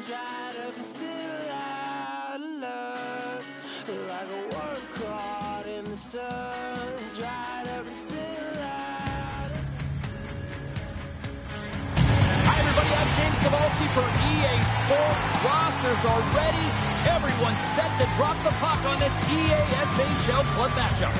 dried up and still out of love. Like a worm caught in the sun, dried up and still out of... Hi everybody, I'm James Cebulski for EA Sports. Rosters are ready. Everyone's set to drop the puck on this EA SHL club matchup.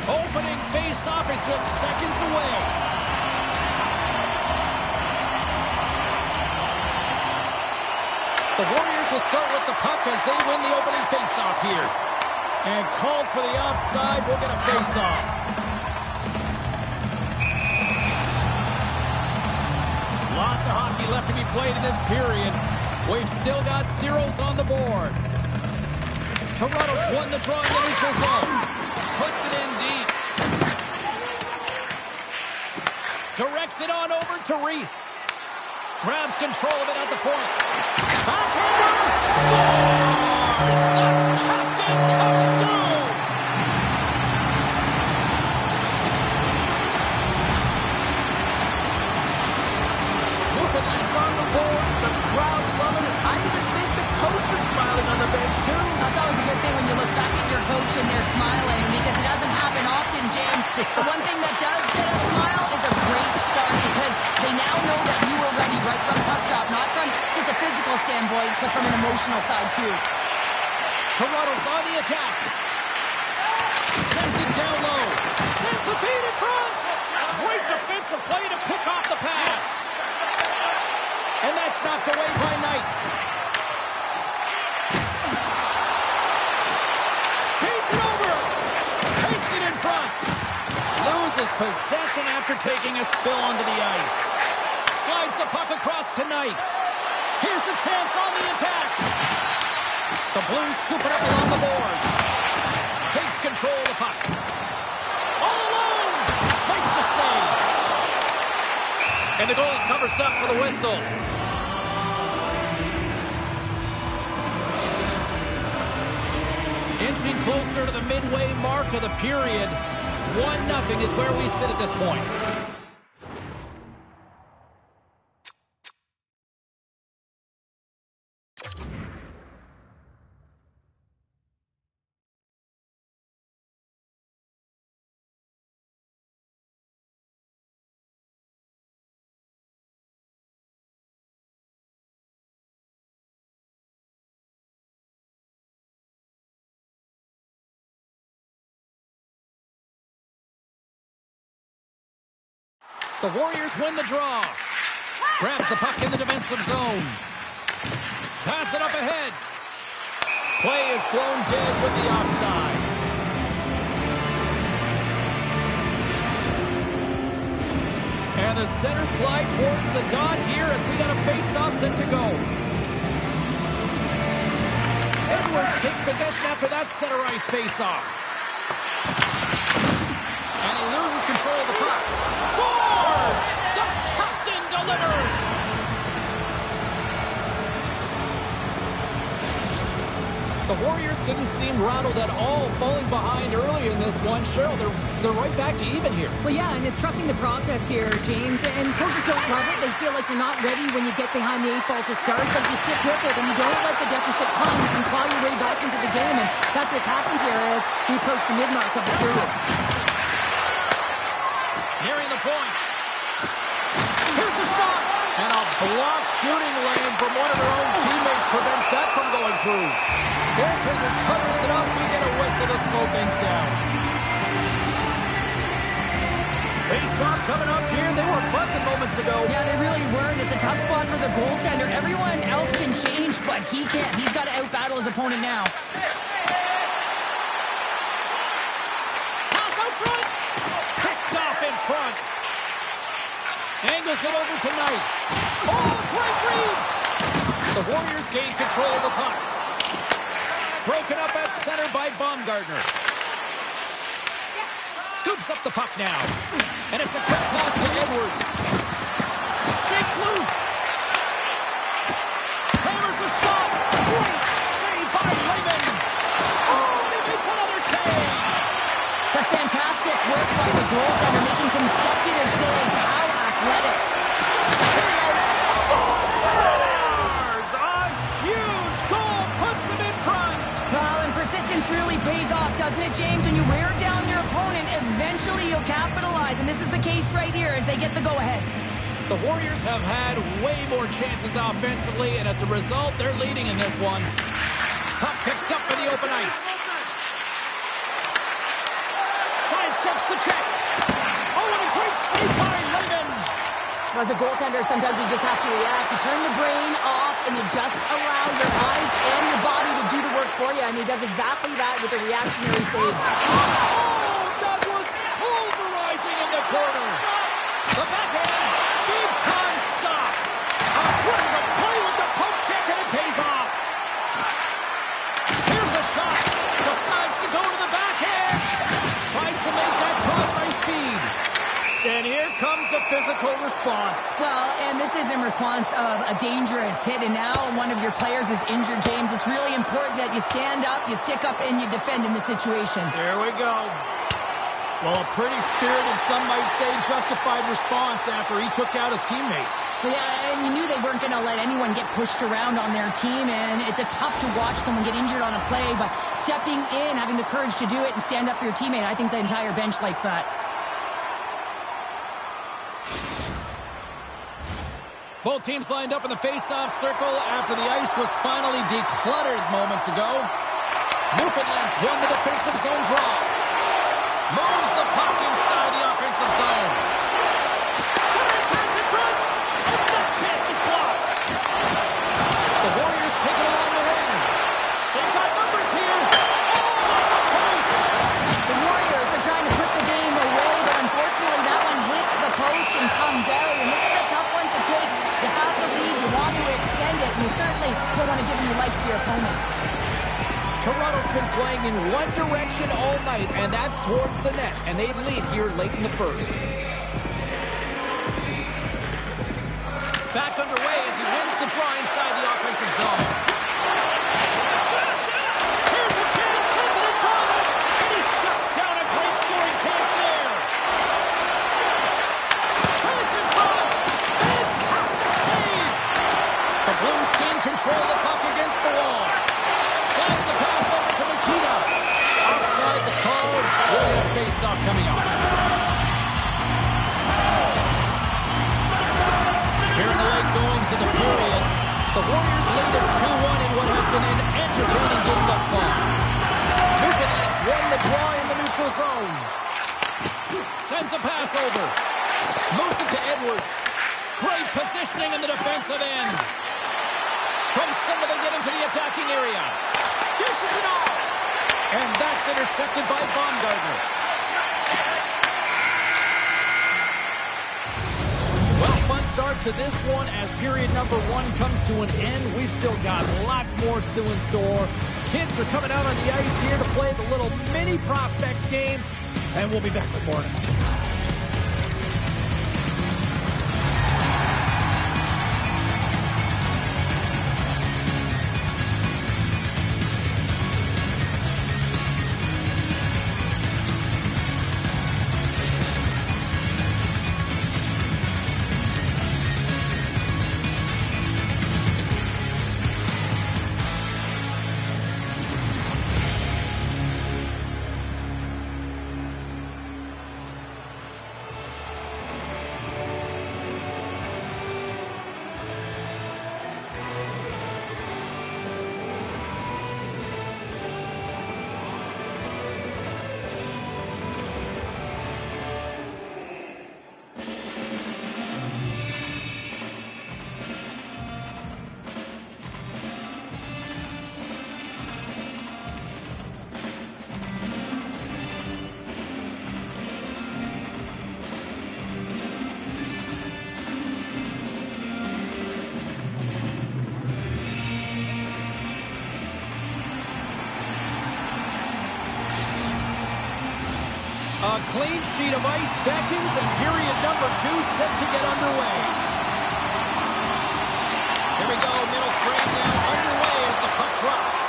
Opening face-off is just seconds away. The Warriors will start with the puck as they win the opening face-off here. And called for the offside, we'll get a face-off. Lots of hockey left to be played in this period. We've still got zeros on the board. Toronto's won the draw in the neutral zone. Puts it in deep. Directs it on over to Reese. Grabs control of it at the point. Backhander! Scores! The captain comes through! Newfoundland's on the board. The crowd's loving it. I even think the coach is smiling on the bench, too. That's always a good thing when you look back at your coach and they're smiling, because it doesn't happen often, James. The one thing that does get a smile is a great start, because they now know that you were ready right from puck drop, not from just a physical standpoint, but from an emotional side, too. Toronto's on the attack. Sends it down low. Sends the feed in front. Great defensive play to pick off the pass. And that's knocked away by Knight. Feeds it over. Takes it in front. Loses possession after taking a spill onto the ice. Slides the puck across to Knight. Here's a chance on the attack. The Blues scoop it up along the boards. Takes control of the puck. All alone. Makes the save. And the goalie covers up for the whistle. Inching closer to the midway mark of the period. 1-0 is where we sit at this point. The Warriors win the draw. Grabs the puck in the defensive zone. Pass it up ahead. Play is blown dead with the offside. And the centers glide towards the dot here as we got a face-off set to go. Edwards takes possession after that center ice face-off. And he loses control of the puck. Scores! The captain delivers! The Warriors didn't seem rattled at all, falling behind early in this one. Cheryl, they're right back to even here. Well, yeah, and it's trusting the process here, James. And coaches don't love it. They feel like you're not ready when you get behind the 8 ball to start, but if you stick with it and you don't let the deficit climb, you can claw your way back into the game. And that's what's happened here as we approach the mid-mark of the period. Nearing the point. Here's a shot. And a blocked shooting lane from one of their own teammates prevents that from going through. Goaltender covers it up. We get a whistle to slow things down. Face-off coming up here. They were buzzing moments ago. Yeah, they really were. And it's a tough spot for the goaltender. Everyone else can change, but he can't. He's got to out-battle his opponent now. Pass out front. Picked off in front. Angles it over to Knight. Oh, great read! The Warriors gain control of the puck. Broken up at center by Baumgartner. Scoops up the puck now. And it's a quick pass to Edwards. Shakes loose. Hammers a shot. work by the goaltender, making consecutive saves. How athletic. Scores! A huge goal puts them in front. Well, and persistence really pays off, doesn't it, James? When you wear down your opponent, eventually you'll capitalize. And this is the case right here as they get the go-ahead. The Warriors have had way more chances offensively, and as a result, they're leading in this one. Puck picked up in the open ice. Sidesteps the check. Oh, what a great save by Lehman. As a goaltender, sometimes you just have to react. You turn the brain off, and you just allow your eyes and your body to do the work for you. And he does exactly that with a reactionary save. Oh, that was pulverizing in the corner. The backhand, big-time stop. Aggressive play with the poke check, and it pays off. Here's a shot. Decides to go to the backhand. Tries to make that cross-ice feed. And here comes the physical response. Well, and this is in response of a dangerous hit, and now one of your players is injured, James. It's really important that you stand up, you stick up, and you defend in this situation. There we go. Well, a pretty spirited, some might say justified response after he took out his teammate. Yeah, and you knew they weren't going to let anyone get pushed around on their team, and it's a tough to watch someone get injured on a play, but stepping in, having the courage to do it and stand up for your teammate, I think the entire bench likes that. Both teams lined up in the face-off circle after the ice was finally decluttered moments ago. Newfoundlands run the defensive zone draw. Moves the puck inside the offensive zone. Center pass in front, and that chance is blocked. The Warriors take it along the wing. They've got numbers here. Oh, off the post. The Warriors are trying to put the game away, but unfortunately that one hits the post and comes out, and this is a tough one to take. You have the lead, you want to extend it, and you certainly don't want to give any life to your opponent. Toronto's been playing in one direction all night, and that's towards the net, and they lead here late in the first. Back underway as he wins the draw inside the offensive zone. Here's a chance, sends it in front, and he shuts down a great scoring chance there. Chance in front, fantastic save. The Blues gain control of the puck against the wall. Slides the pass over to Makita. Outside the call, we'll get a face-off coming up. Here in the late goings of the period, the Warriors lead at 2-1 in what has been an entertaining game thus far. Newfoundlands won the draw in the neutral zone. Sends a pass over. Moves it to Edwards. Great positioning in the defensive end. From center they get into the attacking area. Dishes it off. And that's intercepted by Baumgartner. Well, fun start to this one as period number 1 comes to an end. We've still got lots more still in store. Kids are coming out on the ice here to play the little mini prospects game. And we'll be back with more tonight. A clean sheet of ice beckons, and period number 2 set to get underway. Here we go, middle frame now underway as the puck drops.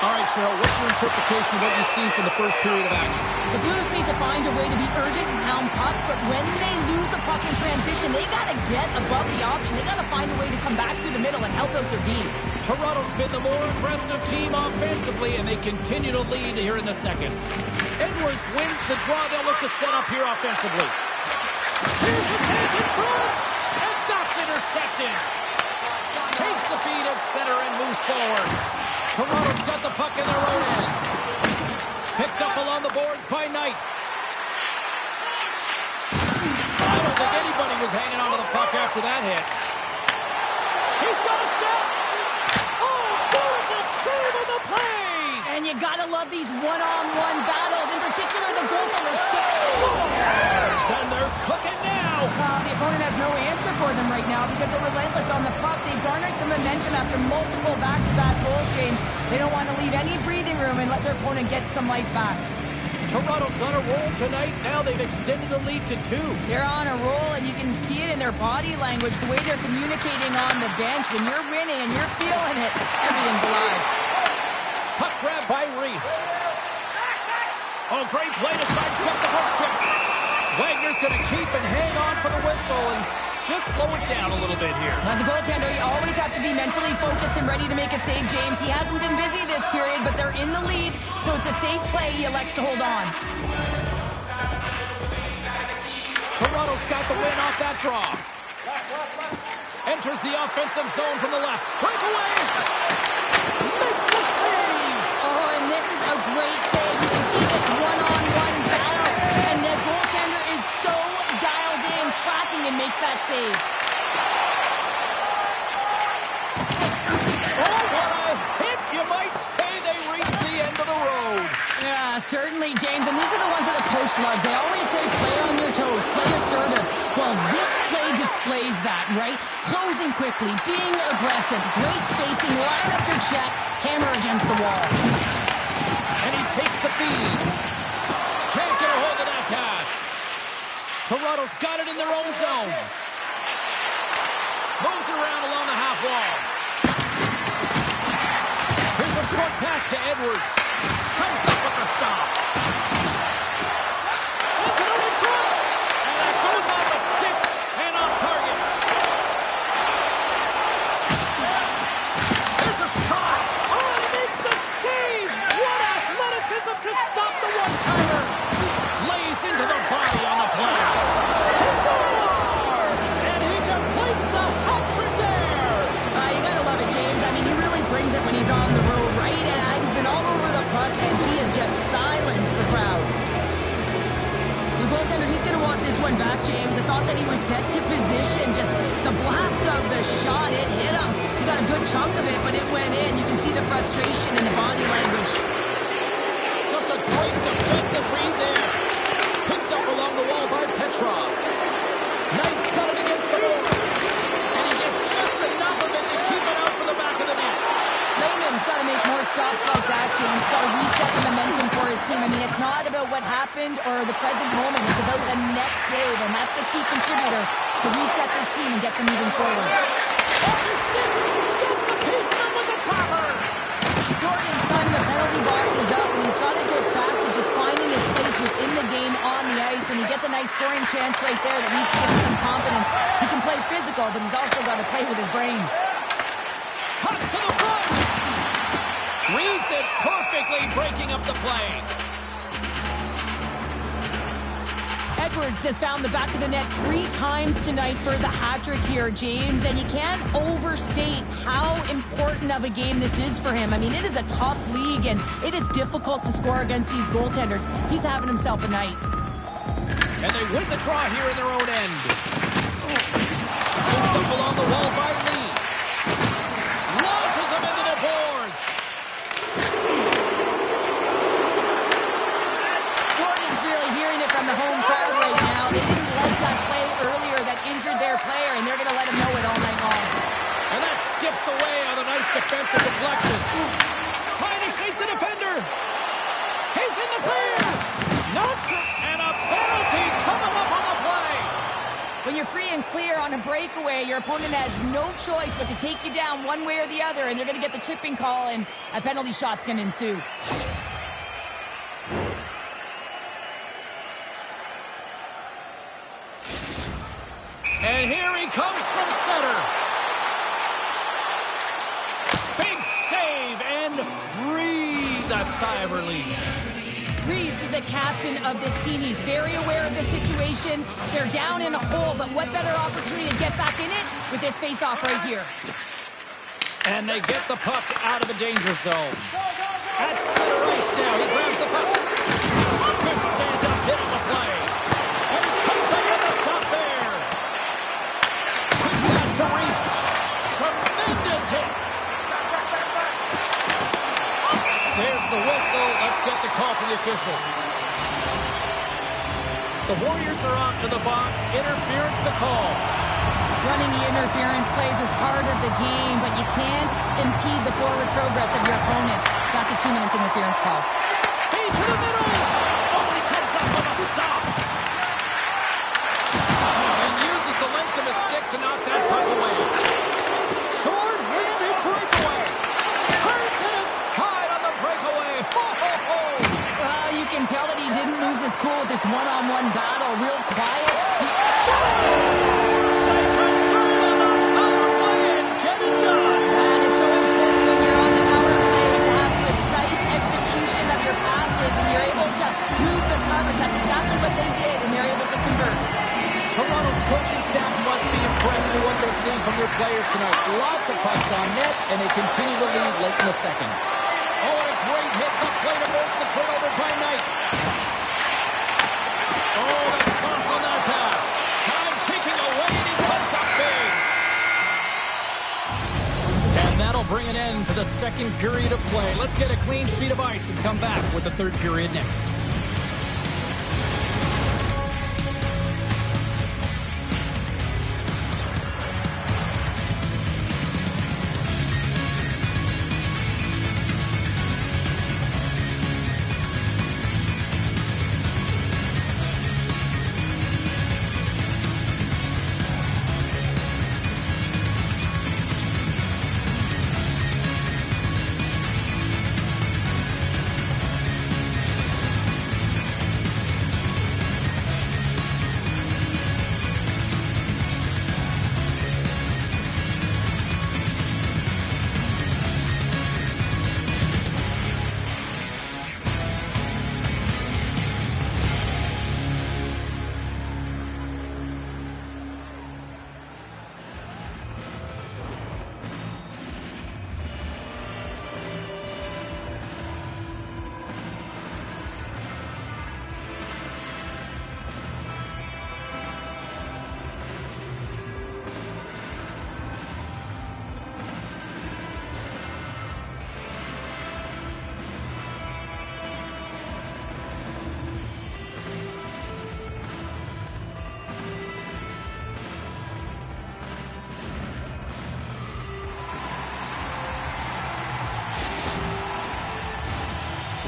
All right, Cheryl, what's your interpretation of what you've seen from the first period of action? The Blues need to find a way to be urgent and pound pucks, but when they lose the puck in transition, they got to get above the option. They got to find a way to come back through the middle and help out their D. Toronto's been the more aggressive team offensively, and they continue to lead here in the second. Edwards wins the draw. They'll look to set up here offensively. Here's a chance in front, and that's intercepted. Takes the feed at center and moves forward. Toronto's got the puck in their own end. Picked up along the boards by Knight. I don't think anybody was hanging onto the puck after that hit. He's got a step. Oh, beautiful save on the play. And you got to love these one-on-one battles. In particular, the goaltender Scores! And they're cooking now. The opponent has no answer for them right now because they're relentless on the puck. They've garnered some momentum after multiple back-to-back goals, James. They don't want to leave any breathing room and let their opponent get some life back. Toronto's on a roll tonight. Now they've extended the lead to 2. They're on a roll, and you can see it in their body language, the way they're communicating on the bench. When you're winning and you're feeling it, everything's alive. Puck grab by Reese. Oh, great play to sidestep the hook check. Wagner's going to keep and hang on for the whistle and just slow it down a little bit here. As a goaltender, you always have to be mentally focused and ready to make a save, James. He hasn't been busy this period, but they're in the lead, so it's a safe play. He elects to hold on. Toronto's got the win off that draw. Enters the offensive zone from the left. Breakaway! Makes the save! Oh, and this is a great save. You can see this one-on-one battle, and the goaltender is so dialed in, tracking, and makes that save. Oh, what a hit! You might say they reached the end of the road. Yeah, certainly, James. And these are the ones that the coach loves. They always say, play on your toes, play assertive. Well, this play displays that, right? Closing quickly, being aggressive, great spacing, line up your check, hammer against the wall. And he takes the feed. Can't get a hold of that pass. Toronto's got it in their own zone. Moves it around along the half wall. Here's a short pass to Edwards. Comes up with the stop. Sends it out in front. And it goes on the stick and on target. There's a shot. Oh, he makes the save. What athleticism to stop the one-timer. Lays into the body on the play. He scores! And he completes the hat trick there. You gotta love it, James. I mean, he really brings it when he's on the road, right? He's been all over the puck, and he has just silenced the crowd. The goaltender, he's going to want this one back, James. I thought that he was set to position. Just the blast of the shot, it hit him. He got a good chunk of it, but it went in. You can see the frustration in the body language. Just a great defensive read there. Picked up along the wall by Petrov. Knight's got it against the boards. And he gets just enough of it to keep it out for the back of the net. Layman's got to make more stops like that, James. Got to reset the momentum for his team. I mean, it's not about what happened or the present moment. It's about the next save, and that's the key contributor to reset this team and get them moving forward. Off the stick! Gets a piece of them with the trapper! Jordan's time in the penalty box is up, and he's got to get back to just finding his place within the game on the ice, and he gets a nice scoring chance right there that needs to give him some confidence. He can play physical, but he's also got to play with his brain. Cuts to the front! Reads it perfectly, breaking up the play. Edwards has found the back of the net 3 times tonight for the hat-trick here, James, and you can't overstate how important of a game this is for him. I mean, it is a tough league, and it is difficult to score against these goaltenders. He's having himself a night. And they win the draw here in their own end. Scooped up along the wall by Lee. Launches him into the boards. Jordan's really hearing it from the home crowd right now. They didn't like that play earlier that injured their player, and they're going to let him know it all night long. And that skips away on a nice defensive deflection. Trying to shake the defender. He's in the clear. Not sure. And a penalty's coming up on the play. When you're free and clear on a breakaway. Your opponent has no choice but to take you down one way or the other, and they're going to get the tripping call, and a penalty shot's going to ensue. And here he comes from center. Big save, and breathe a sigh of relief. Reeves is the captain of this team. He's very aware of the situation. They're down in a hole, but what better opportunity to get back in it with this face-off right here. And they get the puck out of the danger zone. At center ice now. He grabs the puck. Good stand-up hit on the play. And he comes up with the stop there. Quick pass to Reeves. Tremendous hit. There's the whistle. Let's get the call from the officials. The Warriors are off to the box. Interference the call. Running the interference plays is part of the game, but you can't impede the forward progress of your opponent. That's a 2 minutes interference call. Feed to the middle. Oh, he comes up with a stop. And uses the length of his stick to knock that puck away. Short-handed breakaway. Hurts to the side on the breakaway. Ho, ho, ho. Well, you can tell that he didn't lose his cool with this one-on-one battle. Real quiet. That's exactly what they did, and they're able to convert. Toronto's coaching staff must be impressed with what they're seeing from their players tonight. Lots of pucks on net, and they continue to lead late in the second. Oh, and a great hits-up play to force the turnover by Knight. Oh, the sauce on that pass. Time ticking away, and he comes up big. And that'll bring an end to the second period of play. Let's get a clean sheet of ice and come back with the third period next.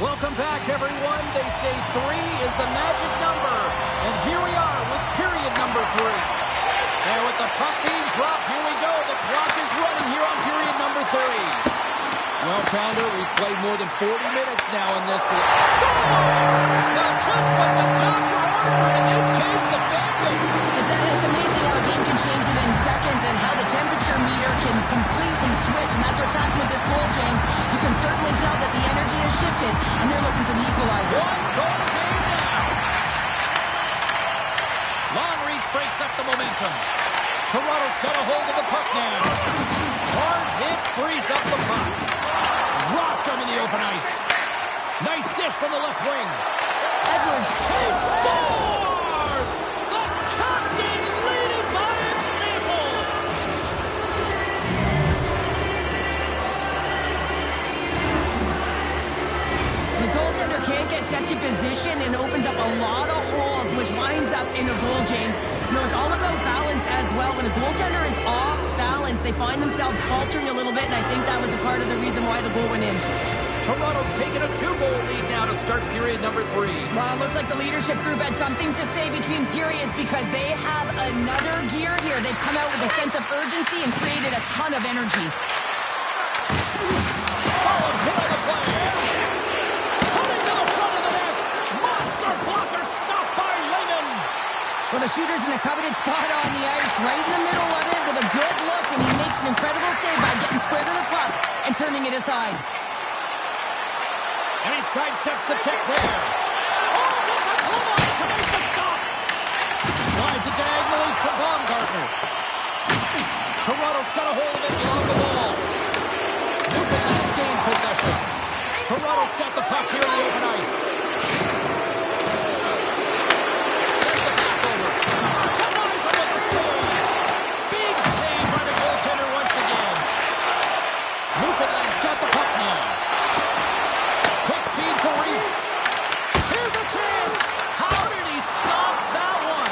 Welcome back, everyone. They say 3 is the magic number. And here we are with period number 3. And with the puck being dropped, here we go. The clock is running here on period number 3. Well, Pounder, we've played more than 40 minutes now in this. Scores! Not just what the doctor ordered, but in this case, the fan base. It's amazing how a game can change within seconds and how the temperature meter can completely switch. And that's what's happened with this goal, James. You can certainly tell that the energy has shifted, and they're looking for the equalizer. One goal game now. Long reach breaks up the momentum. Toronto's got a hold of the puck now. Hard hit frees up the puck. Dropped him in the open ice. Nice dish from the left wing. Edwards. He scores! The captain leading by example. The goaltender can't get set to position and opens up a lot of holes, which winds up in a goal, James. You know, it's all about balance as well. When a goaltender is off balance, they find themselves faltering a little bit, and I think that was a part of the reason why the goal went in. Toronto's taken a 2-goal lead now to start period number 3. Well, it looks like the leadership group had something to say between periods because they have another gear here. They've come out with a sense of urgency and created a ton of energy. Solid hit on the play. Coming to the front of the net. Monster blocker stopped by Lehman. Well, the shooter's in a coveted spot on the ice, right in the middle of it with a good look, and he makes an incredible save by getting square to the puck and turning it aside. And he sidesteps the check there. Oh, gets a glove on it to make the stop. Slides it diagonally to Baumgartner. Toronto's got a hold of it along the wall. Newfoundland's gained possession. Toronto's got the puck here in the open ice. Sends the pass over. Kanizer with the save. Big save by the goaltender once again. Newfoundland's got the puck now. Quick feed to Reese. Here's a chance. How did he stop that one?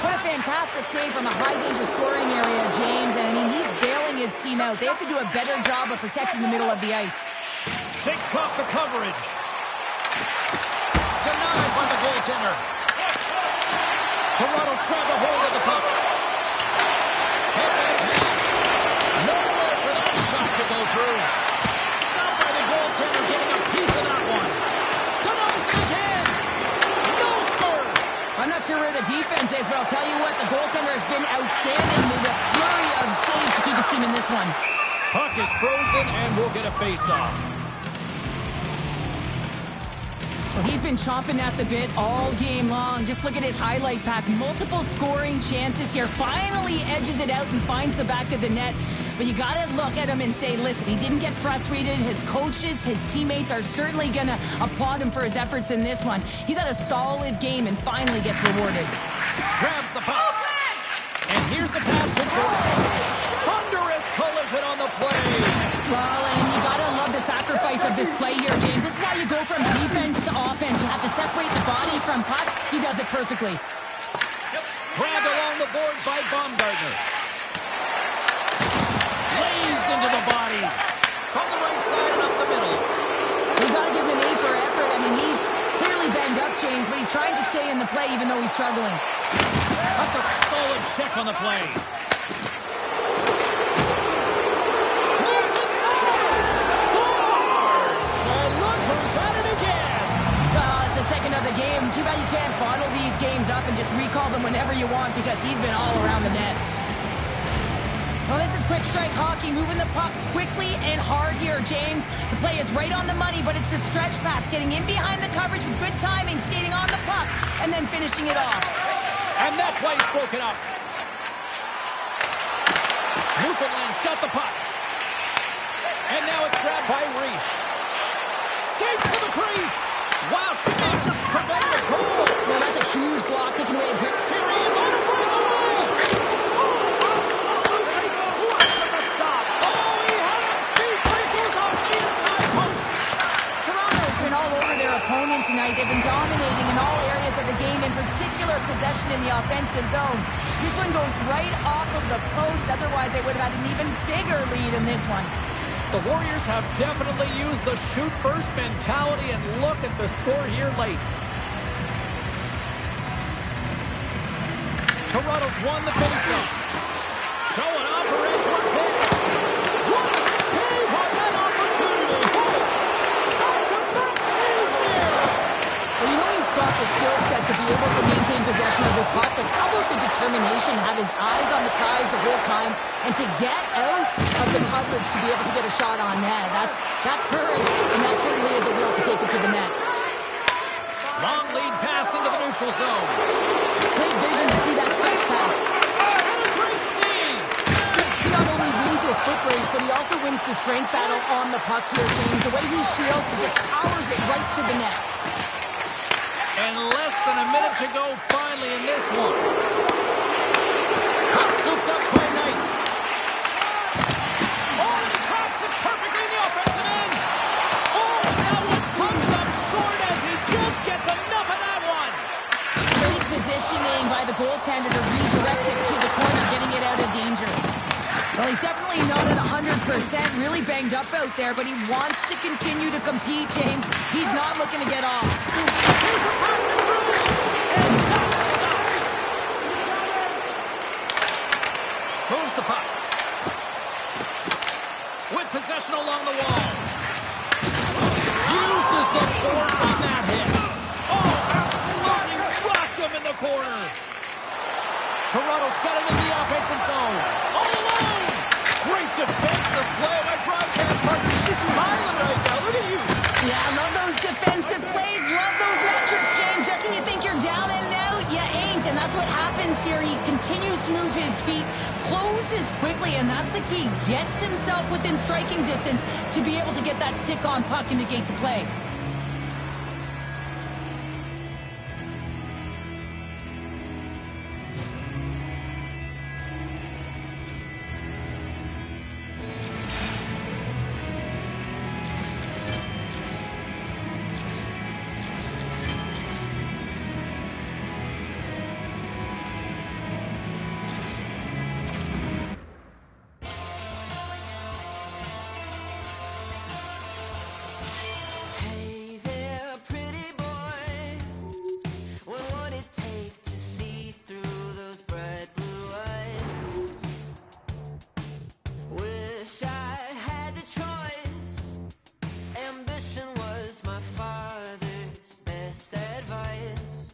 What a fantastic save from a high-danger scoring area, James. And, I mean, he's bailing his team out. They have to do a better job of protecting the middle of the ice. Shakes off the coverage. Denied by the goaltender. Toronto's grabbed a hold of the puck. Headman pass. No way for that shot to go through. Stopped by the goaltender getting a piece of that one. Denies it again. No, sir. I'm not sure where the defense is, but I'll tell you what, the goaltender has been outstanding with a flurry of saves to keep his team in this one. Puck is frozen and we'll get a face-off. Well, he's been chomping at the bit all game long. Just look at his highlight pack. Multiple scoring chances here. Finally edges it out and finds the back of the net. But you got to look at him and say, listen, he didn't get frustrated. His coaches, his teammates are certainly going to applaud him for his efforts in this one. He's had a solid game and finally gets rewarded. Grabs the puck. And here's the pass to Jordan. Thunderous collision on the play. Well, and you got to love the sacrifice of this play here, James. This is how you go from defense to offense. You have to separate the body from puck. He does it perfectly. Grabbed along the boards by Baumgartner. Lays into the body. From the right side and up the middle. You got to give him an A for effort. I mean, he's clearly banged up, James, but he's trying to stay in the play even though he's struggling. That's a solid check on the play. Moves inside. Scores! And look who's at it again. Well, it's the second of the game. Too bad you can't bottle these games up and just recall them whenever you want because he's been all around the net. Well, this is quick strike hockey, moving the puck quickly and hard here, James. The play is right on the money, but it's the stretch pass, getting in behind the coverage with good timing, skating on the puck, and then finishing it off. And that play's broken up. Newfoundland's got the puck. And now it's grabbed by Reese. Skates to the crease. Wow, she may have just prevented a goal. Well, that's a huge block taken away. Here he is on a breakaway. Oh, absolutely clutch at the stop. Oh, he had it beat, but it goes off the inside post. Toronto's been all over their opponent tonight. They've been dominating in all areas of the game, in particular possession in the offensive zone. This one goes right off of the post. Otherwise, they would have had an even bigger lead in this one. The Warriors have definitely used the shoot-first mentality, and look at the score here late. Toronto's won the face-off. Showing off her edge with hit. What a save on that opportunity. Back-to-back saves there. Well, you know he's got the skill set to be able to maintain possession of this puck, but how about the determination, have his eyes on the prize the whole time, and to get out of the coverage to be able to get a shot on net. That's courage, and that certainly is a will to take it to the net. Long lead pass into the neutral zone. Great vision to see that stretch pass. And a great save. He not only wins his foot race, but he also wins the strength battle on the puck here, James. The way he shields, he just powers it right to the net. And less than a minute to go finally in this one. Puck scooped up by Knight. Oh, and he traps it perfectly in the offensive end. Oh, and that one comes up short as he just gets enough of that one. Great positioning by the goaltender to redirect it to the corner, getting it out of danger. Well, he's definitely not at 100%, really banged up out there, but he wants to continue to compete, James. He's not looking to get off. Here's a pass in front, and that's stopped. Moves the puck. With possession along the wall. Uses the force on that hit. Oh, absolutely rocked him in the corner. Toronto's got it in the offensive zone. All alone. Great defensive play. My broadcast partner, she's smiling right now. Look at you. Yeah, I love those defensive plays. Love those metrics, James. Just when you think you're down and out, you ain't. And that's what happens here. He continues to move his feet, closes quickly, and that's the key. Gets himself within striking distance to be able to get that stick-on puck and negate the play. Hey there, pretty boy. What would it take to see through those bright blue eyes? Wish I had the choice. Ambition was my father's best advice.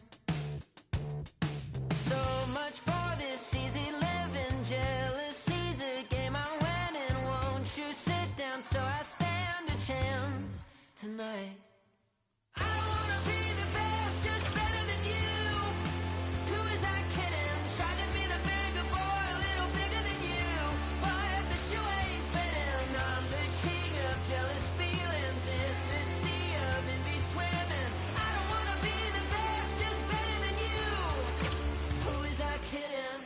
So much for this easy living. Jealousy's a game I'm winning. Won't you sit down so I stand a chance tonight? I don't wanna be the best, just better than you. Who is I kidding? Tried to be the bigger boy, a little bigger than you. But the shoe ain't fitting. I'm the king of jealous feelings in this sea of envy swimming. I don't wanna be the best, just better than you. Who is I kidding?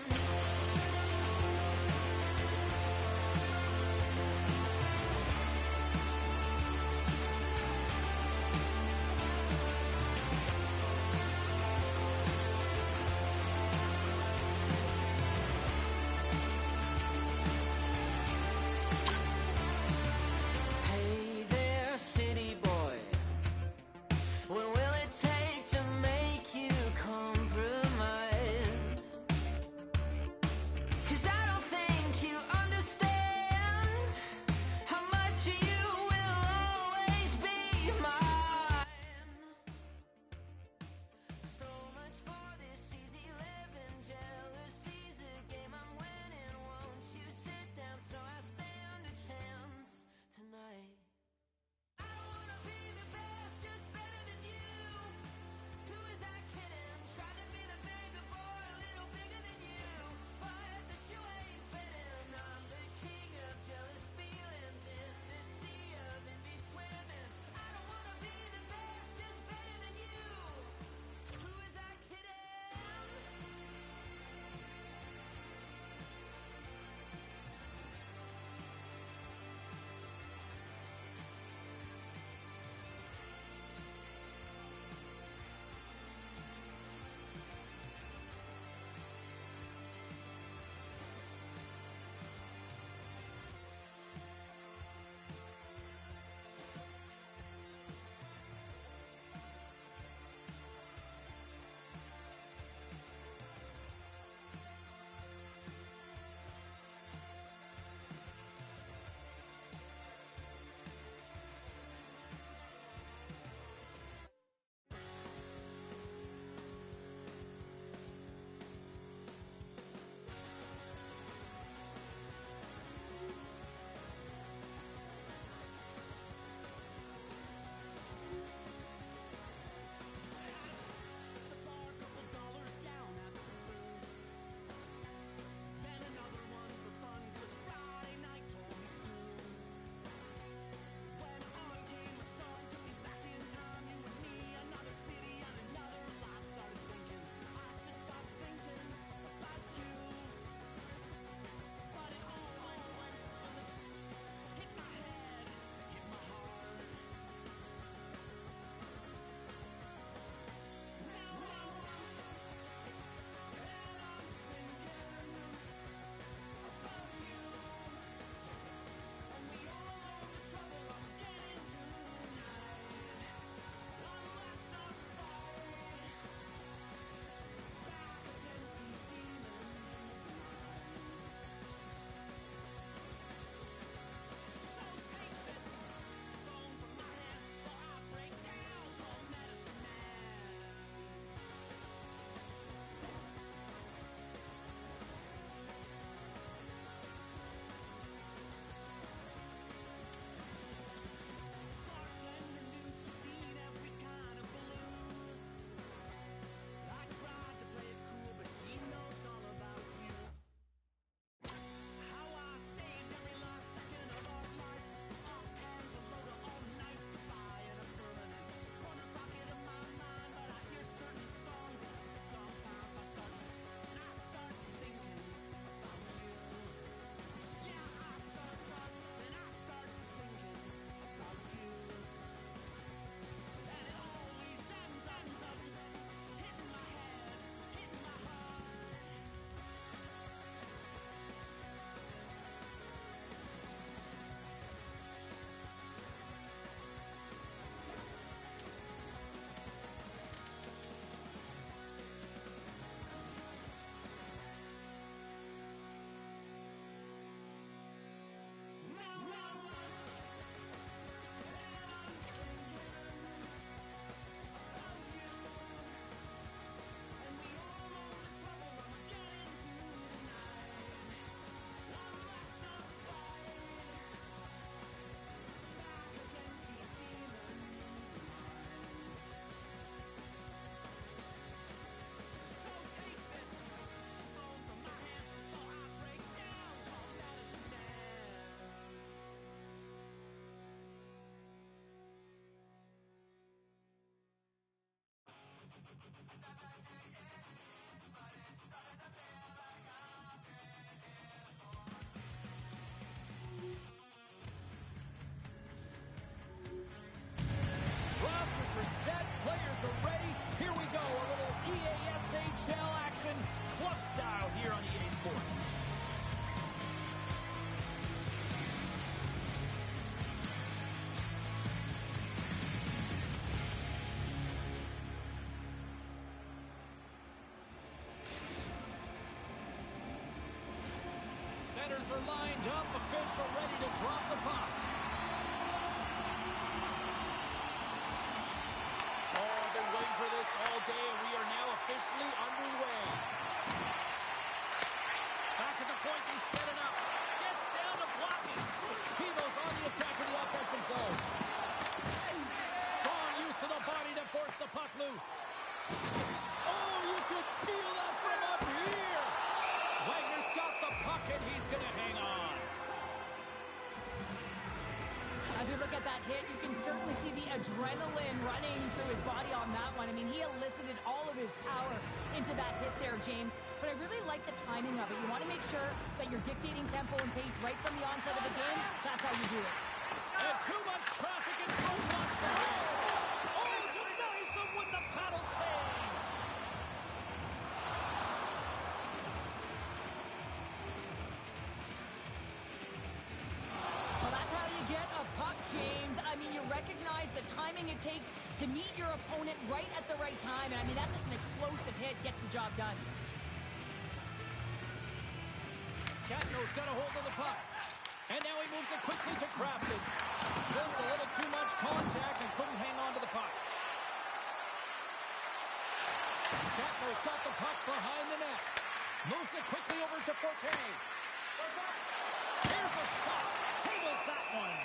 are set. Players are ready. Here we go. A little EASHL action. Club style here on EA Sports. Centers are lined up. Official ready to drop the puck. Oh, I've been waiting for this all day, and we are now officially underway. Back at the point, he's setting up. Gets down to blocking. Pivo's on the attack in the offensive zone. Strong use of the body to force the puck loose. Oh, you could feel that from up here. Wagner's got the puck, and he's going to hang on. As we look at that hit, you can certainly see the adrenaline running through his body on that one. I mean, he elicited all of his power into that hit there, James. But I really like the timing of it. You want to make sure that you're dictating tempo and pace right from the onset of the game. That's how you do it. And too much traffic in front once again. Oh, denies them with the paddle save. Well, that's how you get a puck, James. I mean, you recognize the timing it takes to meet your opponent right at the right time. And I mean, that's just an explosive hit. Gets the job done. Catno's got a hold of the puck. And now he moves it quickly to Crafton. Just a little too much contact and couldn't hang on to the puck. Catno's got the puck behind the net. Moves it quickly over to Forte. Here's a shot. Handles that one.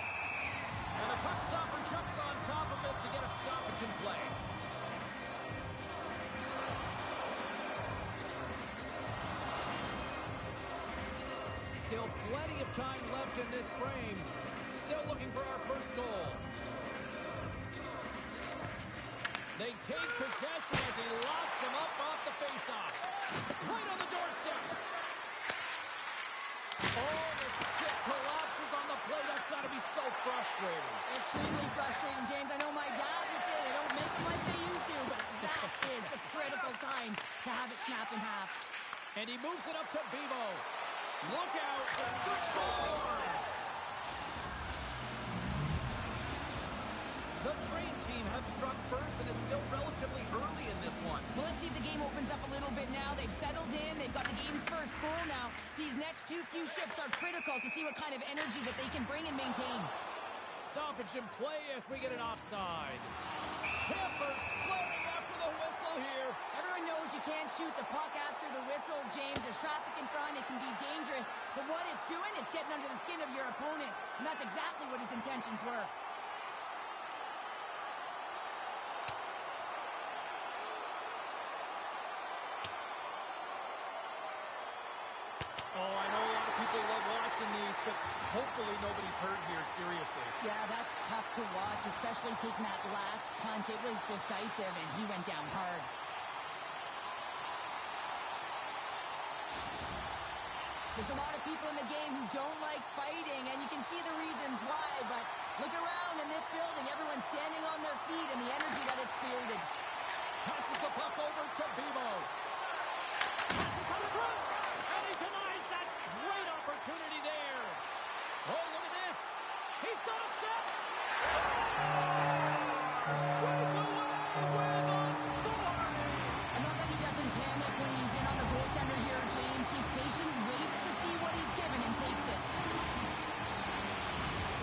And the puck stopper jumps on top of it to get a stoppage in play. Still plenty of time left in this frame. Still looking for our first goal. They take possession as he locks him up off the faceoff. Right on the doorstep. Oh, the stick collapses on the play. That's got to be so frustrating. Extremely frustrating, James. I know my dad would say they don't make them like they used to, but that is a critical time to have it snap in half. And he moves it up to Bevo. Look out. Scores! The Train team have struck first, and it's still relatively early in this one. Well, let's see if the game opens up a little bit now. They've settled in. They've got the game's first goal now. These next few shifts are critical to see what kind of energy that they can bring and maintain. Stoppage in play as we get it offside. Tampa's flaring after the whistle here. Everyone knows you can't shoot the puck after the whistle, James. There's traffic in front. It can be dangerous. But what it's doing, it's getting under the skin of your opponent. And that's exactly what his intentions were. Oh, I know a lot of people love watching these, but hopefully nobody's hurt here, seriously. Yeah, that's tough to watch, especially taking that last punch. It was decisive, and he went down hard. There's a lot of people in the game who don't like fighting, and you can see the reasons why, but look around in this building. Everyone's standing on their feet and the energy that it's created. Passes the puck over to Bevo. Passes out front, and he denies that great opportunity there. Oh, look at this. He's got a step. Straight away with authority. And not that he doesn't panic when he's in on the goaltender here, James. He's patient, waits to see what he's given, and takes it.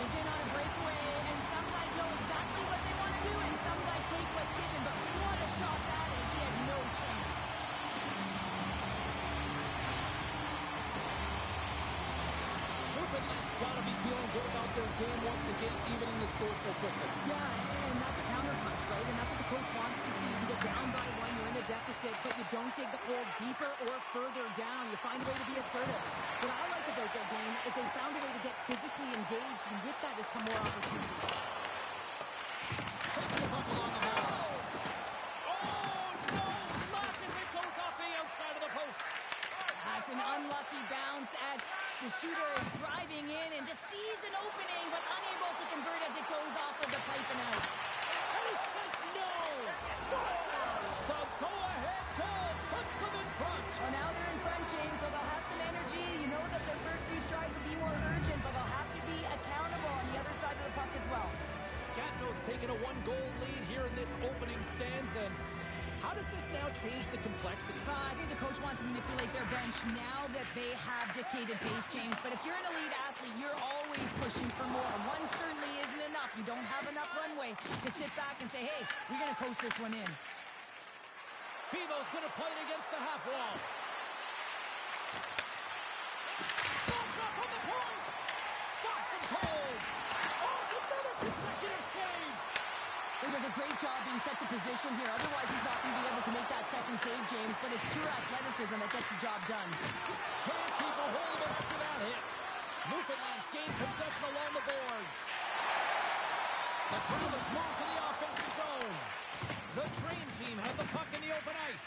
He's in on a breakaway, and some guys know exactly what they want to do, and some guys take what's given. But what a shot that is. He had no chance. Newfoundland's got to be feeling good about their game once again, evening the score so quickly. Yeah, and that's a counterpunch, right? And that's what the coach wants to see. You get down by one, you're in a deficit, but you don't dig the hole deeper or further down. You find a way to be assertive. What I like about their game is they found a way to get physically engaged, and with that has come more opportunity. Takes the puck along the boards. Oh, no luck as it goes off the outside of the post. That's an unlucky bounce as the shooter is driving in and just sees an opening, but unable to convert as it goes off of the pipe and out. And he says no. taken a one-goal lead here in this opening stanza. How does this now change the complexity? I think the coach wants to manipulate their bench now that they have dictated pace, James. But if you're an elite athlete, you're always pushing for more. One certainly isn't enough. You don't have enough runway to sit back and say, hey, we're going to coast this one in. Bevo's going to play it against the half wall. Stops up on the point. Stops him cold. Oh, it's another consecutive save. He does a great job being set to position here. Otherwise, he's not going to be able to make that second save, James. But it's pure athleticism that gets the job done. Can't keep a hold of it after that hit. Newfoundland's gained possession along the boards. The Prowlers move to the offensive zone. The Dream Team have the puck in the open ice.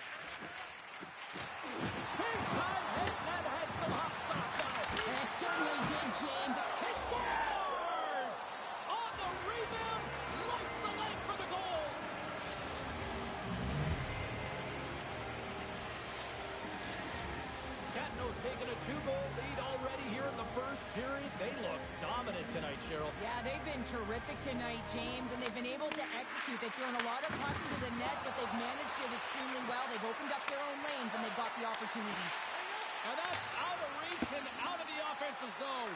Big time hit that had some hot sauce on it. It certainly did, James. He scores! On the rebound, lights the leg for the goal. Gatineau's taken a 2-goal lead already here in the first period. They look dominant tonight, Cheryl. Yeah, they've been terrific tonight, James, and they've been able to execute. They've thrown a lot of pucks to the net, but they've managed it extremely well. They've opened up their own lanes, and they've got the opportunities. And that's out of reach and out of the offensive zone.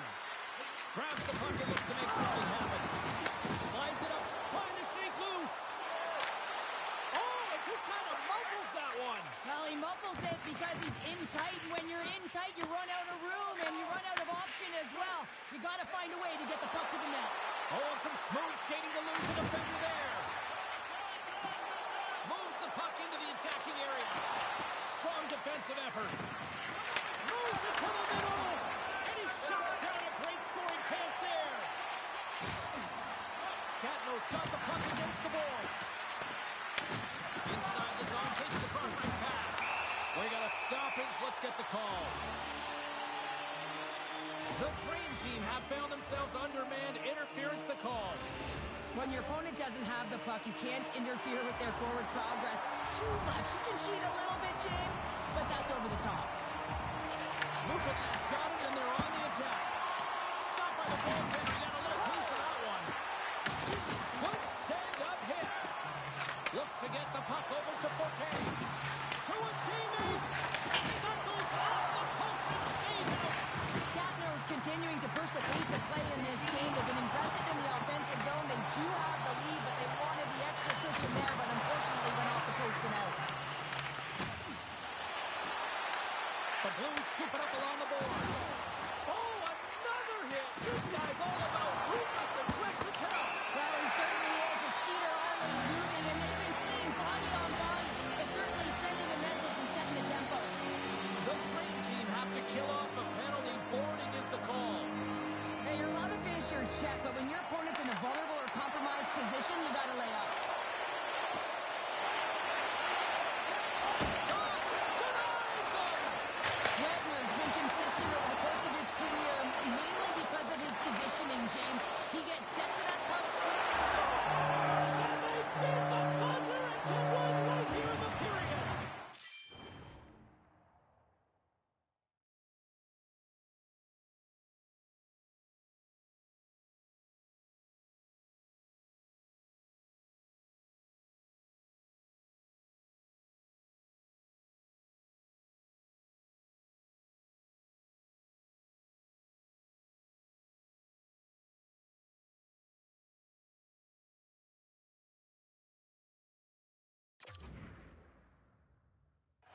Grabs the puck and looks to make something happen. Slides it up, trying to shake loose. Oh, it just kind of muffles that one. Well, he muffles it because he's in tight, and when you're in tight, you run out of room, and you run out of option as well. You got to find a way to get the puck to the net. Oh, and some smooth skating to lose a defender there. Moves the puck into the attacking area. Strong defensive effort. Moves it to the middle, and he shuts down a great scoring chance there. Gatineau's got the puck against the boards. Inside the zone, takes the cross-ice pass. We got a stoppage. Let's get the call. The Dream Team have found themselves undermanned. Interference the call. When your opponent doesn't have the puck, you can't interfere with their forward progress too much. You can cheat a little bit, James, but that's over the top. Newfoundland's got it, and they're on the attack. Stopped by the goaltender. He got a little piece of that one. Good stand-up hit. Looks to get the puck over to Forte. To his teammate. That goes off the post and stays out. Gatineau's continuing to push the pace of play in this game. They've been impressive in the offensive zone. They do have the lead, but they wanted the extra cushion there, but unfortunately went off the post and out. The Blues scoop it up along the boards. Oh, another hit. This guy's all about ruthless aggression tonight. Well, he certainly is. His feet are always moving, and they've been clean body on body. It's certainly sending a message and setting the tempo. The Dream Team have to kill off a penalty. Boarding is the call. Hey, you're allowed to finish your check, but when your opponent's in a vulnerable or compromised position, you got to lay up. Shot denies him. Wagner's been consistent over the course of his career, mainly because of his positioning, James. He gets set to that puck screen. Scores, and they beat the buzzer and get one right here in the period.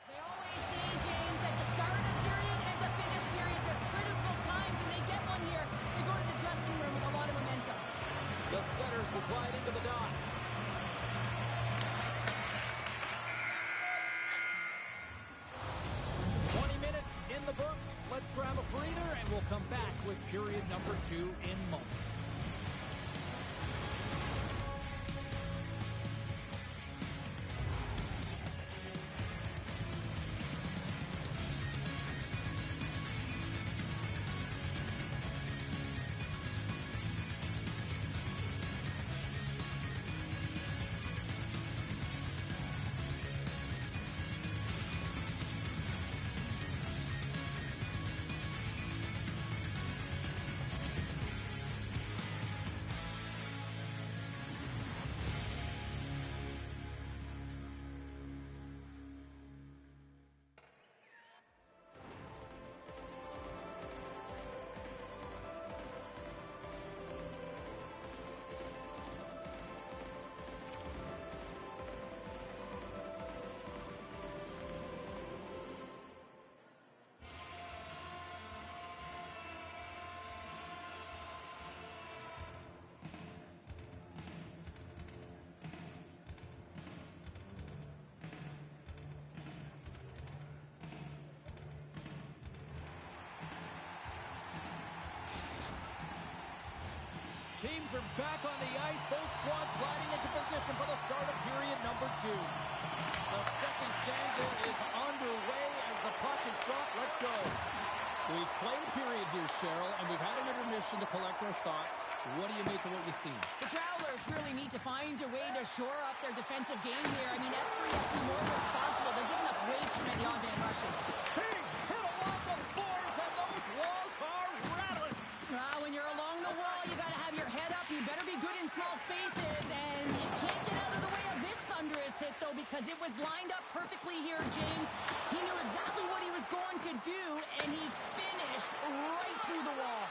They always say, James, that to start a period and to finish periods are critical times, and they get one here. They go to the dressing room with a lot of momentum. The Setters will glide into the dot. Minutes in the books. Let's grab a breather, and we'll come back with period number 2 in moments. Teams are back on the ice. Both squads gliding into position for the start of period number 2. The second stanza is underway as the puck is dropped. Let's go. We've played a period here, Cheryl, and we've had an intermission to collect our thoughts. What do you make of what you've seen? The Growlers really need to find a way to shore up their defensive game here. I mean, F3 has to be more responsible. They're giving up way too many odd-man rushes. Big hit along the boards, and those walls are rattling. When you're along the wall, you got to have your head up. You better be good in small spaces, and you can't get out of the way of this thunderous hit, though, because it was lined up perfectly here, James. He knew exactly what he was going to do, and he finished right through the wall.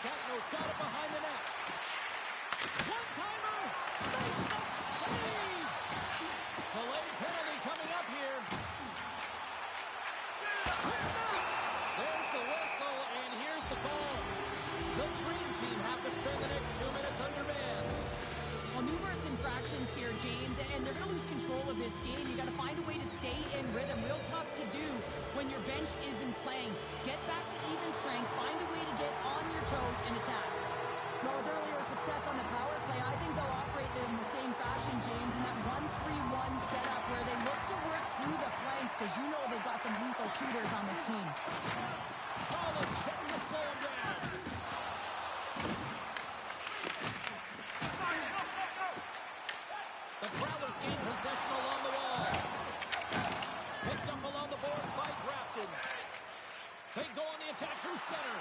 Catno's got it behind the net. One-timer! Makes the save! Delayed penalty coming up here. There's the whistle, and here's the call. The Dream Team have to spend the next 2 minutes under man. Well, numerous infractions here, James, and they're going to lose control of this game. You got to find a way to stay in rhythm. Real tough to do when your bench isn't playing. Get back to even strength. Find a way to get on your toes and attack. Well, with earlier success on the power play, I think they'll operate in the same fashion, James, in that 1-3-1 setup where they look to work through the flanks because you know they've got some lethal shooters on this team. Solid check to slow him down. The Growlers gain possession along the wall. Picked up along the boards by Grafton. They go on the attack through center.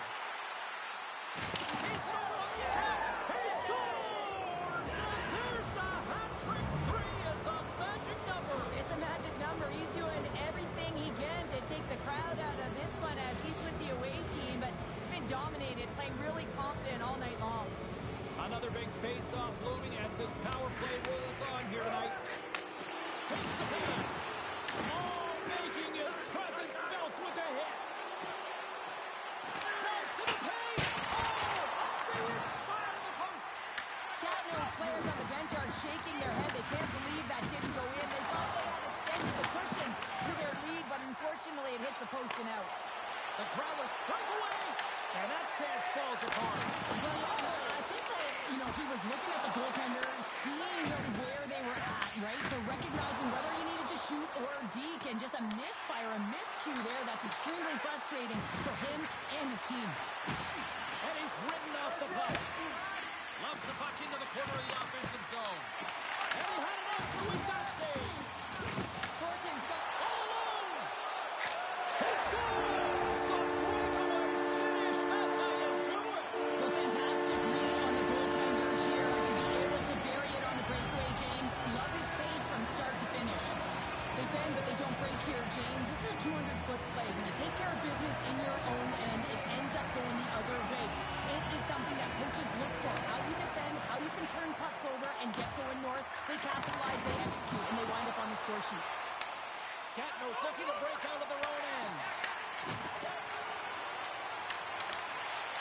Beats it over on the attack. He scores! And there's the hat-trick 3 as the magic number. It's a magic number. He's doing everything he can to take the crowd out of this one as he's with the away team, but he's been dominated, playing really confident all night long. Another big face-off looming as this power play rolls on here tonight. Takes the pass. Oh, making his presence felt with the hit. Drives to the paint. Oh, off the inside of the post. Catno's players on the bench are shaking their head. They can't believe that didn't go in. They thought they had extended the cushion to their lead, but unfortunately it hits the post and out. The Growlers break away, and that chance falls apart. Well, yeah, I think that, he was looking at the goaltender, seeing where they were at, right? So recognizing whether he needed to shoot or deke, and just a misfire, a miscue there that's extremely frustrating for him and his team. And he's ridden off the puck. Loves the puck into the corner of the offensive zone. And he had an answer with that save. Thornton's got all alone. He scores! The breakaway finish. That's how you do it. The fantastic read on the goaltender here to be able to bury it on the breakaway, James. Love his pace from start to finish. They bend, but they don't break here, James. This is a 200-foot play. When you take care of business in your own end, it ends up going the other way. It is something that coaches look for. How you defend, how you can turn pucks over and get going north. They capitalize, they execute, and they wind up on the score sheet. Catno's looking to break out of their own end.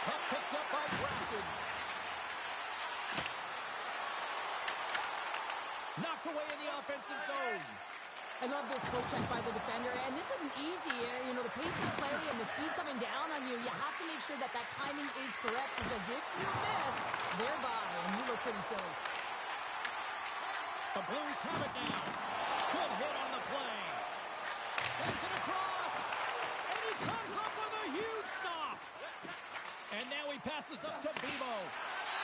Puck picked up by Grafton. Knocked away in the offensive zone. I love this foot check by the defender, and this isn't easy. The pace of play and the speed coming down on you, you have to make sure that that timing is correct, because if you miss, they're by, and you look pretty silly. The Blues have it now. Good hit on the play. Sends it across, and he comes up with a huge stop. And now he passes up to Bebo.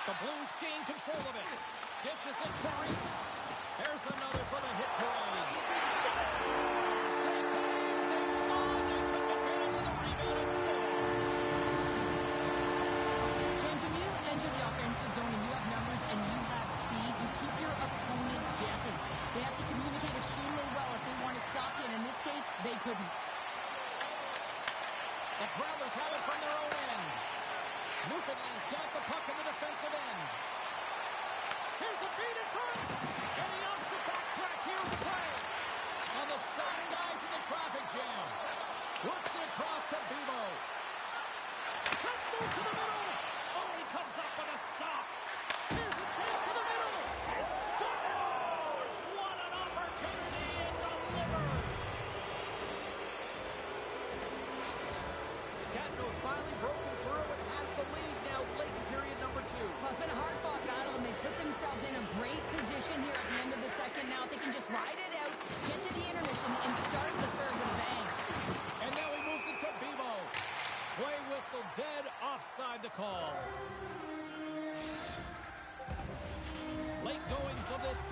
The Blues gain control of it. Dishes it to Reese. There's another for the hit parade. Scores! They came, they saw, they took advantage of the rebound and scored. James, when you enter the offensive zone and you have numbers and you have speed, you keep your opponent guessing. They have to communicate extremely well if they want to stop you, and in this case, they couldn't. The Growlers have it from their own end. Newfoundland's got the puck in the defensive end. Here's a feed in front, and he opts to backtrack. Here's the play. On the shot, dies in the traffic jam. Works it across to Bebo.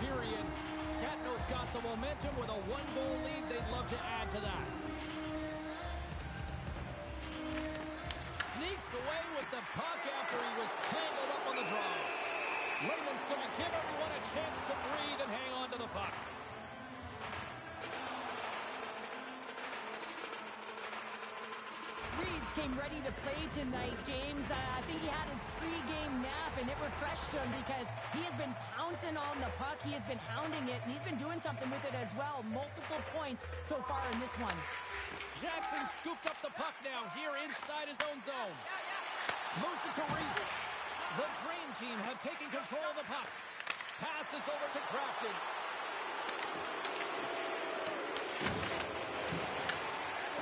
period. Gatineau's got the momentum with a one-goal lead. They'd love to add to that. Sneaks away with the puck after he was tangled up on the draw. Raymond's going to give everyone a chance to breathe and hang on to the puck. Reese came ready to play tonight, James. I think he had his pre-game nap, and it refreshed him because he has been pouncing on the puck. He has been hounding it, and he's been doing something with it as well. Multiple points so far in this one. Jackson scooped up the puck now here inside his own zone. Moves it to Reese. The Dream Team have taken control of the puck. Passes over to Crafton.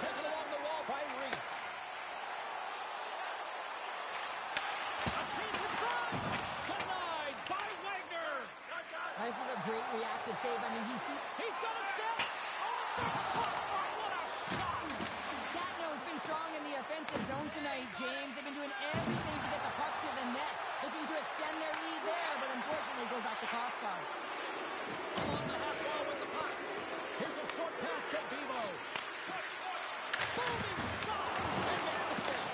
Taken along the wall by Reese. A chance in front. Denied by Wagner. This is a great reactive save. I mean, He's got a step. Oh, the crossbar. What a shot. Gatineau's been strong in the offensive zone tonight, James. They've been doing everything to get the puck to the net. Looking to extend their lead there, but unfortunately goes off the crossbar. Along the half wall with the puck. Here's a short pass to Bebo. Booming shot. And makes the save.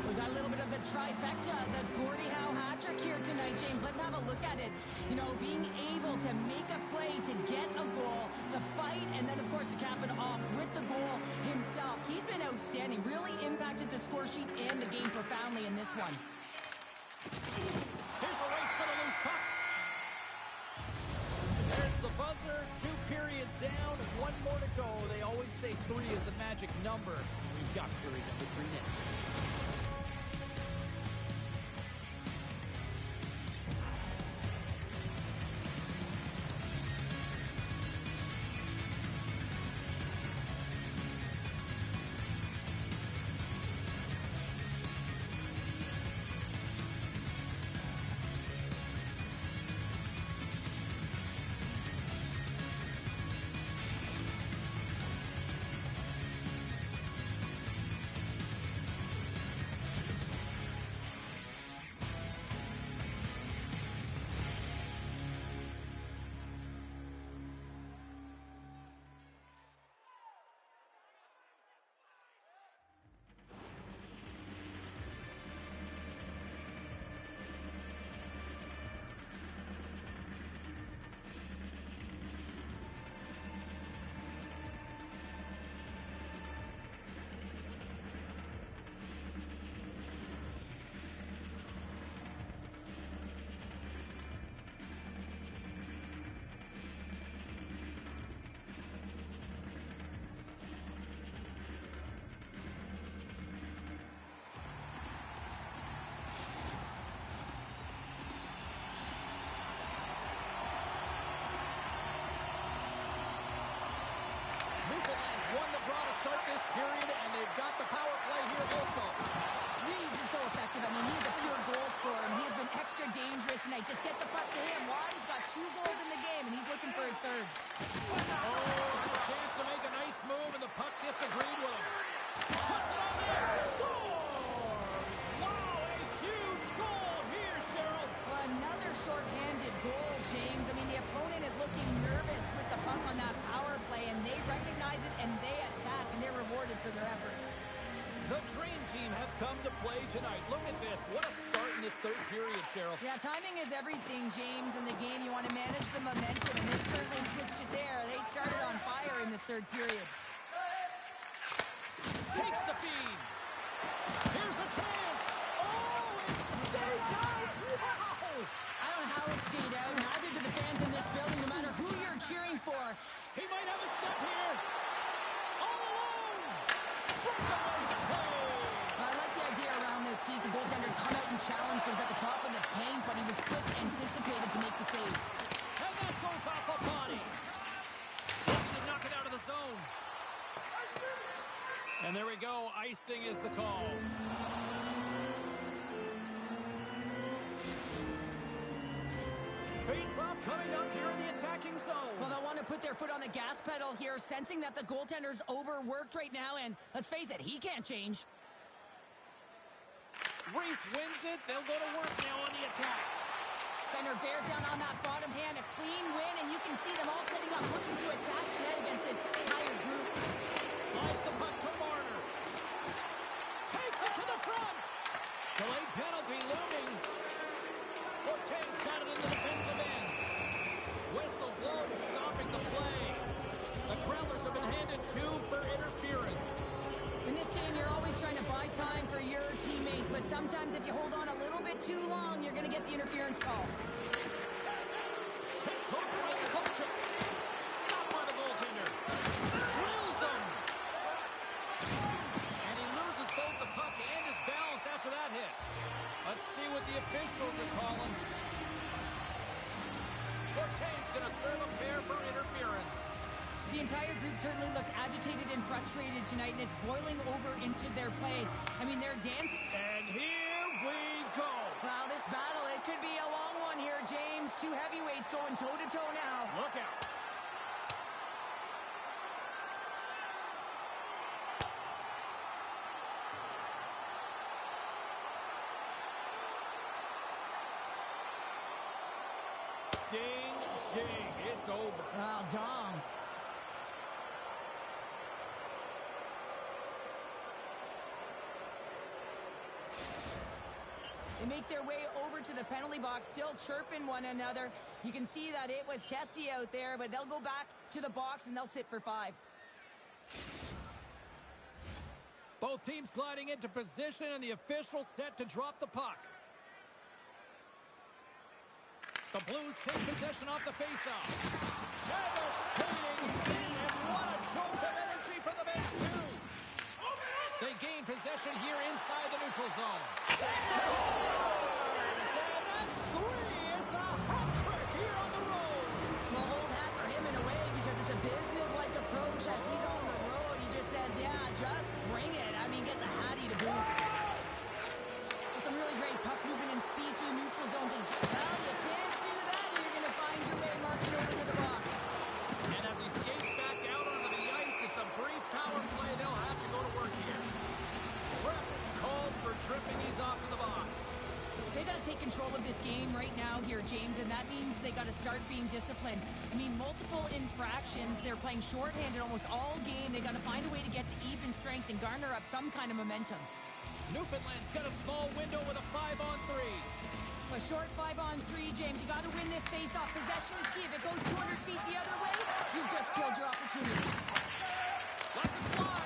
We got a little bit of the trifecta, the Gordie Howe hat-trick here tonight, James. Let's have a look at it. You know, being able to make a play, to get a goal, to fight, and then, of course, to cap it off with the goal himself. He's been outstanding, really impacted the score sheet and the game profoundly in this one. Here's a race to the loose puck. There's the buzzer. 2 periods down, 1 more to go. They always say 3 is the magic number. We've got period number 3 next. Won the draw to start this period, and they've got the power play here also. Reese is so effective. I mean, he's a pure goal scorer, and he's been extra dangerous tonight. Just get the puck to him. Why? He's got 2 goals in the game, and he's looking for his 3rd. Oh, a chance to make a nice move, and the puck disagreed with him. Puts it on there. Scores! Wow, a huge goal here, Cheryl. Another short-handed goal, James. I mean, the opponent is looking nervous with the puck on that power play, and they recognize it, and they attack, and they're rewarded for their efforts. The Dream Team have come to play tonight. Look at this. What a start in this 3rd period, Cheryl. Yeah, timing is everything, James, in the game. You want to manage the momentum, and they've certainly switched it there. They started on fire in this 3rd period. Takes the feed. Here's a chance. Oh, it stays out. Wow. I don't know how it stayed out. Neither do the fans in this building, no matter who you're cheering for. He might have a step here. All alone. Breakaway save. I like the idea around this, Steve. The goaltender come out and challenge. He was at the top of the paint, but he was quick, anticipated to make the save. And that goes off a body. Looking to knock it out of the zone. And there we go. Icing is the call. Face-off coming up here in the attacking zone. Well, they'll want to put their foot on the gas pedal here, sensing that the goaltender's overworked right now, and let's face it, he can't change. Reese wins it. They'll go to work now on the attack. Center bears down on that bottom hand. A clean win, and you can see them all setting up, looking to attack the net against this tired group. Slides the puck to Marner. Takes it to the front. Delayed penalty looming. Forte's got it in the defensive end. Whistle blows, stopping the play. The Growlers have been handed 2 for interference. In this game, you're always trying to buy time for your teammates, but sometimes if you hold on a little bit too long, you're going to get the interference call. Tiptoes around the hook check. Stopped by the goaltender. Drills him. And he loses both the puck and his balance after that hit. Let's see what the officials are calling. Forte's going to serve a pair for interference. The entire group certainly looks agitated and frustrated tonight, and it's boiling over into their play. I mean, they're dancing. And here we go. Wow, this battle, it could be a long one here, James. 2 heavyweights going toe-to-toe now. Look out. Ding, ding, it's over. Wow, Dom. They make their way over to the penalty box, still chirping one another. You can see that it was testy out there, but they'll go back to the box and they'll sit for 5. Both teams gliding into position, and the official set to drop the puck. The Blues take possession off the faceoff. Devastating hit, and what a jolt of energy from the bench, too. They gain possession here inside the neutral zone. Scores! And that's 3. It's a hat trick here on the road. Well, old hat for him in a way, because it's a business-like approach as he's on the road. He just says, yeah, just bring it. I mean, gets a hattie to boot. With some really great puck movement and speed through the neutral zones. And, well, you can't do that. You're going to find your way marching over to the box. And as he skates back out onto the ice, it's a brief power play. They'll have to go to work here. Ref is called for tripping. He's off to the box. They got to take control of this game right now here, James, and that means they got to start being disciplined. I mean, multiple infractions. They're playing shorthanded almost all game. They got to find a way to get to even strength and garner up some kind of momentum. Newfoundland's got a small window with a 5-on-3. A short 5-on-3, James. You got to win this face-off. Possession is key. If it goes 200 feet the other way, you've just killed your opportunity. Lets it fly.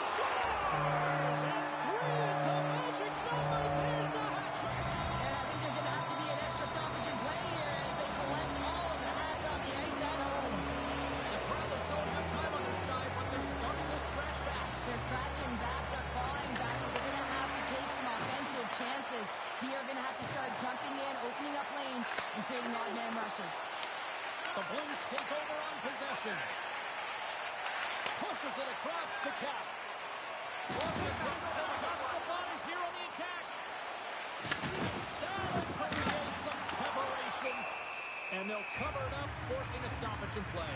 Scores! And 3 is the magic number. There's the hat trick. And I think there's going to have to be an extra stoppage in play here as they collect all of the hats on the ice at home. The Growlers don't have time on their side, but they're starting to scratch back. They're scratching back. They're clawing back. But they're going to have to take some offensive chances. D are going to have to start jumping in, opening up lanes, and creating odd man rushes. The Blues take over on possession. Pushes it across to Cap. Somebody's here on the attack. That'll create some separation. And they'll cover it up, forcing a stoppage in play.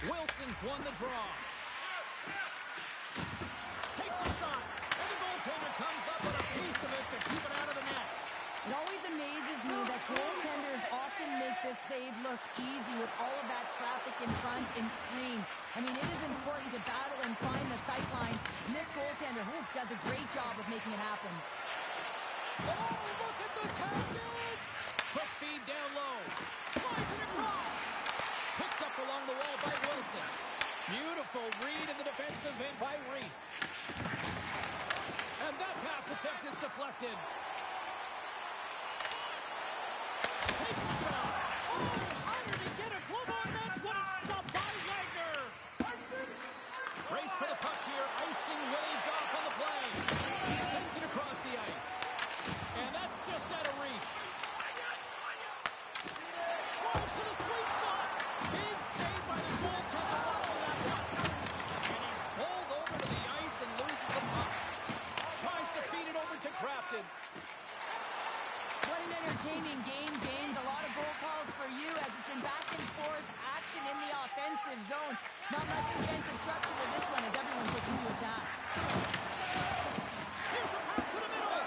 Wilson's won the draw. Takes a shot, and the goaltender comes up with a piece of it to keep it out of the net. It always amazes me that goaltenders often make this save look easy with all of that traffic in front and screen. I mean, it is important to battle and find the sight lines, and this goaltender does a great job of making it happen. Oh, look at the tactics! Quick feed down low. Slides it across. Picked up along the wall by Wilson. Beautiful read in the defensive end by Reese. And that pass attempt is deflected. Takes a shot. Oh, harder to get a glove on that. What a stop by Wagner. Race for the puck here. Icing waved off on the play. He sends it across the ice. And that's just out of reach. Drives to the sweet spot. Big save by the goaltender watching that one. And he's pulled over to the ice and loses the puck. Tries to feed it over to Crafton. entertaining game, James. A lot of goal calls for you as it's been back and forth action in the offensive zones. Not much defensive structure to this one as everyone's looking to attack. Here's a pass to the middle.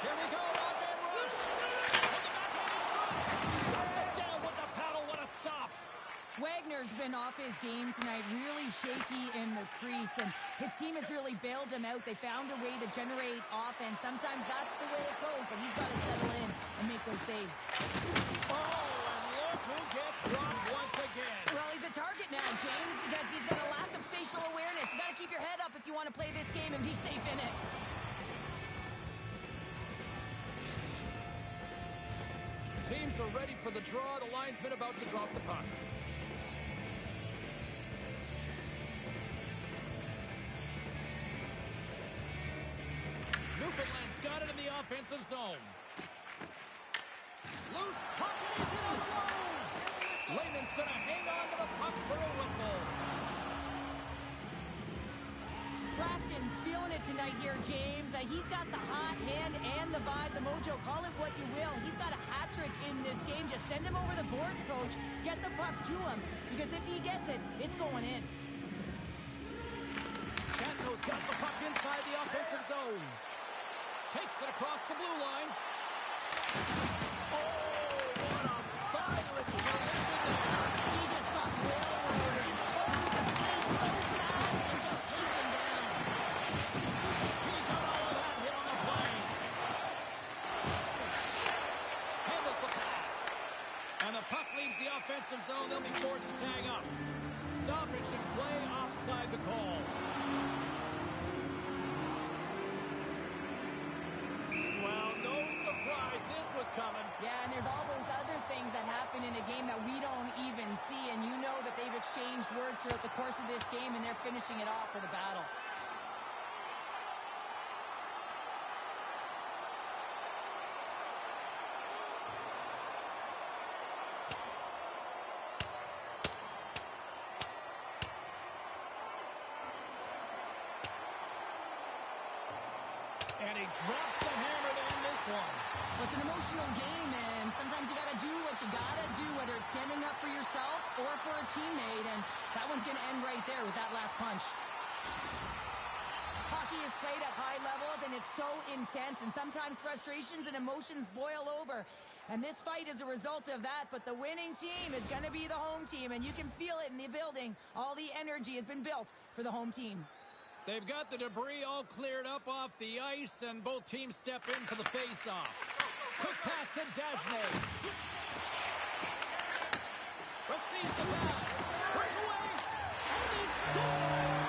Here we go, one-man rush. From the backhand in front. Shuts it down with the paddle. What a stop. Wagner's been off his game tonight, really shaky in the crease, and his team has really bailed him out. They found a way to generate offense. Sometimes that's the way it goes, but he's got to settle in and make those saves. Oh, and look who gets dropped once again. Well, he's a target now, James, because he's got a lack of spatial awareness. You got to keep your head up if you want to play this game and be safe in it. Teams are ready for the draw. The linesman about to drop the puck. Newfoundland's got it in the offensive zone. Loose puck and he's in all alone. Layman's going to hang on to the puck for a whistle. Grafton's feeling it tonight here, James. He's got the hot hand and the vibe, the mojo. Call it what you will. He's got a hat trick in this game. Just send him over the boards, coach. Get the puck to him, because if he gets it, it's going in. Catno's got the puck inside the offensive zone. Takes it across the blue line. Oh, what a violent collision there. He just got railroaded. Close the place so fast and just taken down. He got all of that hit on the play. Handles the pass. And the puck leaves the offensive zone. They'll be forced to tag up. Stoppage in play, offside the call. Well, no surprise this was coming. Yeah, and there's all those other things that happen in a game that we don't even see, and you know that they've exchanged words throughout the course of this game, and they're finishing it off for the battle. And he drops the hammer to end this one. Well, it's an emotional game, and sometimes you got to do what you got to do, whether it's standing up for yourself or for a teammate, and that one's going to end right there with that last punch. Hockey is played at high levels, and it's so intense, and sometimes frustrations and emotions boil over. And this fight is a result of that, but the winning team is going to be the home team, and you can feel it in the building. All the energy has been built for the home team. They've got the debris all cleared up off the ice, and both teams step in for the face-off. Quick pass to Dagenet. Receives the pass. Breakaway. And he scores!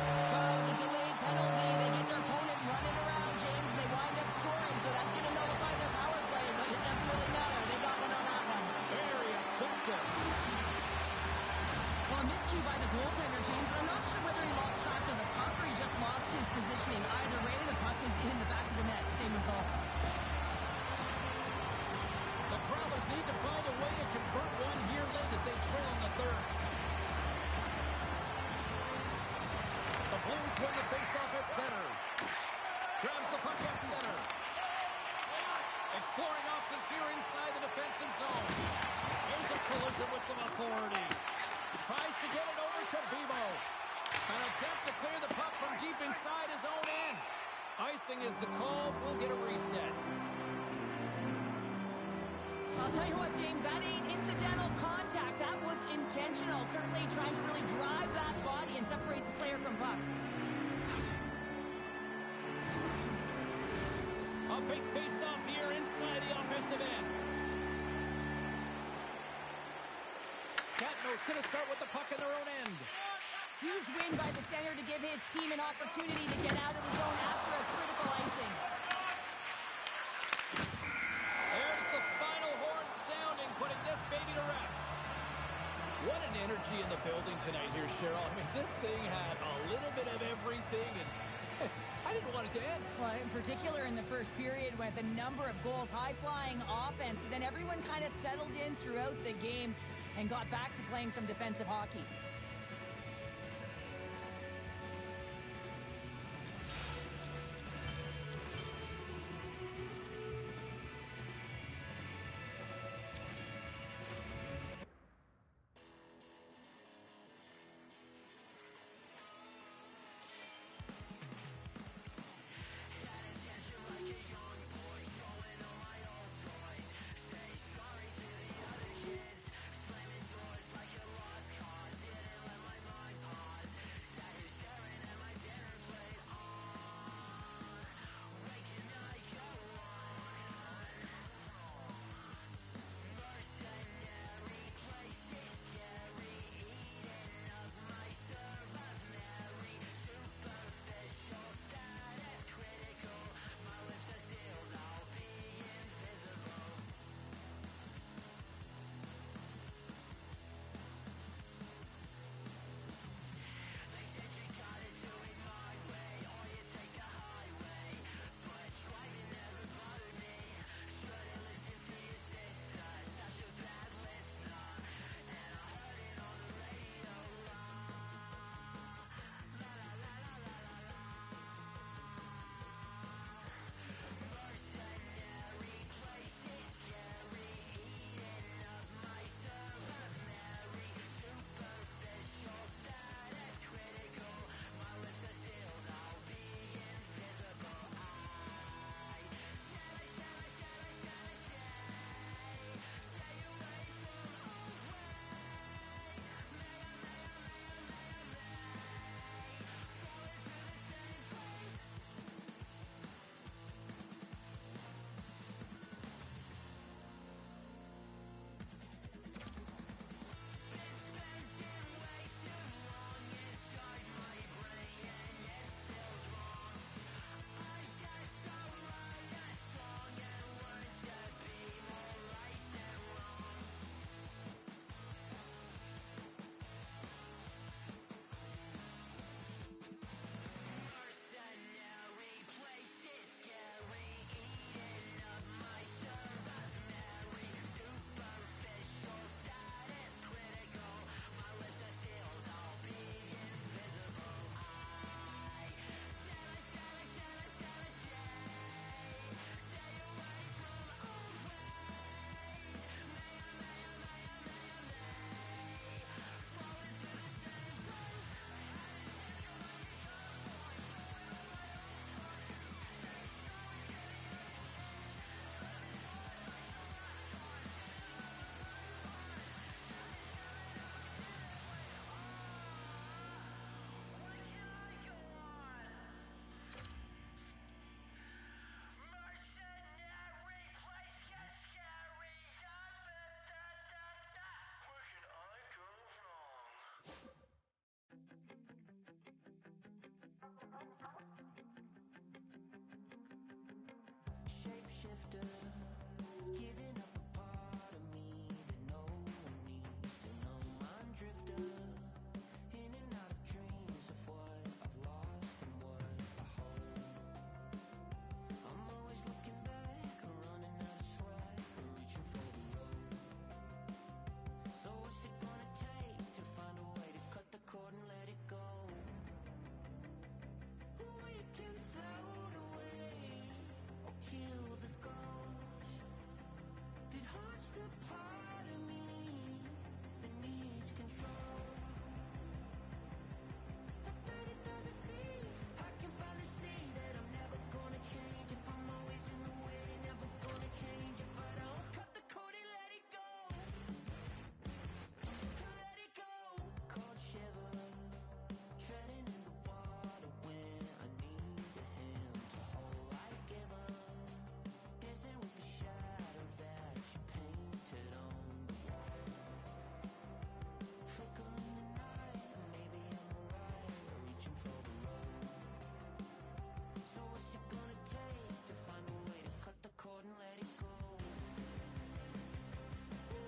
Well, with the delayed penalty, they get their opponent running around, James, and they wind up scoring, so that's going to nullify their power play, but it doesn't really matter. They got one on that one. Very effective. Well, a miscue by the goaltender, James, and I'm not sure whether he lost track of the puck or he just lost his positioning. Either way, the puck is in the back of the net. Same result. The Prowlers need to find a way to convert one here late as they trail in the third. The Blues win the faceoff at center. Grabs the puck at center. Exploring options here inside the defensive zone. Here's a collision with some authority. Tries to get it over to Bebo. An attempt to clear the puck from deep inside his own end. Icing is the call. We'll get a reset. I'll tell you what, James, that ain't incidental contact. That was intentional. Certainly trying to really drive that body and separate the player from puck. A big face-off here inside the offensive end. Catno's going to start with the puck in their own end. Huge win by the center to give his team an opportunity to get out of the zone after a critical icing. There's the final horn sounding, putting this baby to rest. What an energy in the building tonight here, Cheryl. I mean, this thing had a little bit of everything, and I didn't want it to end. Well, in particular in the first period with a number of goals, high-flying offense, but then everyone kind of settled in throughout the game and got back to playing some defensive hockey. shifter, giving up a part of me that no one needs to know. Mind drifter, in and out of dreams of what I've lost and what I hold. I'm always looking back, running out of swag, reaching for the road. So what's it gonna take to find a way to cut the cord and let it go? We can float away or kill the ghost that haunts the part of me that needs control. At 30,000 feet, I can finally see that I'm never gonna change. If I'm always in the way, never gonna change. If I don't cut the cord and let it go, let it go. Cold shiver, treading in the water when I need a hand to hold. I give up, dancing with the shadow that you painted on the wall. Flickering the night, maybe I'm alright, reaching for the road. So what's it gonna take to find a way to cut the cord and let it go?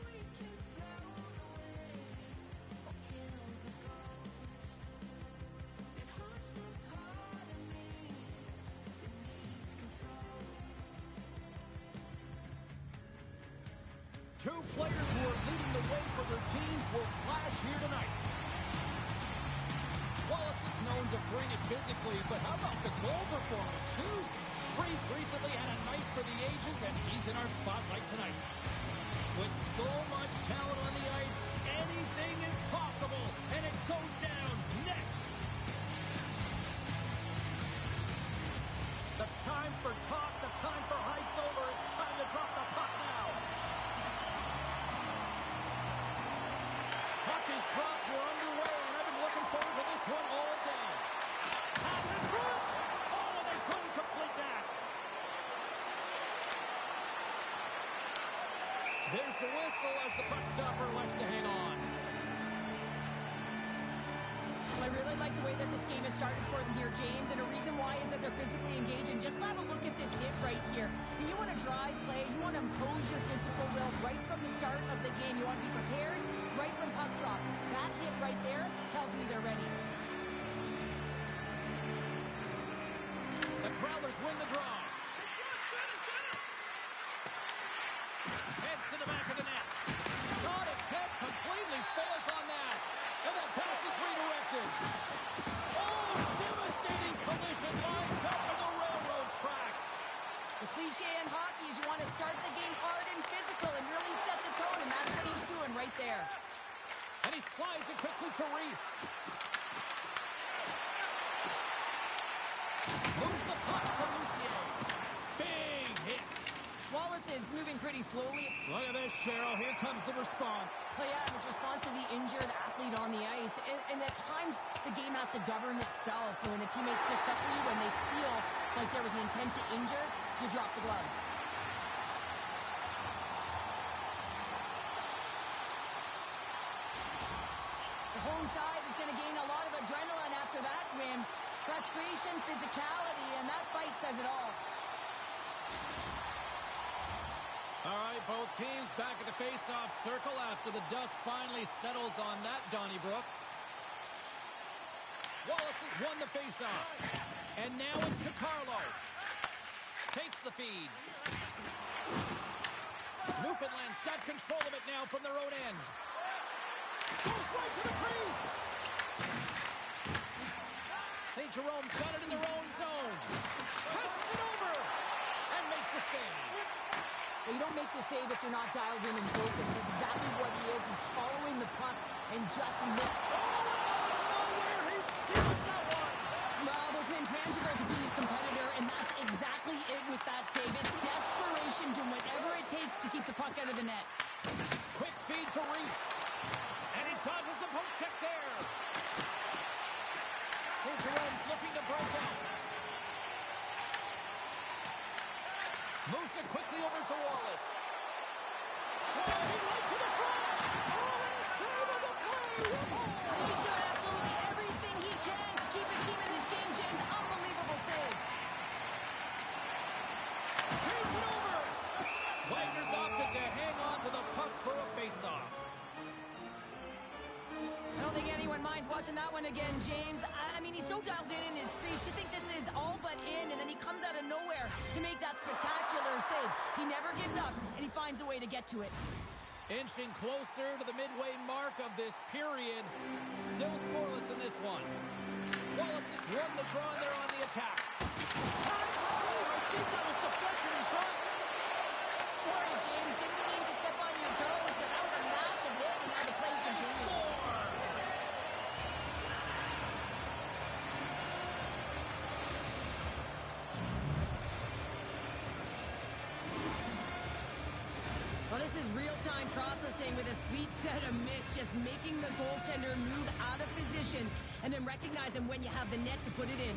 We can float away or kill the ghost that haunts the part of me that needs control. Two players who are leading the way for their teams will clash here tonight. Wallace is known to bring it physically, but how about the goal performance, too? Reese recently had a night for the ages, and he's in our spotlight tonight. With so much talent on the ice, anything is possible, and it goes down next. The time for talk, the time for hype's over. It's time to drop the puck now. Puck is dropped, we're underway, and I've been looking forward to this one all day. Pass in front! Oh, and they couldn't complete that. There's the whistle as the puck stopper elects to hang on. Well, I really like the way that this game has started for them here, James, and a reason why is that they're physically engaged. And just have a look at this hit right here. You want to drive play, you want to impose your physical will right from the start of the game. You want to be prepared right from puck drop. That hit right there tells me they're ready. The Growlers win the draw. Heads to the back of the net. Shot attempt completely fails on that. And that pass is redirected. Oh, devastating collision lines up on the railroad tracks. The cliche in hockey is you want to start the game hard and physical and really set the tone, and that's what he was doing right there. And he slides it quickly to Reese. Moves the puck to Lucier. Big hit. Wallace is moving pretty slowly. Look at this, Cheryl. Here comes the response. Well, yeah, this response to the injured athlete on the ice. And at times, the game has to govern itself. When a teammate sticks up for you, when they feel like there was an intent to injure, you drop the gloves. The home side is going to gain a lot of adrenaline after that win. Frustration, physicality, and that fight says it all. All right, both teams back at the face-off circle after the dust finally settles on that, Donnybrook. Wallace has won the face-off. And now it's Cacarlo. Takes the feed. Newfoundland's got control of it now from their own end. Goes right to the crease. St. Jerome's got it in their own zone. Passes it over. And makes the save. Well, you don't make the save if you're not dialed in and focused. That's exactly what he is. He's following the puck and just missed. Oh, out of nowhere, he steals that one. Well, there's an intangible to being a competitor, and that's exactly it with that save. It's desperation, doing whatever it takes to keep the puck out of the net. Quick feed to Reese. And he dodges the poke check there. St. Jerome's looking to break out. Moves it quickly over to Wallace. Driving right to the front. Oh, and a save on the play. He's doing absolutely everything he can to keep his team in this game, James. Unbelievable save. Carries it over. watching that one again, James. I mean, he's so dialed in his crease. You think this is all but in, and then he comes out of nowhere to make that spectacular save. He never gives up, and he finds a way to get to it. Inching closer to the midway mark of this period. Still scoreless in this one. Wallace has run the draw there on the attack. I think that was deflected in front. Sorry, James. Didn't mean to step on your toes, but that was a massive hit, and now the play continues. Well, this is real-time processing with a sweet set of mitts, just making the goaltender move out of position and then recognizing when you have the net to put it in.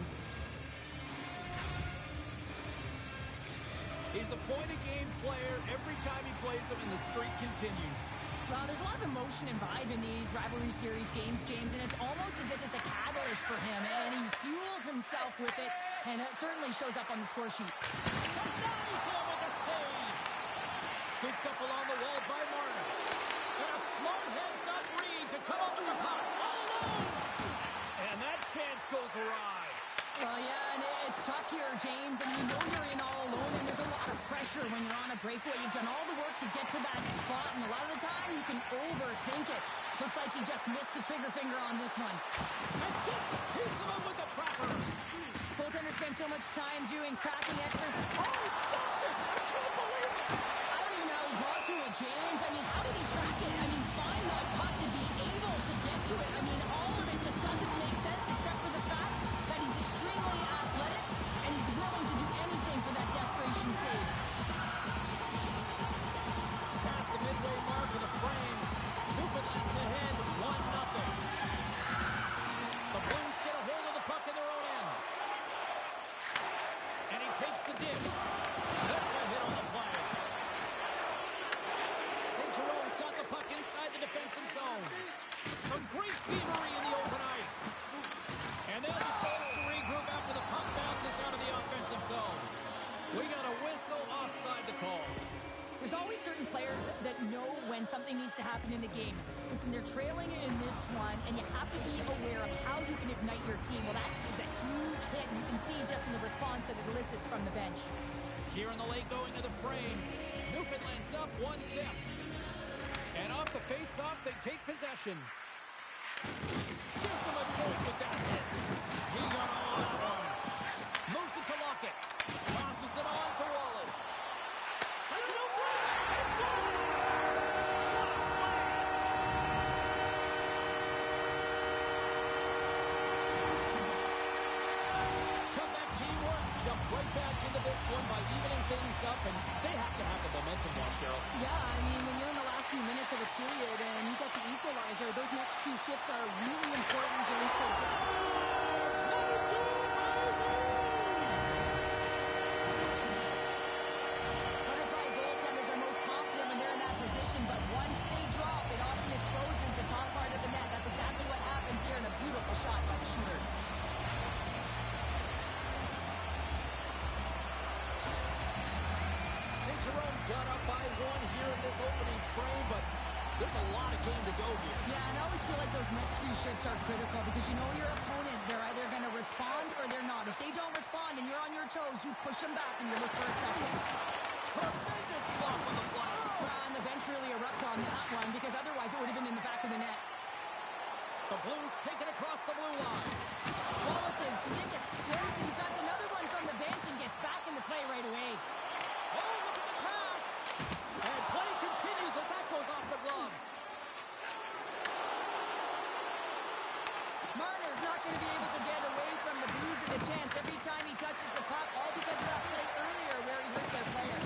He's a point-a-game player every time he plays them, and the streak continues. Well, there's a lot of emotion and vibe in these rivalry series games, James, and it's almost as if it's a catalyst for him, and he fuels himself with it, and it certainly shows up on the score sheet. Denies him with a save. Scooped up along the wall by Marner. And a smart heads-up read to come up with the puck all alone. And that chance goes awry. Well, yeah, and it's tough here, James. I mean, you know you're in all alone, and there's a lot of pressure when you're on a breakaway. You've done all the work to get to that spot, and a lot of the time you can overthink it. Looks like he just missed the trigger finger on this one. And gets a piece of him with the trapper. Goaltender spent so much time doing cracking exercises. Oh, he stopped it! I can't believe it! I don't even know how he got to it, James. I mean, how did he track it? I mean, find that puck to be able to get to it. I mean, all of it just doesn't make sense except for the fact that he's extremely athletic and he's willing to do anything for that desperation save. Past the midway mark of the frame. Newfoundland's ahead 1-0. The Blues get a hold of the puck in their own end. And he takes the dish. There's a hit on the play. St. Jerome's got the puck inside the defensive zone. Some great thievery in the open ice. And they'll be forced to regroup after the puck bounces out of the offensive zone. We got a whistle offside the call. There's always certain players that know when something needs to happen in a game. Listen, they're trailing in this one, and you have to be aware of how you can ignite your team. Well, that is a huge hit, and you can see just in the response that it elicits from the bench. Here in the late going of the frame, Newfoundland's up 1-0. And off the face-off, they take possession. Gives him a jolt with that hit. He got all that one. Moves it to Lockett. Tosses it on to Wallace. Sends it over. He scores! Comeback team works. Jumps right back into this one by evening things up, and they have to have the momentum now, Cheryl. Yeah, I mean, when you're in the last few minutes of a period and you got the equalizer, those next two shifts are really important to Butterfly goaltenders are most confident when they're in that position, but once they drop, it often exposes the top part of the net. That's exactly what happens here in a beautiful shot by the shooter. St. Jerome's got up by one here in this opening frame, but there's a lot of game to go here. Yeah, and I always feel like those next few shifts are critical because you know your opponent, they're either going to respond or they're not. If they don't respond and you're on your toes, you push them back and you look for a second. Tremendous block on the play. And the bench really erupts on that one because otherwise it would have been in the back of the net. The Blues take it across the blue line. Wallace's stick explodes and he grabs another one from the bench and gets back in the play right away. Oh, look at the pass. And play continues as that goes off the glove. Marner's not going to be able to get away from the Blues of the chance every time he touches the puck, all because of that play earlier where he hurt their player.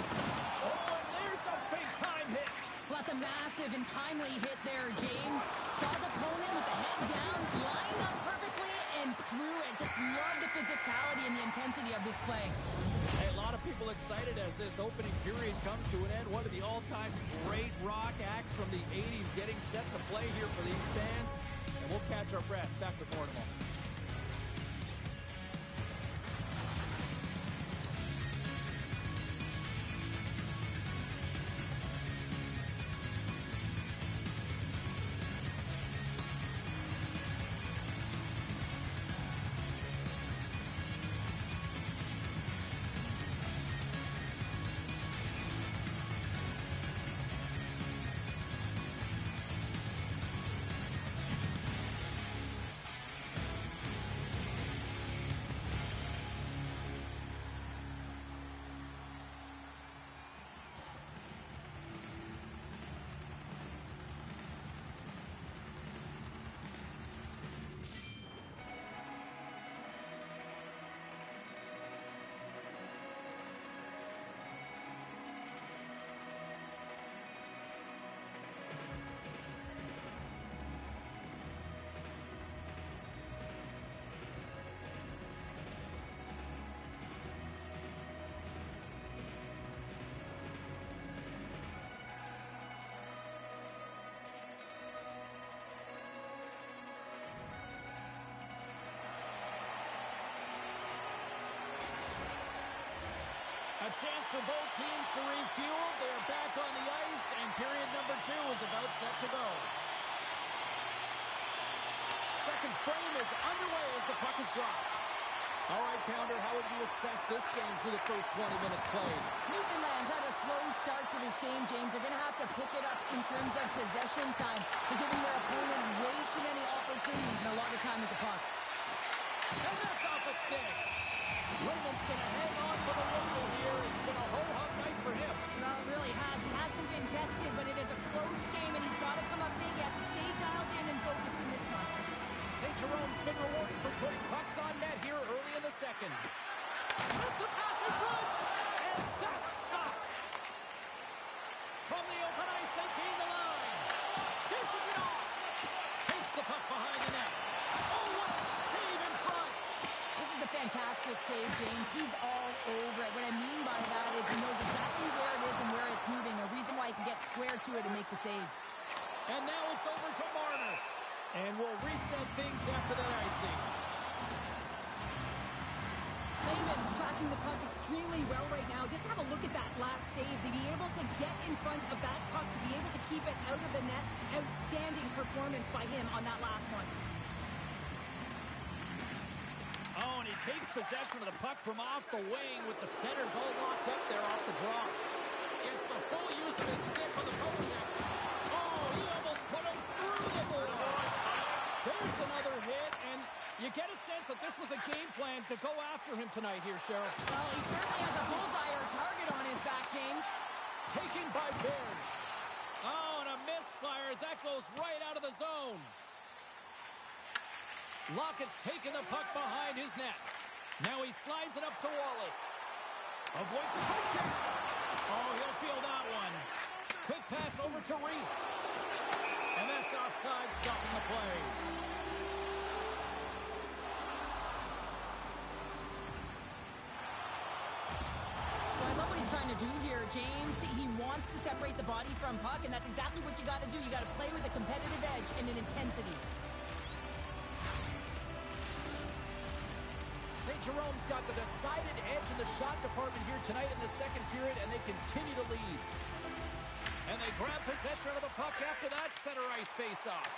Oh, and there's a big-time hit. Well, that's a massive and timely hit there, James. Saw his opponent with the head down, lined up perfectly, and threw it. Just love the physicality and the intensity of this play. Hey, a lot of people excited as this opening period comes to an end. One of the all-time great rock acts from the 80s getting set to play here for these fans. And we'll catch our breath. Back with more in a moment. chance for both teams to refuel. They're back on the ice, and period number 2 is about set to go. Second frame is underway as the puck is dropped. All right, Pounder, how would you assess this game through the first 20 minutes played? Newfoundland's had a slow start to this game, James. They're going to have to pick it up in terms of possession time. They're giving their opponent way too many opportunities and a lot of time with the puck. And that's off a stick. Raymond's going to hang on for the whistle here. It's been a ho-hum night for him. Well, it really has. He hasn't been tested, but it is a close game, and he's got to come up big. He has to stay dialed in and focused in this one. St. Jerome's been rewarded for putting pucks on net here early in the second. Sends a pass in front, and that's stopped. From the open ice, they gain the line. Dishes it off. Takes the puck behind the net. Oh, what a save in front. This is a fantastic save, James. He's all over it. What I mean by that is he knows exactly where it is and where it's moving. A reason why he can get square to it and make the save. And now it's over to Marner. And we'll reset things after that icing. Raymond's tracking the puck extremely well right now. Just have a look at that last save. To be able to get in front of that puck, to be able to keep it out of the net, outstanding performance by him on that last one. Oh, and he takes possession of the puck from off the wing with the centers all locked up there off the draw. Gets the full use of his stick on the poke check. Oh, he almost put him through the boards. There's another hit, and you get a sense that this was a game plan to go after him tonight here, Cheryl. Well, he certainly has a bullseye or target on his back, James. Taken by Baird. Oh, and a misfire as that goes right out of the zone. Lockett's taken the puck behind his net. Now he slides it up to Wallace. Avoids the poke check. Oh, he'll feel that one. Quick pass over to Reese. And that's offside, stopping the play. Well, I love what he's trying to do here, James. He wants to separate the body from puck, and that's exactly what you got to do. You got to play with a competitive edge and an intensity. St. Jerome's got the decided edge in the shot department here tonight in the second period, and they continue to lead. And they grab possession of the puck after that center ice face-off.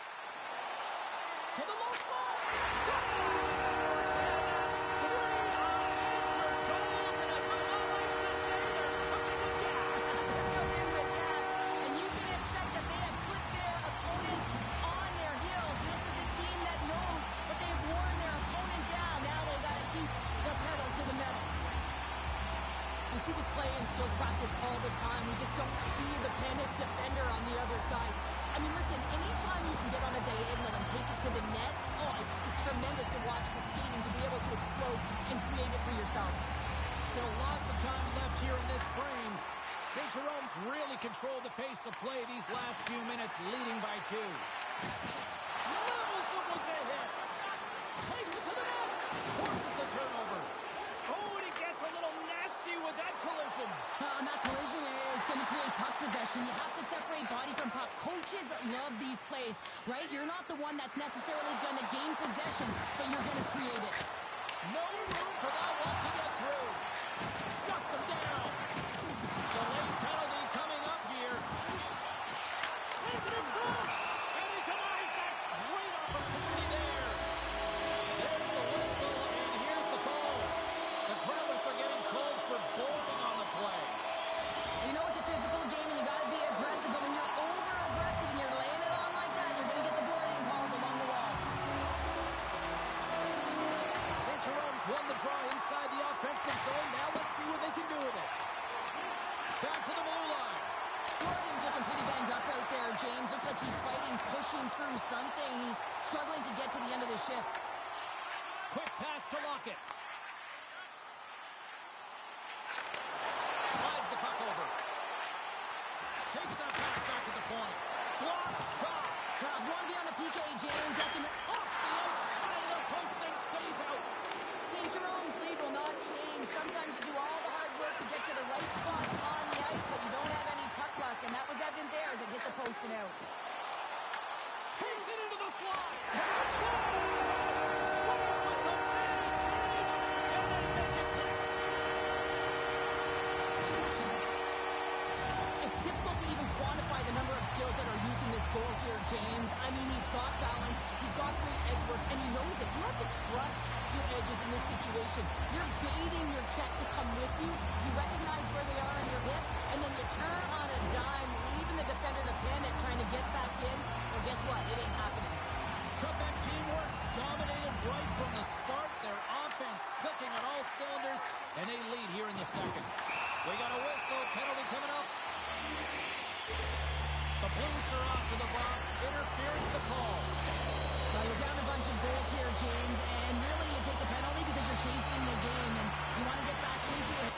To the low slot. Scores! And that's 3 unanswered goals. And as my mom likes to say, they're cooking with gas. They're cooking with gas. And you can expect that they have put their opponents on their heels. This is a team that knows that they've worn their opponent down. Now they've got to keep the pedal to the metal. We see this play in skills practice all the time. We just don't see the panic defender on the other side. I mean, listen, anytime you can get on a diagonal and take it to the net, it's tremendous to watch the skating to be able to explode and create it for yourself. Still lots of time left here in this frame. St. Jerome's really controlled the pace of play these last few minutes, leading by 2. Levels it with the hit. Takes it to the net. Forces the turnover. Oh, and he gets a little nasty with that collision. And that collision is going to create puck possession. You have to separate body from puck. Coaches love these plays, right? You're not the one that's necessarily going to gain possession, but you're going to create it. No room for that one to get through. Shuts him down. Delayed penalty coming up here. Sends it in front. And he denies that great opportunity there. There's the whistle, and here's the call. The Crowlers are getting called for boarding on the play. You know, it's a physical game, and you got to be aggressive, but when you're over-aggressive and you're laying it on like that, you're going to get the boarding called along the wall. St. Jerome's won the draw inside the offensive zone. Now let's see what they can do with it. Back to the blue line. Jordan's looking pretty banged up out there, James. Looks like he's fighting, pushing through something. He's struggling to get to the end of the shift. Quick pass to Lockett. Slides the puck over. Takes that pass back to the point. Block shot. One beyond a PK, James. After Off the outside of the post and stays out. St. Jerome's lead will not change. Sometimes you do all the hard work to get to the right spots on the ice, but you don't have any puck luck, and that was evident there as it hit the post and out. Takes it into the slot. What a advantage check to come with you. You recognize where they are on your hip, and then you turn on a dime, leaving the defender to panic, trying to get back in. Well, guess what? It ain't happening. Quebec teamwork's dominated right from the start. Their offense clicking on all cylinders, and they lead here in the second. We got a whistle. Penalty coming up. The Blues are off to the box. Interference the call. Now you're down a bunch of goals here, James, and really you take the penalty because you're chasing the game, and you want to get back into it.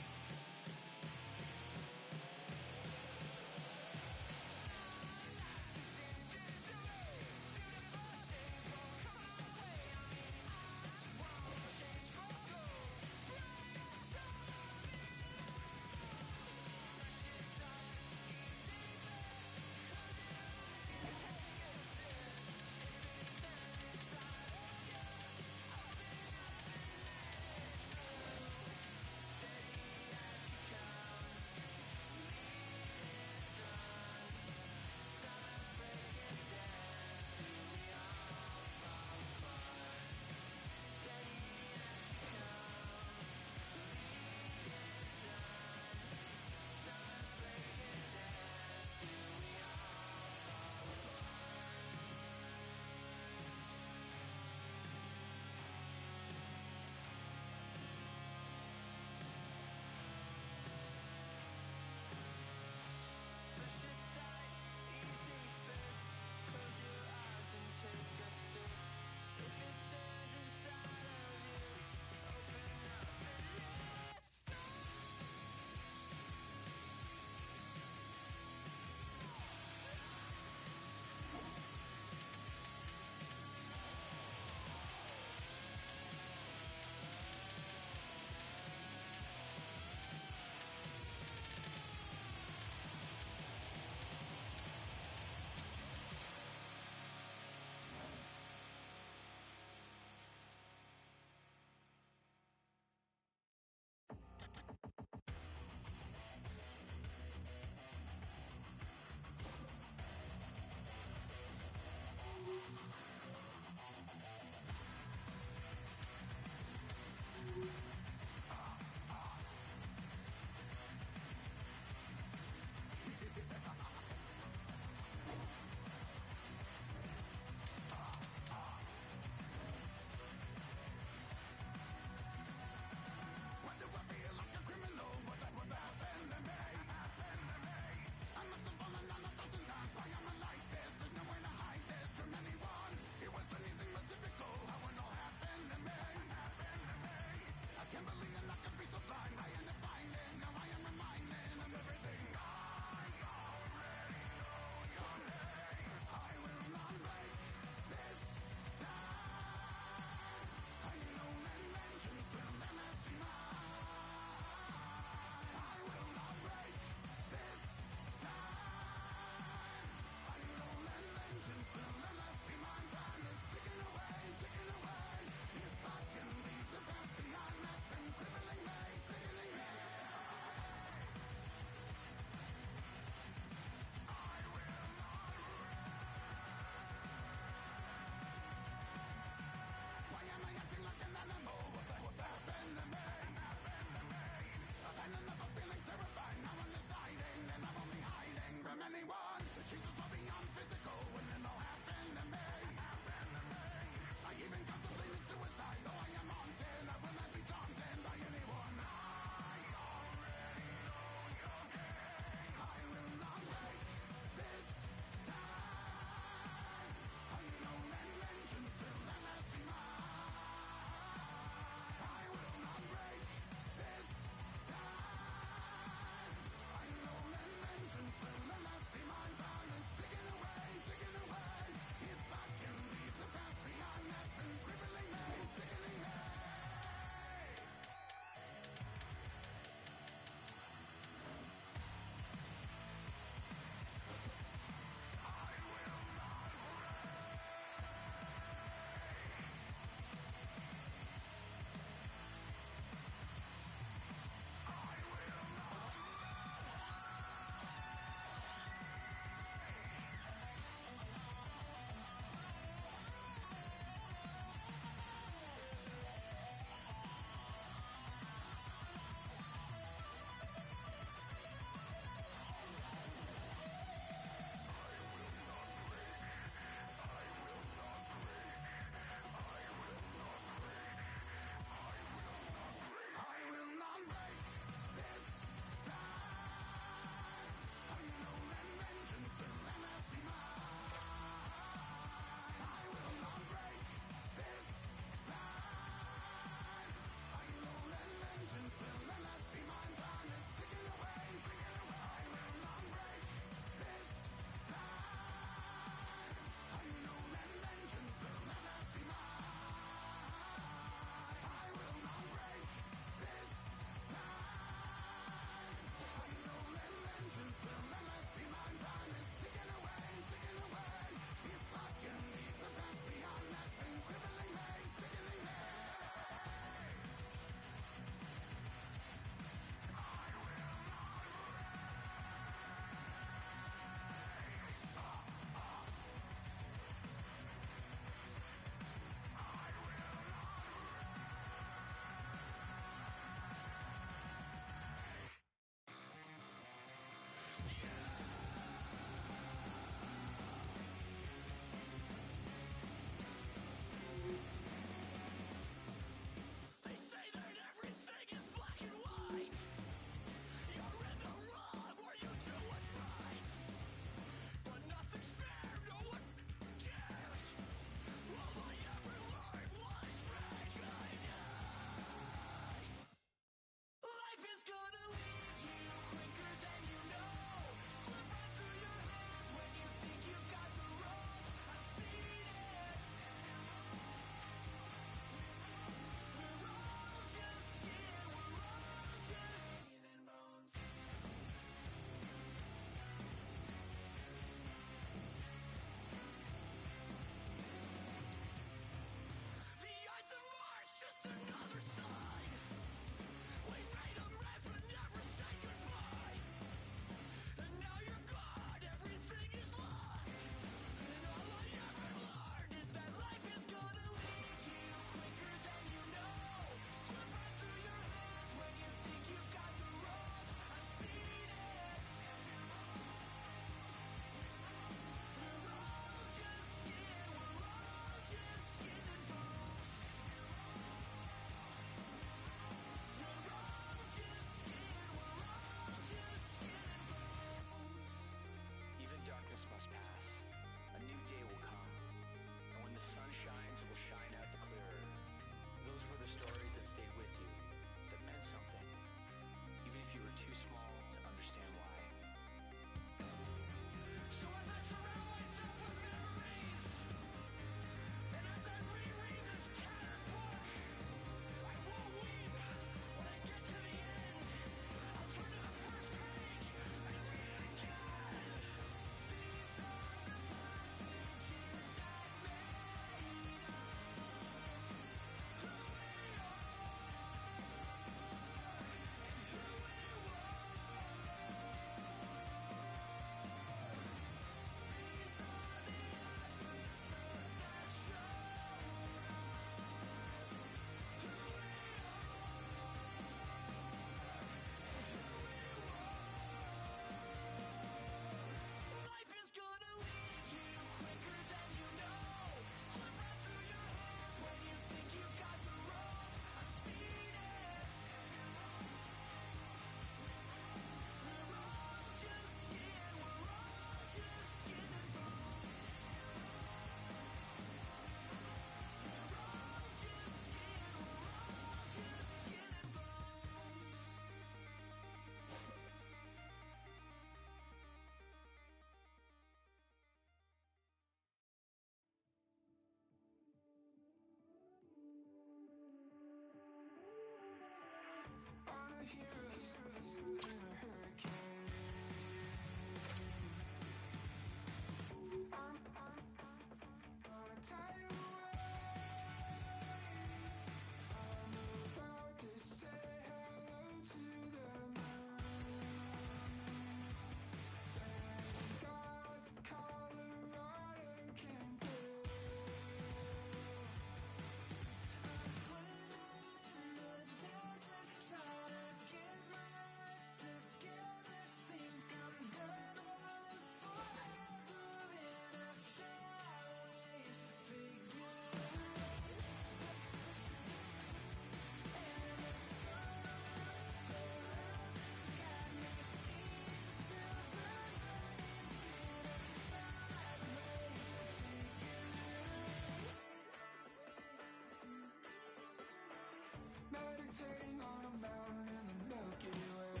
levitating on a mountain in the Milky Way.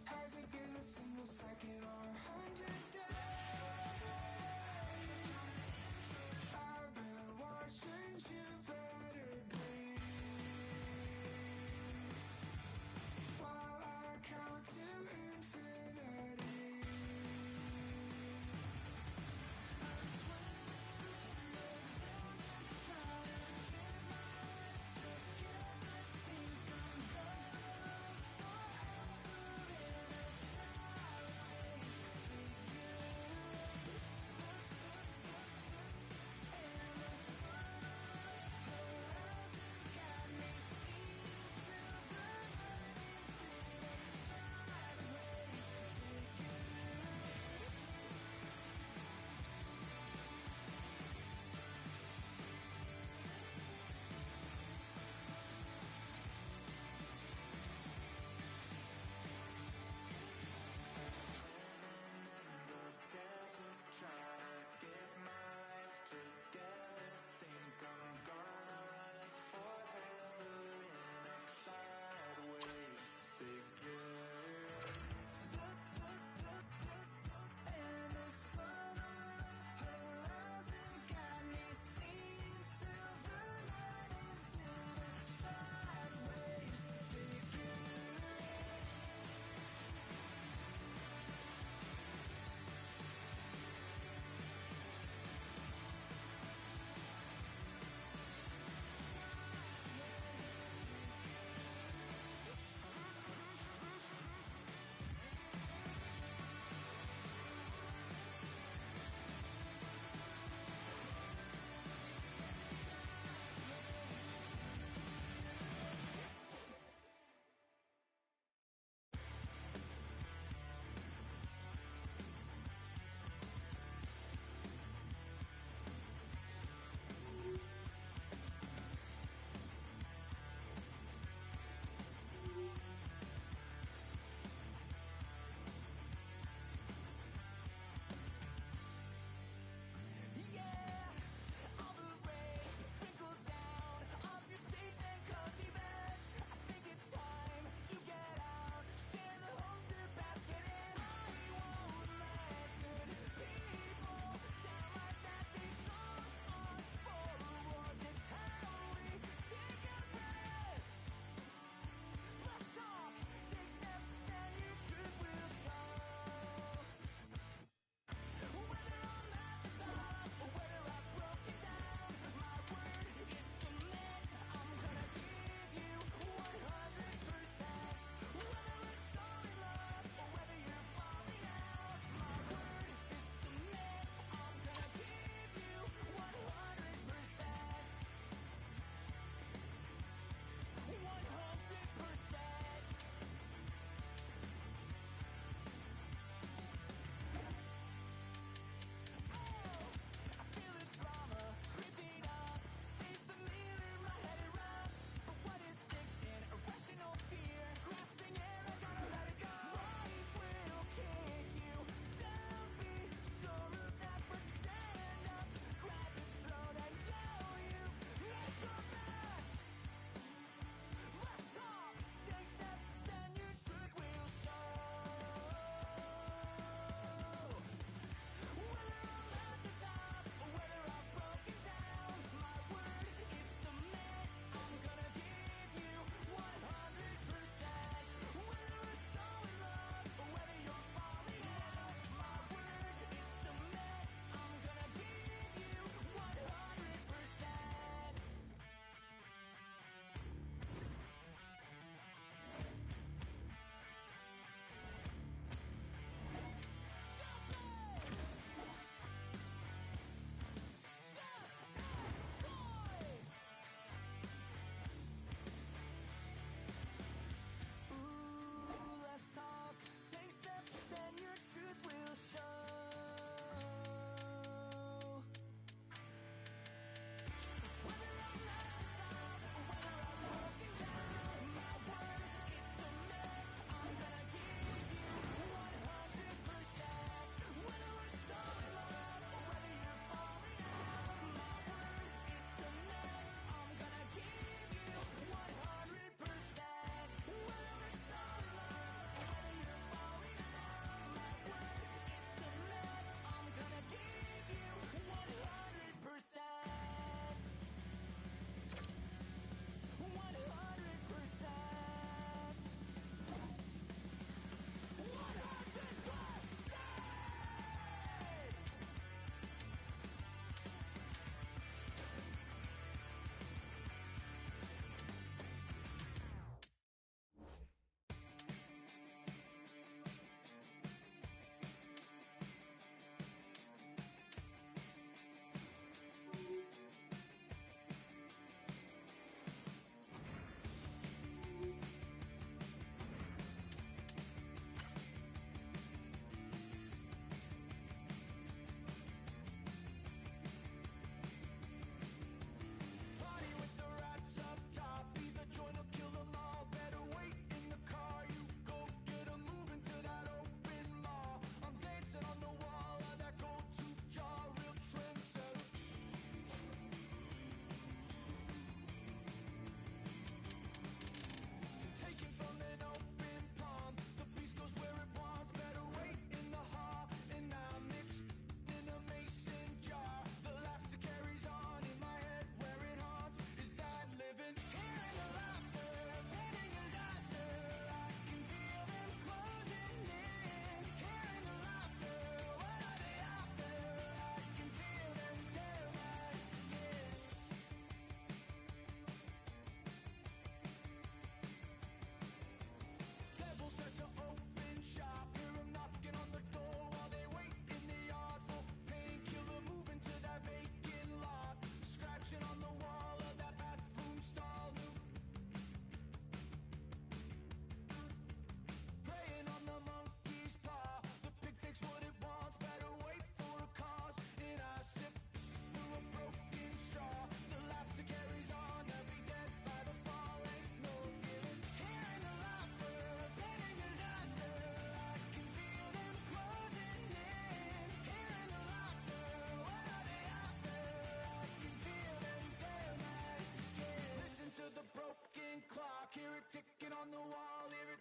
Has it been a single second or 100 days? I've been watching you better bleed while I count to infinity. I'm swimming in the depths and trying to get my life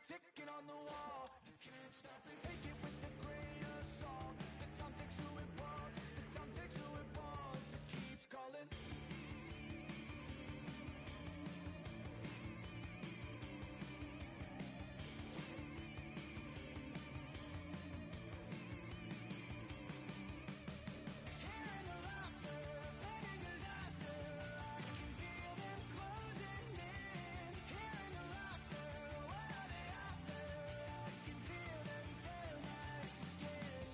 ticket on the wall. You can't stop and take it with a grain of salt. The time takes who it wants, the time takes who it wants. It keeps calling. Hearing the laughter, planning disaster. I can feel them closing in. Hearing the laughter, what are they after? I can feel them tear my skin.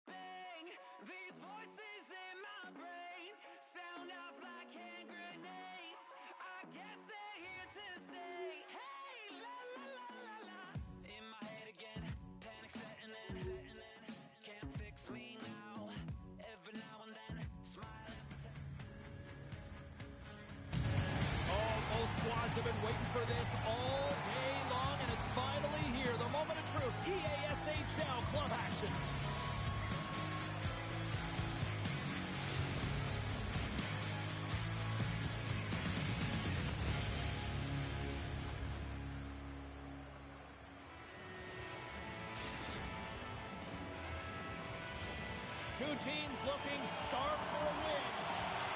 Bang! These voices in my brain sound off like hand grenades. I guess they're here to stay. Hey, la la la la la. In my head again, panic setting in. Can't fix me now. Every now and then, smile at my Oh, both squads have been waiting for this all day long, and it's finally here. The moment of truth. EASHL club action. Two teams looking starved for a win,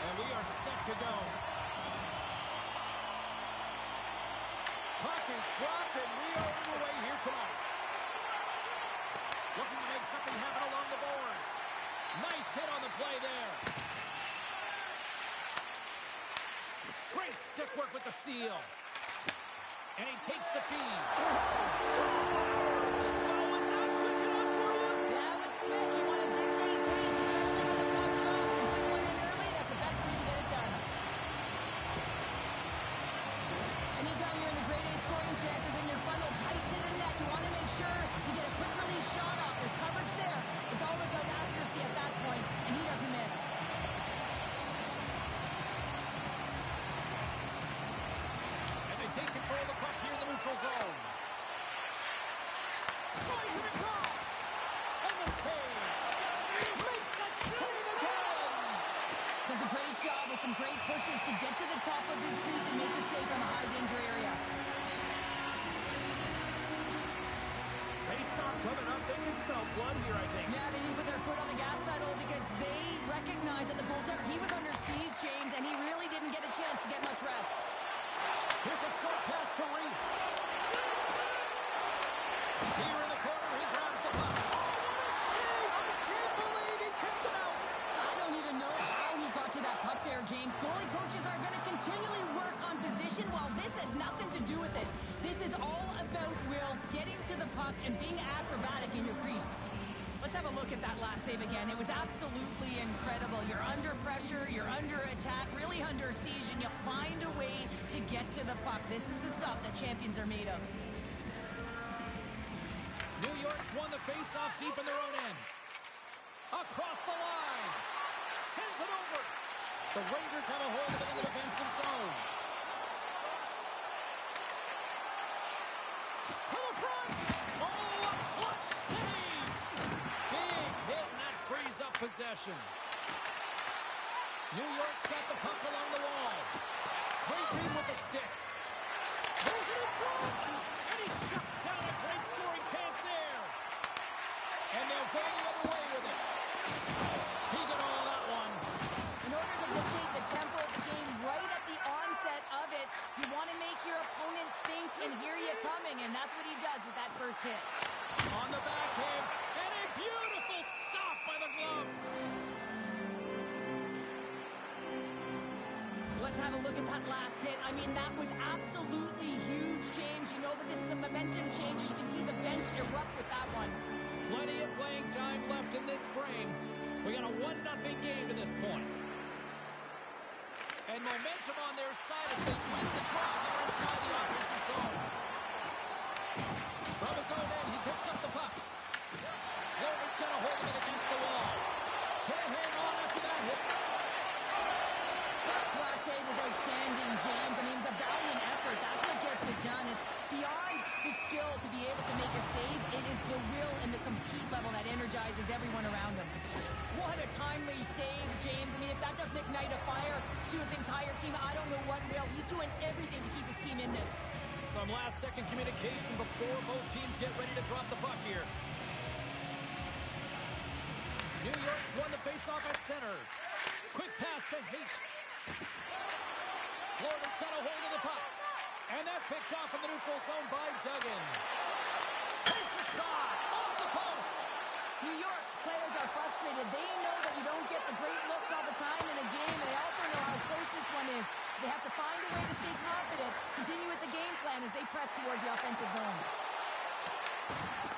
and we are set to go. Puck is dropped, and we are underway here tonight. Looking to make something happen along the boards. Nice hit on the play there. Great stick work with the steal. And he takes the feed. Slow was not quick enough for you. That was quick. You want to dictate pace, especially when the puck drops and put one in early. That's the best way to get it done. Anytime you're in the grade A scoring chances and you're funneled tight to the net, you want to make sure you get a quick release shot off. There's coverage there. It's all about accuracy at that point, and he doesn't miss. And they take control of the puck here in the neutral zone. Slides it across. And the save. Makes the save again. Does a great job with some great pushes to get to the top of his crease and make the save from a high danger area. Face-off coming up. They can smell blood here, I think. Yeah, they need to put their foot on the gas pedal because they recognize that the goaltender, he was under siege, James, and he really didn't get a chance to get much rest. Here's a short pass to Reese. Here in the corner, he grabs the puck. Oh, what a save! I can't believe he kept it out. I don't even know how he got to that puck there, James. Goalie coaches are going to continually work on position while this has nothing to do with it. This is all about, Will, getting to the puck and being acrobatic in your crease. Let's have a look at that last save again. It was absolutely incredible. You're under pressure, you're under attack, really under siege, and you find a way to get to the puck. This is the stuff that champions are made of. New York's won the face-off deep in their own end. Across the line. Sends it over. The Rangers have a hold of it in the defensive zone. To the front. Oh, a clutch save. Big hit, and that frees up possession. New York's got the puck along the wall. Great read with the stick. Throws it in front. And he shuts down a great scoring chance there. And they'll go the other way with it. He got all of that one. In order to dictate the tempo of the game right at the onset of it, you want to make your opponent think and hear you coming, and that's what he does with that first hit. On the backhand, and a beautiful stop by the glove. Let's have a look at that last hit. I mean, that was absolutely huge, James. You know that this is a momentum changer. You can see the bench erupt with that one. Plenty of playing time left in this frame. We got a 1-0 game to this point. And momentum on their side as they win the draw here inside the offensive zone. From his own end, he picks up the puck. Florida's got a hold of it against the wall. Can't hang on after that hit. That last save was outstanding, James. I mean, it's a valiant effort. That's what gets it done. It's beyond the skill to be able to make a save. It is the will and the compete level that energizes everyone around him. What a timely save, James. I mean, if that doesn't ignite a fire, to his entire team. I don't know what will. He's doing everything to keep his team in this. Some last-second communication before both teams get ready to drop the puck here. New York's won the face-off at center. Quick pass to Haight. Florida's got a hold of the puck. And that's picked off in the neutral zone by Duggan. Takes a shot off the post. New York's players are frustrated. They know that you don't get the great looks all the time in a game, and they also know how close this one is. They have to find a way to stay confident, continue with the game plan as they press towards the offensive zone.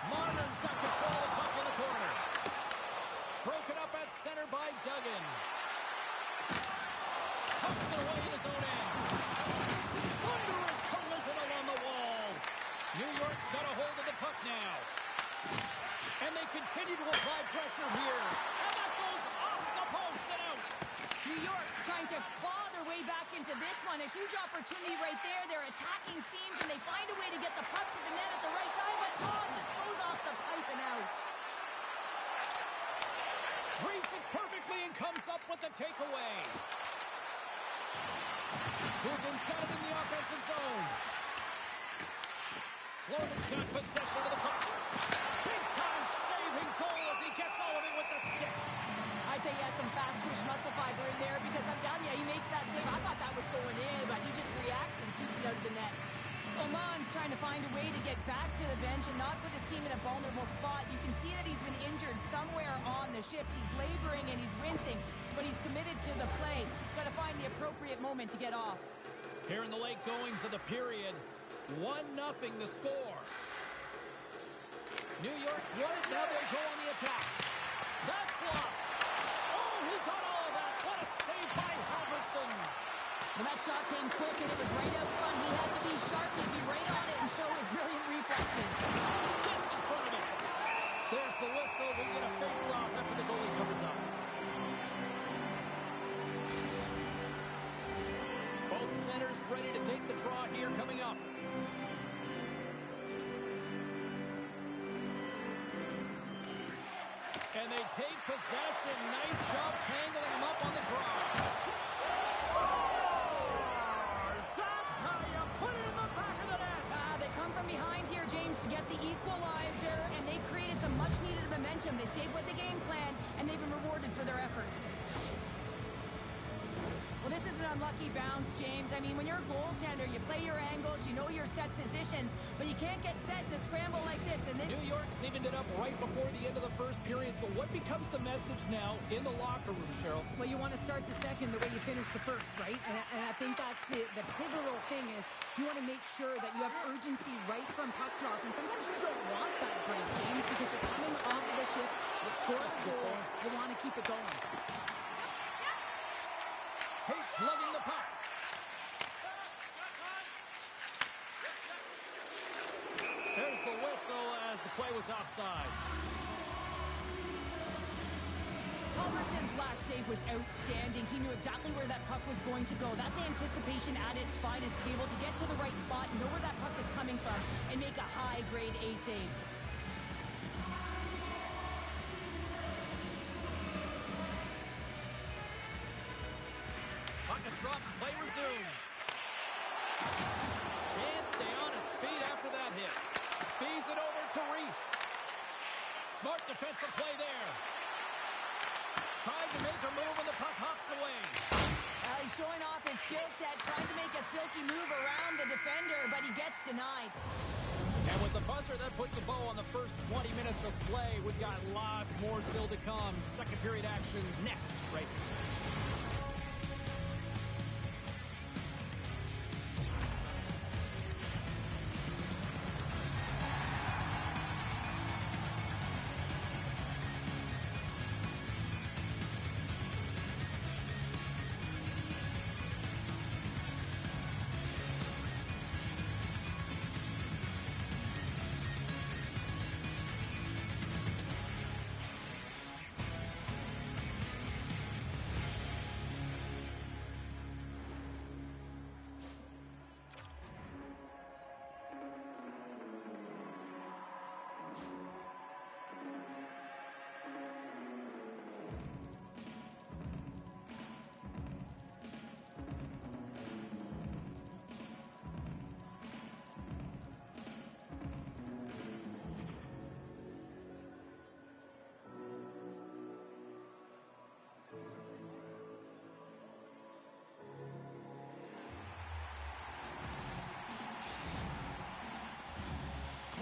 Marner's got control of the puck in the corner. Broken up at center by Duggan. Pucks it away in his own end. Thunderous collision along the wall. New York's got a hold of the puck now. And they continue to apply pressure here. And that goes off the post and out. New York's trying to claw their way back into this one. A huge opportunity right there. They're attacking seams, and they find a way to get the puck to the net at the right time, but it just goes off the pipe and out. Reads it perfectly and comes up with the takeaway. Dugan's got it in the offensive zone. Florida's got possession of the puck. Big-time saving goal as he gets all of it with the stick. I'd say he has some fast twitch muscle fiber in there because I'm telling you, he makes that save. I thought that was going in, but he just reacts and keeps it out of the net. Oman's trying to find a way to get back to the bench and not put his team in a vulnerable spot. You can see that he's been injured somewhere on the shift. He's laboring and he's wincing, but he's committed to the play. He's got to find the appropriate moment to get off. Here in the late goings of the period, 1-0 the score. New York's won it, now they go on the attack. That's blocked. Oh, he got all of that. What a save by Halverson. When that shot came quick and it was right out front, he had to be sharp, he'd be right on it and show his brilliant reflexes. Gets in front of it. There's the whistle. We'll get a face-off after the goalie covers up. Both centers ready to take the draw here coming up. And they take possession. Nice job tangling him up on the draw. Scores! That's how you put it in the back of the net. They come from behind here, James, to get the equalizer, and they created some much-needed momentum. They stayed with the game plan, and they've been rewarded for their efforts. Well, this is an unlucky bounce, James. I mean, when you're a goaltender, you play your angles, you know your set positions, but you can't get set in a scramble like this. And New York's evened it up right before the end of the first period. So what becomes the message now in the locker room, Cheryl? Well, you want to start the second the way you finish the first, right? And I think that's the pivotal thing is you want to make sure that you have urgency right from puck drop. And sometimes you don't want that break, James, because you're coming off of the shift, you score a goal, you want to keep it going. Hates lugging the puck. There's the whistle as the play was offside. Halverson's last save was outstanding. He knew exactly where that puck was going to go. That's anticipation at its finest, to be able to get to the right spot, know where that puck is coming from, and make a high-grade A save. Puck is dropped, play resumes. Can't stay on his feet after that hit. Feeds it over to Reese. Smart defensive play there. Tried to make a move and the puck hops away. He's showing off his skill set, trying to make a silky move around the defender, but he gets denied. And with the buzzer, that puts a bow on the first 20 minutes of play. We've got lots more still to come. Second period action next, right here.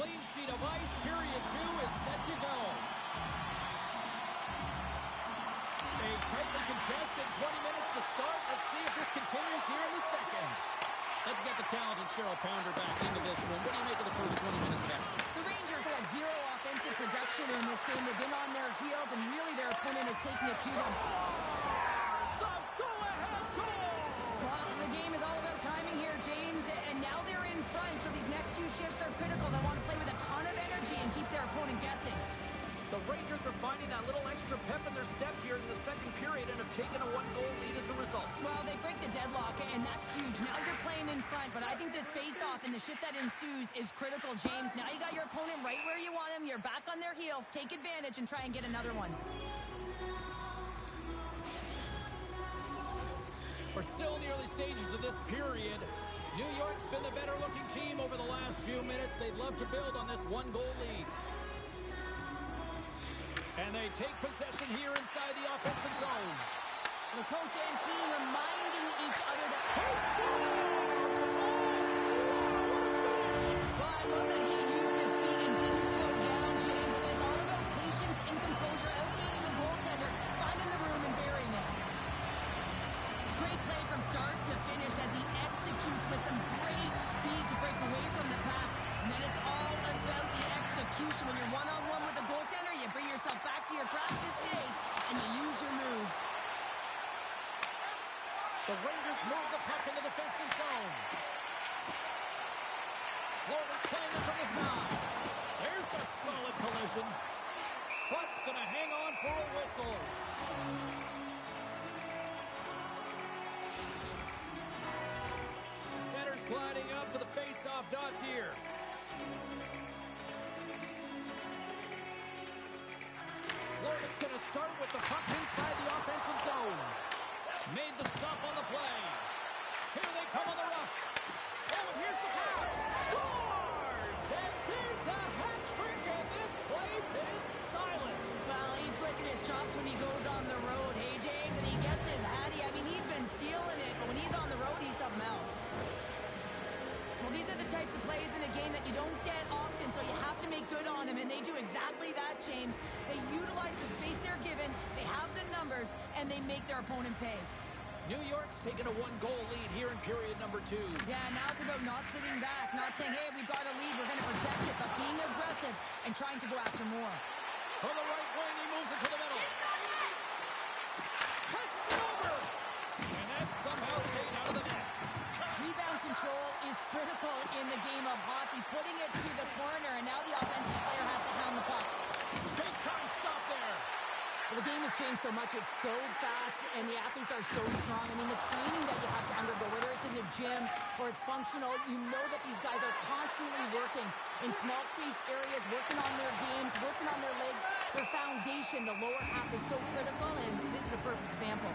clean sheet of ice. Period 2 is set to go. A tightly contested 20 minutes to start. Let's see if this continues here in the second. Let's get the talented Cheryl Pounder back into this one. What do you make of the first 20 minutes of action? The Rangers had zero offensive production in this game. They've been on their heels, and really their opponent has taken it to them. The go-ahead goal! Well, the game is all about timing here, James, and now they're in front, so these next few shifts are critical. They want to play with a ton of energy and keep their opponent guessing. The Rangers are finding that little extra pep in their step here in the second period and have taken a one-goal lead as a result. Well, they break the deadlock, and that's huge. Now you're playing in front, but I think this face-off and the shift that ensues is critical, James. Now you got your opponent right where you want him. You're back on their heels. Take advantage and try and get another one. We're still in the early stages of this period. New York's been the better-looking team over the last few minutes. They'd love to build on this one-goal lead. And they take possession here inside the offensive zone. The coach and team reminding each other that... Well, I love that he used his feet and didn't slow down, James. And it's all about patience and composure, outleading the goaltender, finding the room and burying it. Great play from start to finish as he executes with some great speed to break away from the pack. And then it's all about the execution. When you're one-on-one with the goaltender, you bring yourself back to your practice days and you use your moves. The Rangers move the puck in the defensive zone. Florida's playing it from the side. There's a solid collision. Puck's going to hang on for a whistle. Center's gliding up to the face-off dots here. Florida's going to start with the puck inside the offensive zone. Made the stop on the play. Here they come on the rush. Oh, here's the pass. Scores! And there's the hat trick, and this place is silent. Well, he's licking his chops when he goes on the road, hey, James, and he gets his hattie. I mean, he's been feeling it, but when he's on the road, he's something else. Well, these are the types of plays in a game that you don't get often, so you have to make good on them, and they do exactly that, James. They utilize the space they're given, they have the numbers, and they make their opponent pay. New York's taken a one-goal lead here in period number 2. Yeah, now it's about not sitting back, not saying, hey, we've got a lead, we're going to protect it, but being aggressive and trying to go after more. From the right wing, he moves it to the middle. Passes it over. And that's somehow stayed out of the net. Rebound control is critical in the game of hockey, putting it to the corner, and now the offensive player has to hound the puck. Big time stop there. Well, the game has changed so much. It's so fast, and the athletes are so strong. I mean, the training that you have to undergo, whether it's in the gym or it's functional, you know that these guys are constantly working in small space areas, working on their games, working on their legs. Their foundation, the lower half, is so critical, and this is a perfect example.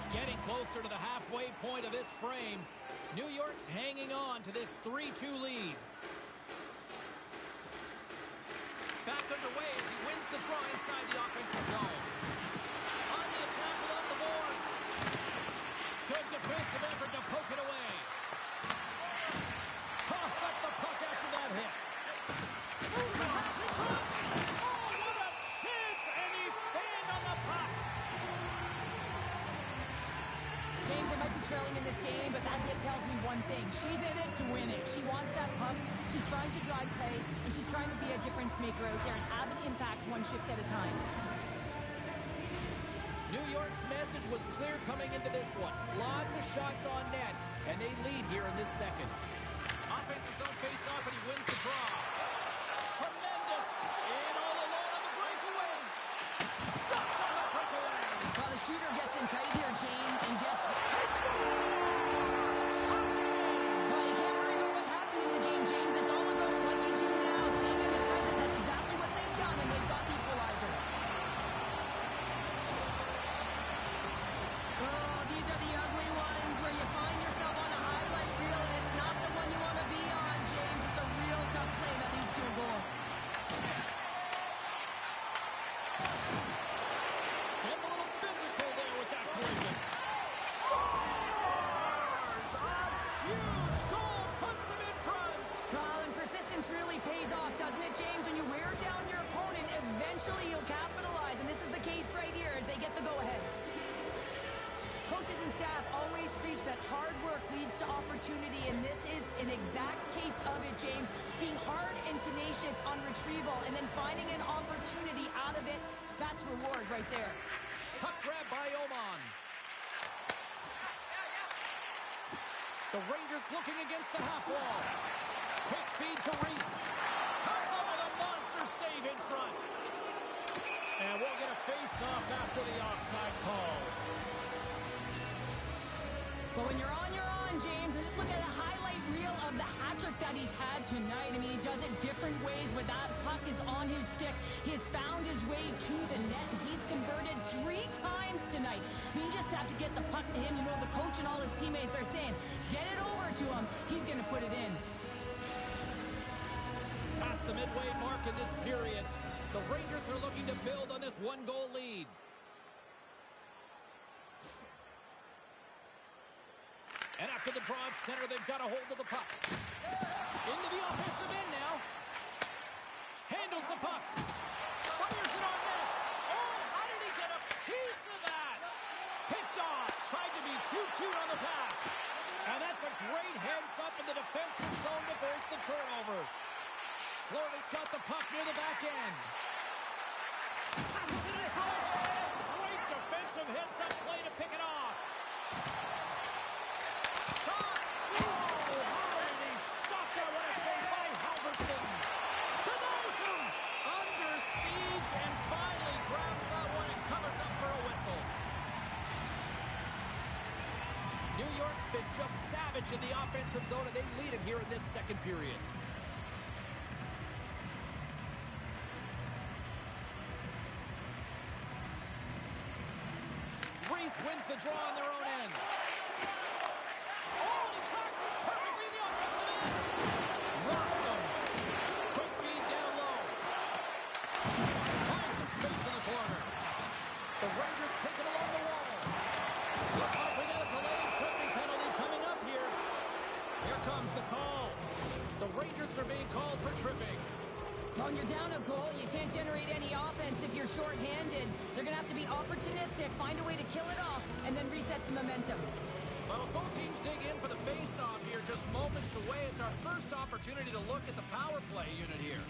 Getting closer to the halfway point of this frame. New York's hanging on to this 3-2 lead. Back underway as he wins the draw inside the offensive zone. On the attack along the boards. Good defensive effort to poke it away. Toss up the puck after that hit. Moves the pass in front. Oh, what a chance! And he fanned on the puck. James, they might be trailing in this game, but that hit tells me one thing. She's in it to win it. She wants that puck. She's trying to drive play, and she's trying to be a difference maker out there and have an impact one shift at a time. New York's message was clear coming into this one. Lots of shots on net, and they lead here in this second. Offensive zone face-off, and he wins the draw. Tremendous! And all alone on the breakaway. Stopped on the breakaway. Well, the shooter gets in tight here, James, and guess what? Well, you can't worry about what happened in the game, James. It's all about what you do now, staying in the present. That's exactly what they've done, and they've got the equalizer. Oh, these are the ugly ones where you find yourself on a highlight reel, and it's not the one you want to be on, James. It's a real tough play that leads to a goal. Getting a little physical there with that collision. coaches and staff always preach that hard work leads to opportunity, and this is an exact case of it, James. Being hard and tenacious on retrieval and then finding an opportunity out of it, that's reward right there. Puck grab by Oman. The Rangers looking against the half wall. Quick feed to Reese. Comes up with a monster save in front. And we'll get a face-off after the offside call. But when you're on, James. And just look at a highlight reel of the hat-trick that he's had tonight. I mean, he does it different ways, but that puck is on his stick. He has found his way to the net, and he's converted 3 times tonight. I mean, you just have to get the puck to him. You know, the coach and all his teammates are saying, get it over to him. He's going to put it in. Past the midway mark in this period, the Rangers are looking to build on this 1-goal lead. And after the draw at center, they've got a hold of the puck. Into the offensive end now. Handles the puck. Fires it on net. Oh, how did he get a piece of that? Picked off. Tried to be too cute on the pass. And that's a great heads-up in the defensive zone to force the turnover. Florida's got the puck near the back end. Passes it in front. Great defensive heads-up play to pick it off. Shot. Oh, how did he stop that? What a save by Halverson. Denies him. Under siege and finally grabs that one and covers up for a whistle. New York's been just savage in the offensive zone, and they lead it here in this second period. Wins the draw on their own end. Oh, he tracks it perfectly in the offensive end. Rocks him. Quick feed down low. Finds some space in the corner. The Rangers take it along the wall. Looks like we got a delayed tripping penalty coming up here. Here comes the call. The Rangers are being called for tripping. When you're down a goal, you can't generate any offense if you're shorthanded. They're going to have to be opportunistic, find a way to kill it off, and then reset the momentum. Well, as both teams dig in for the face-off here, just moments away, it's our first opportunity to look at the power play unit here.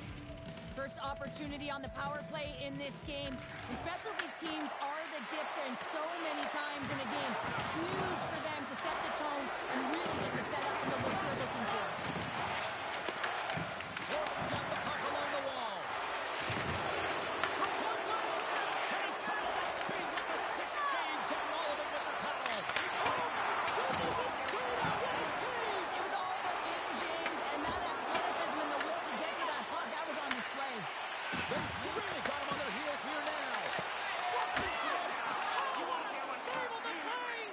First opportunity on the power play in this game. The specialty teams are the difference so many times in a game. Huge for them to set the tone and really get the setup and the looks they're looking for. Florida's got the puck along the wall. From point blank, and he comes up big with the stick save, getting all of it with the towel. Oh, goodness, it's straight up. What a save! It was all but in, James, and that athleticism and the will to get to that puck, that was on display. They've really got him on their heels here now. What a grab! Oh, what a save on the play!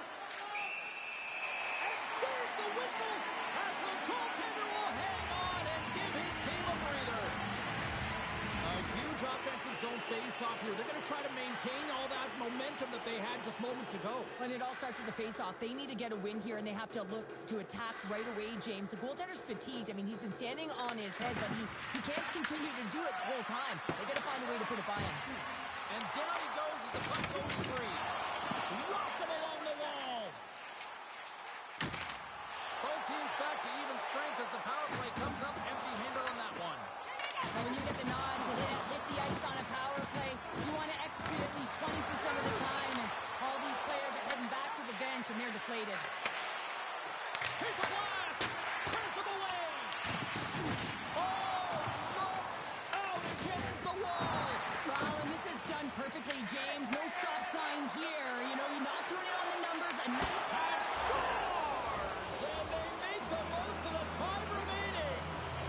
And there's the whistle as the goaltender will hang on and give his team a breather. A huge offensive zone face-off here. They're going to try to maintain all that momentum that they had just moments ago. When it all starts with the face-off, they need to get a win here, and they have to look to attack right away, James. The goaltender's fatigued. I mean, he's been standing on his head, but he can't continue to do it the whole time. They got to find a way to put it by him. And down he goes as the puck goes free. Rocked him along the wall. Both teams back to even strength as the power play comes up empty-handed on that one. Now, when you get the nod to hit the ice on a power play, you want to execute at least 20% of the time, and all these players are heading back to the bench, and they're deflated. Here's a blast! Turns him away! Oh, look! Out against the wall! Well, and this is done perfectly, James. No stop sign here. You know, you're not doing it on the numbers. A nice And scores! And they make the most of the time remaining!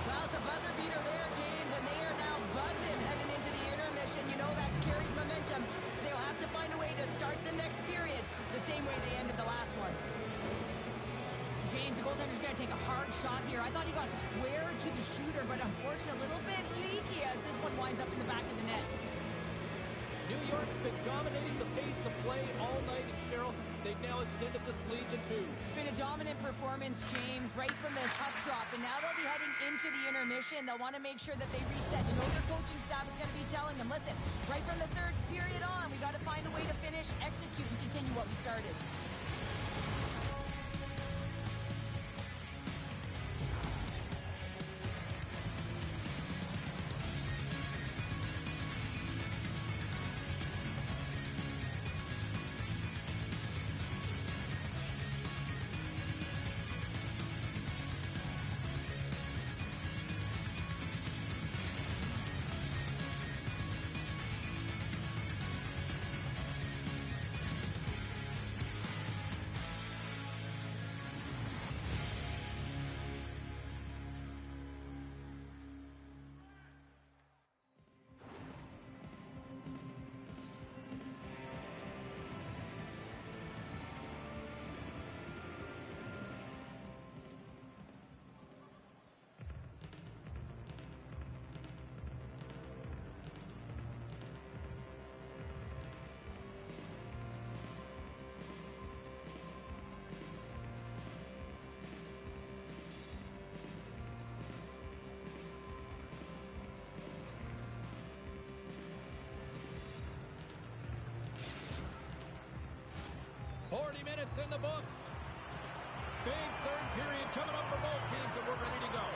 Well, it's a buzzer beater there, James, and they are now buzzing heading into the intermission. You know that's carried momentum. They'll have to find a way to start the next period the same way they ended the last one. James, the goaltender's going to take a hard shot here. I thought he got square to the shooter, but unfortunately a little bit leaky as this one winds up in the back of the net. New York's been dominating the pace of play all night, and Cheryl, they've now extended this lead to 2. Been a dominant performance, James, right from the puck drop, and now they'll be heading into the intermission. They'll want to make sure that they reset. You know their coaching staff is going to be telling them, listen, right from the third period on, we got to find a way to finish, execute, and continue what we started. minutes in the books. Big third period coming up for both teams, and we're ready to go.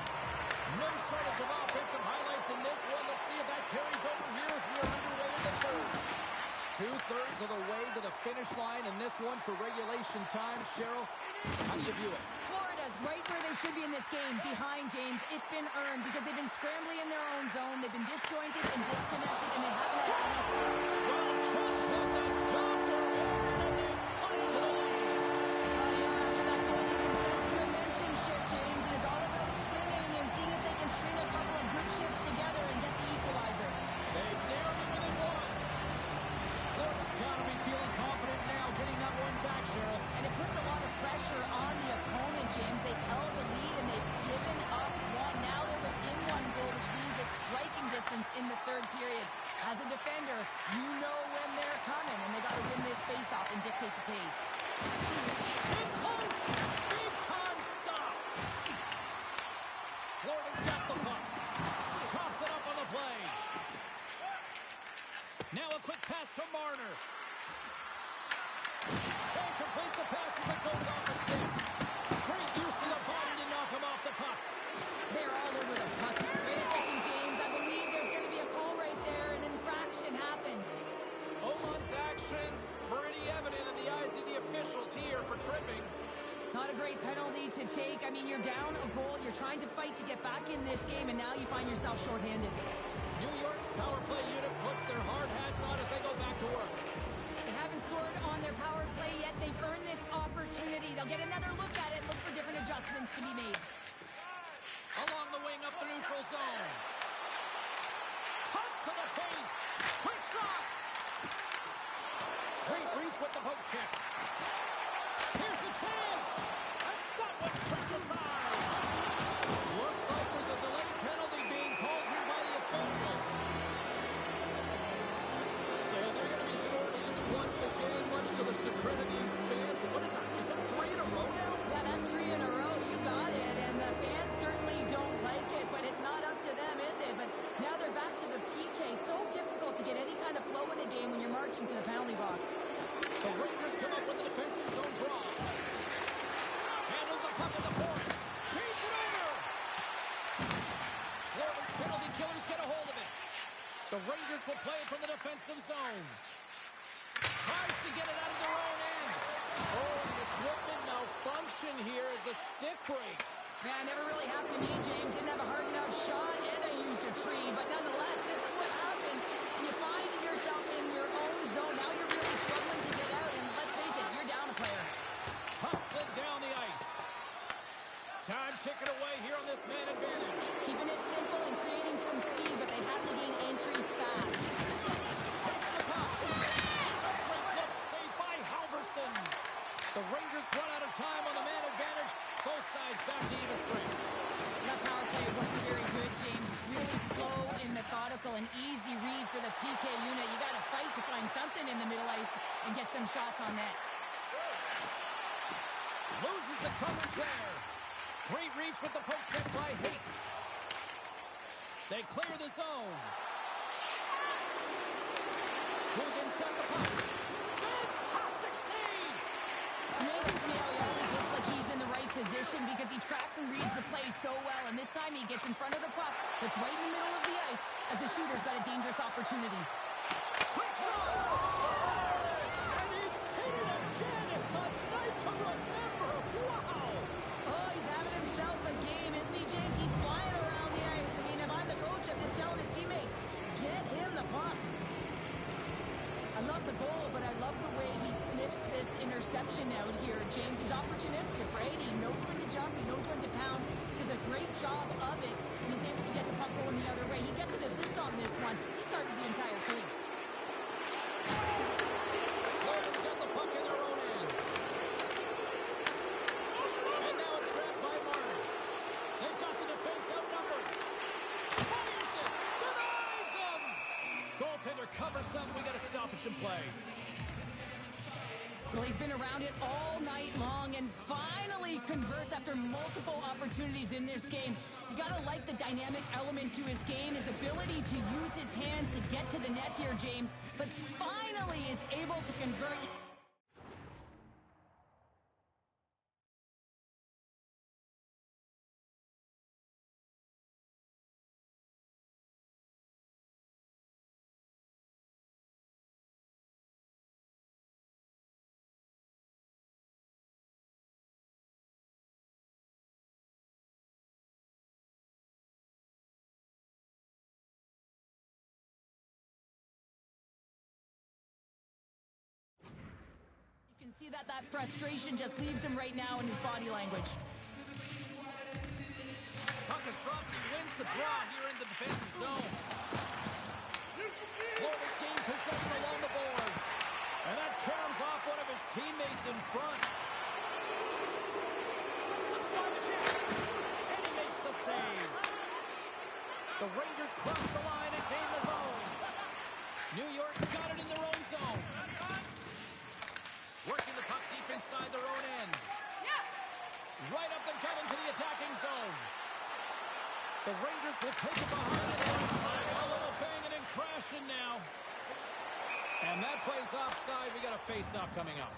No shortage of offensive highlights in this one. Let's see if that carries over here as we are underway in the third. 2/3 of the way to the finish line in this one for regulation time. Cheryl, how do you view it? Florida's right where they should be in this game, behind James. It's been earned because they've been scrambling in their own zone. They've been disjointed and disconnected, and they haven't had enough. Well, just what the doctor ordered, and they cut into the lead. After that goal, you can sense the momentum shift, James, and it's all about swinging and seeing if they can string a couple of good shifts together and get the equalizer. They've nailed it within one. Florida's got to be feeling confident now, getting that one back, Cheryl. And it puts a lot of pressure on the opponent, James. They've held the lead and they've given up one. Now they're within one goal, which means it's striking distance in the third period. As a defender, you know when they're coming, and they got to win this faceoff and dictate the pace. Big close! Big time stop! Florida's got the puck. Coughs it up on the play. Now a quick pass to Marner. Can't complete the pass as it goes off the stick. Great use of the body to knock him off the puck. They're all over the puck. Wait a second, James. I believe there's going to be a call right there. An infraction happens. Oman's actions pretty evident in the eyes of the officials here for tripping. Not a great penalty to take. I mean, you're down a goal. You're trying to fight to get back in this game, and now you find yourself shorthanded. New York's power play unit puts their hard hats on as they go back to work. They haven't scored on their power play yet. They've earned this opportunity. They'll get another look at it, look for different adjustments to be made. Along the wing up the neutral zone. Cuts to the paint. Quick shot. Great reach with the poke check. Here's a chance. And that one's turned aside. Looks like there's a delayed penalty being called here by the officials. Yeah, they're going to be shorthanded once again, much to the chagrin of these fans. What is that? Is that 3 in a row now? Yeah, that's 3 in a row. You got it. And the fans certainly don't like it, but it's not up to them, is it? But now they're back to the PK. So difficult to get any kind of flow in a game when you're marching to the penalty box. The Rangers come up with a defensive zone draw. Handles the puck at the point. Beats it over. Florida's penalty killers get a hold of it. The Rangers will play it from the defensive zone. Tries to get it out of their own end. Oh, the equipment malfunction here as the stick breaks. Yeah, never really happened to me, James. Didn't have a hard enough shot, and I used a tree. But nonetheless, this is what happens. And you find yourself in your own zone. Now you're really struggling to get out. And let's face it, you're down a player. Puck slid down the ice. Time ticking away here on this man advantage. Keeping it simple and creating some speed, but they have to gain entry fast. Takes the puck. It's a great glove save by Halverson. The Rangers run out of time on the man advantage. Both sides back to even strength. That power play wasn't very good, James. Really slow and methodical, an easy read for the PK unit. You got to fight to find something in the middle ice and get some shots on net. Loses the coverage there. Great reach with the poke check by Haight. They clear the zone. Dugan's got the puck. Fantastic save! It's amazing to me how he always looks like he's in the right position because he tracks and reads the play so well. And this time he gets in front of the puck that's right in the middle of the ice as the shooter's got a dangerous opportunity. Quick shot! Scores! And he did it again! It's a night to remember! Wow! Oh, he's having himself a game, isn't he, James? He's flying around the ice. I mean, if I'm the coach, I'm just telling his teammates, get him the puck. I love the goal, but I love the way he sniffs this interception out here. James is opportunistic, right? He knows when to jump, he knows when to pounce, does a great job of it, and he's able to get the puck going the other way. He gets an assist on this one. He started the entire thing. Florida's got the puck in their own end. And now it's grabbed by Martin. They've got the defense outnumbered. Fires it! Denies him! Goaltender covers something. We got a stoppage in play. Well, he's been around it all night long and finally converts after multiple opportunities in this game. You gotta like the dynamic element to his game, his ability to use his hands to get to the net here, James, but finally is able to convert. see that frustration just leaves him right now in his body language. Puck is dropped and he wins the draw here in the defensive zone. Florida's gained possession along the boards. And that caroms off one of his teammates in front. Slips by the check. And he makes the save. The Rangers cross the line and gain the zone. New York's got it in their own zone. Working the puck deep inside their own end. Right up the gut into the attacking zone. The Rangers will take it behind the net. A little banging and crashing now. And that play's offside. We got a face-off coming up.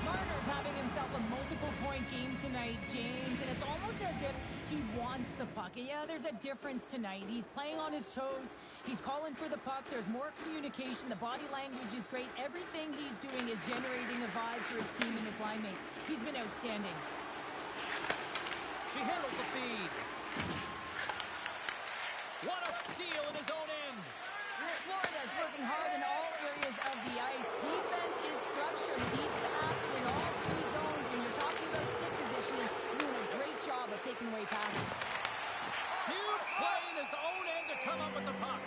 Marner's having himself a multiple-point game tonight, James, and it's almost as if he wants the puck. And yeah, there's a difference tonight. He's playing on his toes. He's calling for the puck. There's more communication. The body language is great. Everything he's doing is generating a vibe for his team and his line mates. He's been outstanding. She handles the feed. What a steal in his own end. Florida's working hard in all areas of the ice. Defense is structured. It needs to happen in all three zones. When you're talking about stick positioning, you're doing a great job of taking away passes. Huge play in his own end to come up with the puck.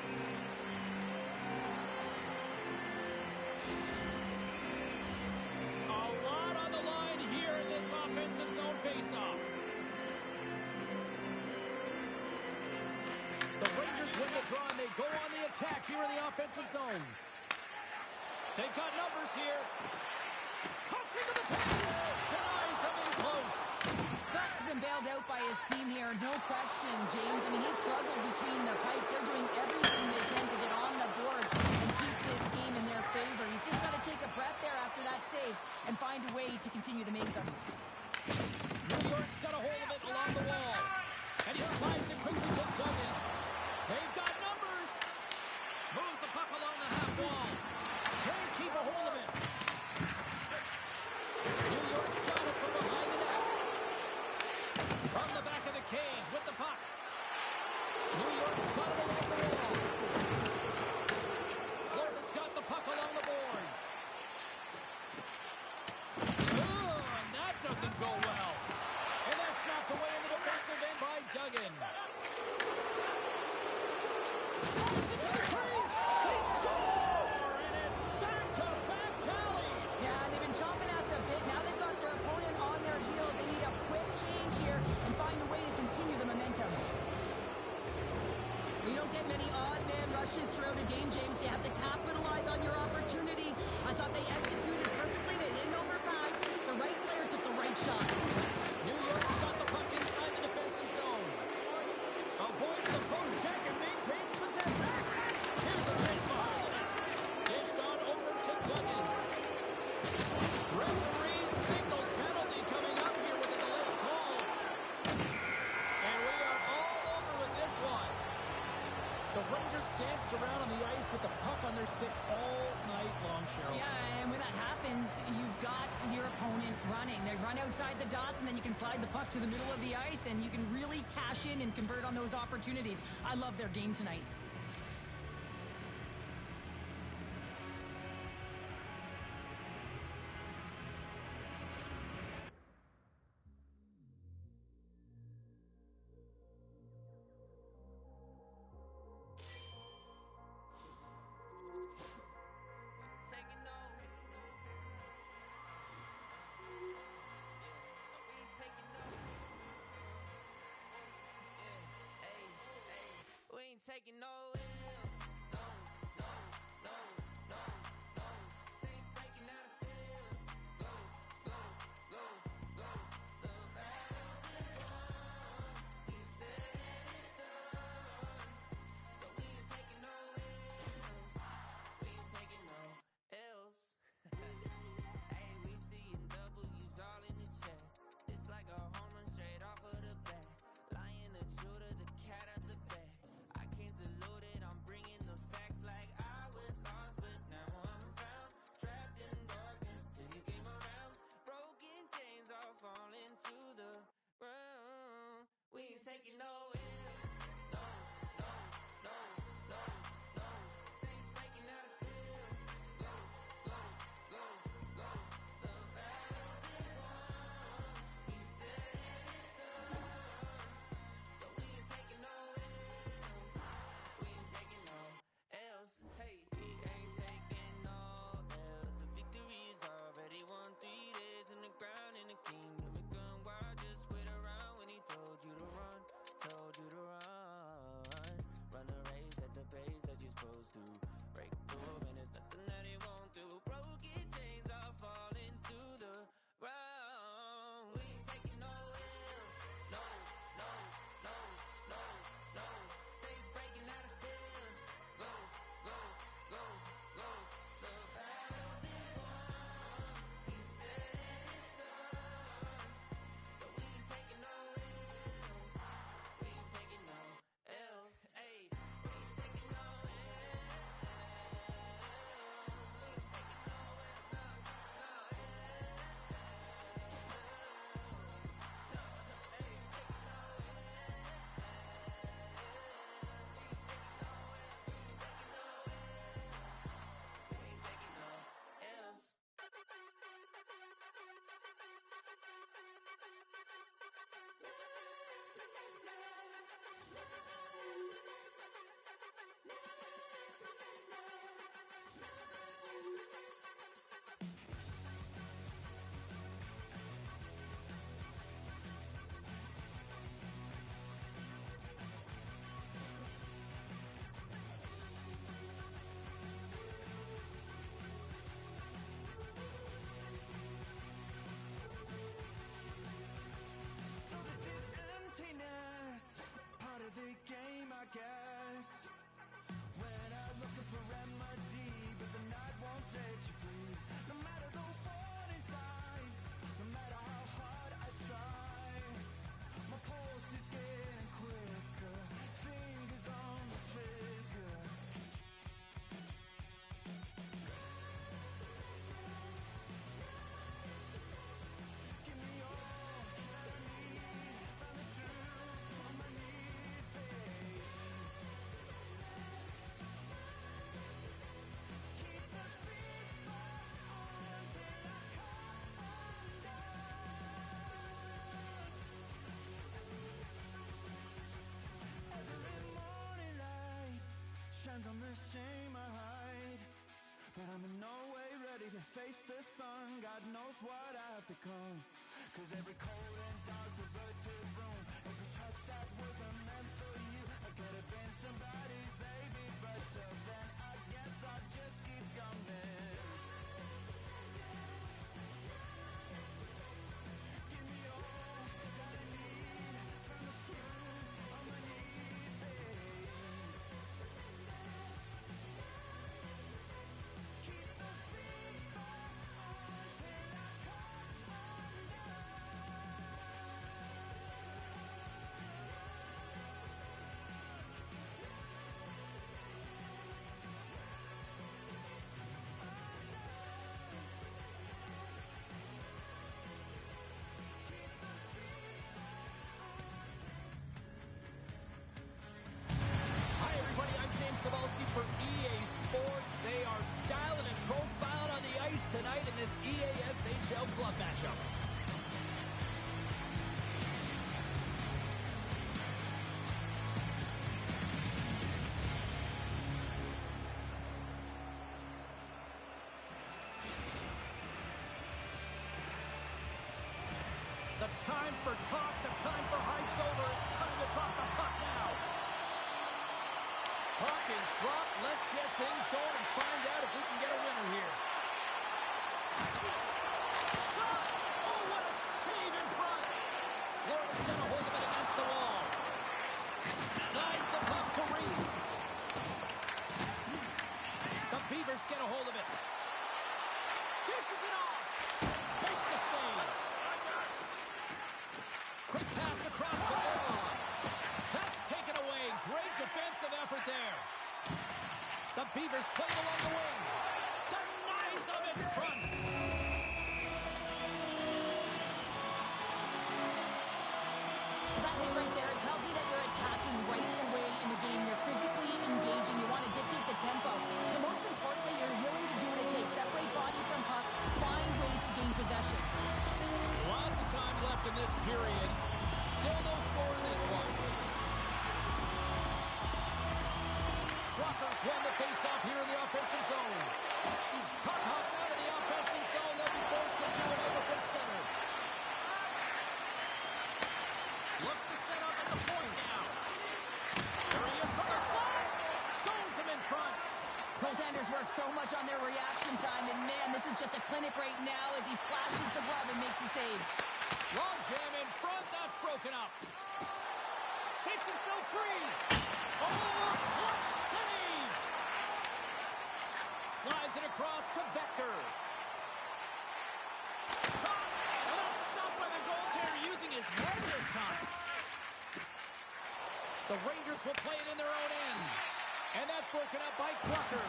A lot on the line here in this offensive zone faceoff. The Rangers win the draw and they go on the attack here in the offensive zone. They've got numbers here. Cuts into the paint. Denies him in close. That's been bailed out by his team here, no question, James. I mean, he struggled between the pipes. They're doing everything they can to get on the board and keep this game in their favor. He's just got to take a breath there after that save and find a way to continue to make them. New York's got a hold of it along the wall. And he slides it quickly to Duggan. They've got numbers. Moves the puck along the half wall. Can't keep a hold of it. New York's got it from behind the net. From the back of the cage with the puck. New York's got it along the wall. Florida's got the puck along the boards. Oh, and that doesn't go well. And that's knocked away in the defensive end by Duggan. Drives it to the crease. They score! And it's back-to-back tallies. Yeah, they've been chomping at the bit. Now they've got their opponent on their heels. They need a quick change here and find a way to continue the momentum. You don't get many odd man rushes throughout a game, James. You have to capitalize on your opportunity. I thought they executed perfectly. They didn't overpass. The right player took the right shot. New York's got the puck inside the defensive zone. Avoids the poke check and maintains possession. Here's a chance behind the net. Dished on over to Duggan. Referee signals penalty coming up here with a delayed call. And we are all over with this one. The Rangers danced around on the ice with the puck on their stick all night long, Cheryl. Yeah, and when that happens, you've got your opponent running. They run outside the dots, and then you can slide the puck to the middle of the ice, and you can really cash in and convert on those opportunities. I love their game tonight. Taking no L's, no, no, no, no, no. Saints breaking out of seals. Go, go, go, go. The battle's been won. He said it's done. So we ain't taking no L's. We ain't taking no L's. Hey, we seeing W's all in the chat. It's like a home run straight off of the bat. Lion, the Judah, the cat out the bag. I can't dilute it. pretend on the shame I hide, but I'm in no way ready to face the sun. God knows what I've become, 'cause every cold and dark perverted room, every touch that wasn't meant for you, I could have been somebody's baby, but till then I guess I'll just keep coming. Give me all that I need from the shoes on my knees, babe. Keep the fever on till I come undone. Hi, everybody. I'm Nhl26 for EA Sports. They are styling and profiling on the ice tonight in this EASHL club matchup. The time for talk, the time for hype's over. It's time to drop the puck now. Puck is dropped. Let's get things going and find out if we can get a winner here. Shot! Oh, what a save in front. Florida's got a hold of it against the wall. Slides the puck to Reese. The Beavers get a hold of it. Dishes it off. Makes the save. Quick pass across to Moron. That's taken away. Great defensive effort there. The Beavers play along the wing. Denies them in front. That hit right there tells me that you're attacking right away in the game. You're physically engaging. You want to dictate the tempo. But most importantly, you're willing to do what it takes. Separate body from puck. Find ways to gain possession. Lots of time left in this period. Still no score in this one. Truckers won the faceoff here in the offensive zone. Puck hops out of the offensive zone. They'll be forced to do it over from center. Looks to set up at the point now. There he is from the slide. Stones him in front. Goaltenders work so much on their reaction time, and man, this is just a clinic right now as he flashes the glove and makes the save. Long jam in front. That's broken up. Shakes himself free. Oh, clutch save. Slides it across to Vector. Shot. And that's stopped by the goaltender using his head this time. The Rangers will play it in their own end. And that's broken up by Crocker.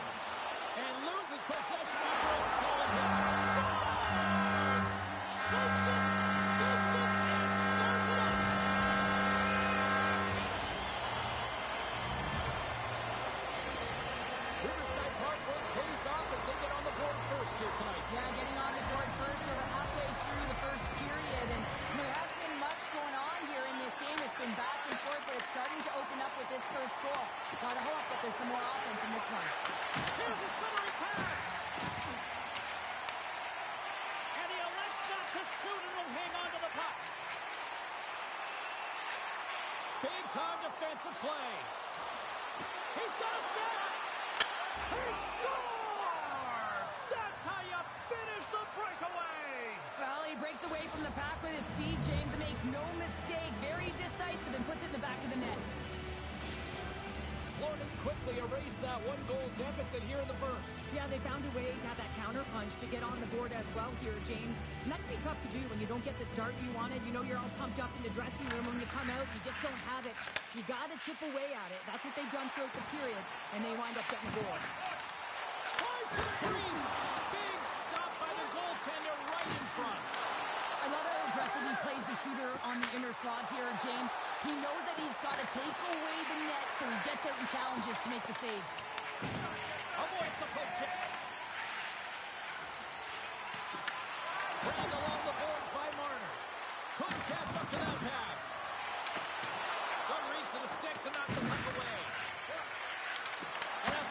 And loses possession after a solid hit. Scores! Shoots it, beats it, and serves it up. Riverside's hard work pays off as they get on the board first here tonight. Yeah, getting on the board first, so we're halfway through the first period. And there hasn't been much going on here in this game. It's been back and forth, but it's starting to open up with this first goal. Gotta hope that there's some more offense in this one. Here's a summary pass. And he elects not to shoot and will hang on to the puck. Big time defensive play. He's got a step. He scores! That's how you finish the breakaway. Well, he breaks away from the pack with his speed. James makes no mistake. Very decisive and puts it in the back of the net. Florida's quickly erased that one-goal deficit here in the first. Yeah, they found a way to have that counter punch to get on the board as well here, James. And that can be tough to do when you don't get the start you wanted. You know you're all pumped up in the dressing room. When you come out, you just don't have it. You got to chip away at it. That's what they've done throughout the period, and they wind up getting the goal. Tries to crease. Big stop by the goaltender right in front. I love how aggressive he plays the shooter on the inner slot here, James. He knows that he's got to take away the net, so he gets out and challenges to make the save. Avoids the poke check. Dragged along the boards by Marner. Couldn't catch up to that pass. Good reach to the stick to knock the puck away. And a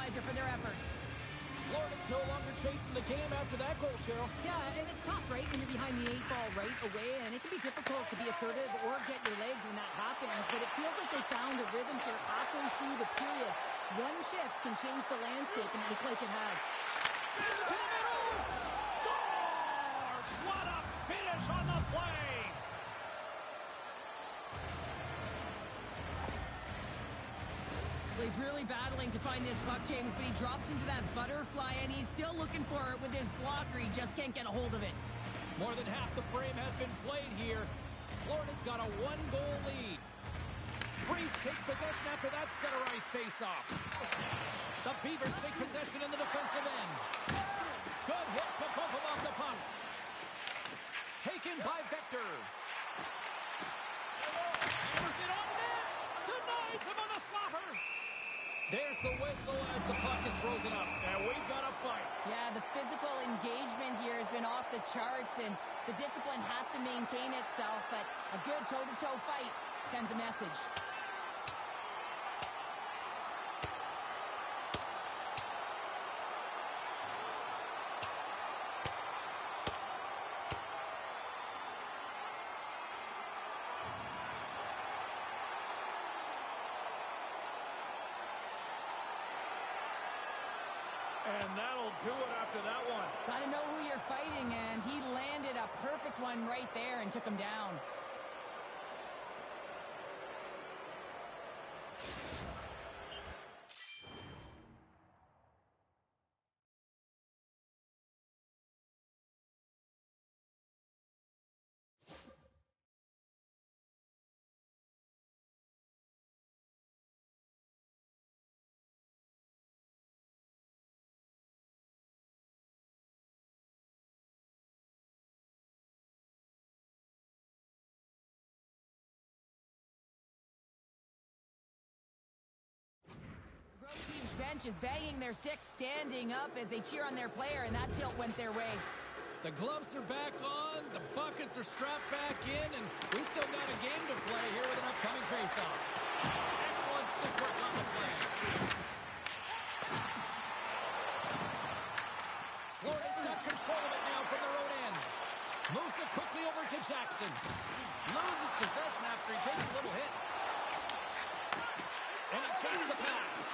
equalizer for their efforts. Florida's no longer chasing the game after that goal, Cheryl. Yeah, and it's tough, right, when you're behind the 8 ball right away, and it can be difficult to be assertive or get your legs when that happens, but it feels like they found a rhythm here halfway through the period. One shift can change the landscape, and it looks like it has. To the middle! Scores! What a finish on the play! Well, he's really battling to find this puck, James, but he drops into that butterfly, and he's still looking for it with his blocker. He just can't get a hold of it. More than half the frame has been played here. Florida's got a 1-goal lead. Priest takes possession after that center ice face-off. The Beavers take possession in the defensive end. Good hit to bump him off the puck. Taken by Vector. Hammers it on net. Denies him on the slapper. There's the whistle as the puck is frozen up. And we've got a fight. Yeah, the physical engagement here has been off the charts, and the discipline has to maintain itself, but a good toe-to-toe fight sends a message. And that'll do it after that one. Gotta know who you're fighting, and he landed a perfect one right there and took him down. Team's bench is banging their sticks, standing up as they cheer on their player, and that tilt went their way. The gloves are back on, the buckets are strapped back in, and we still got a game to play here with an upcoming face-off. Excellent stick work on the play. Florida's got control of it now from their own end. Moves it quickly over to Jackson. Loses possession after he takes a little hit. And he takes the pass.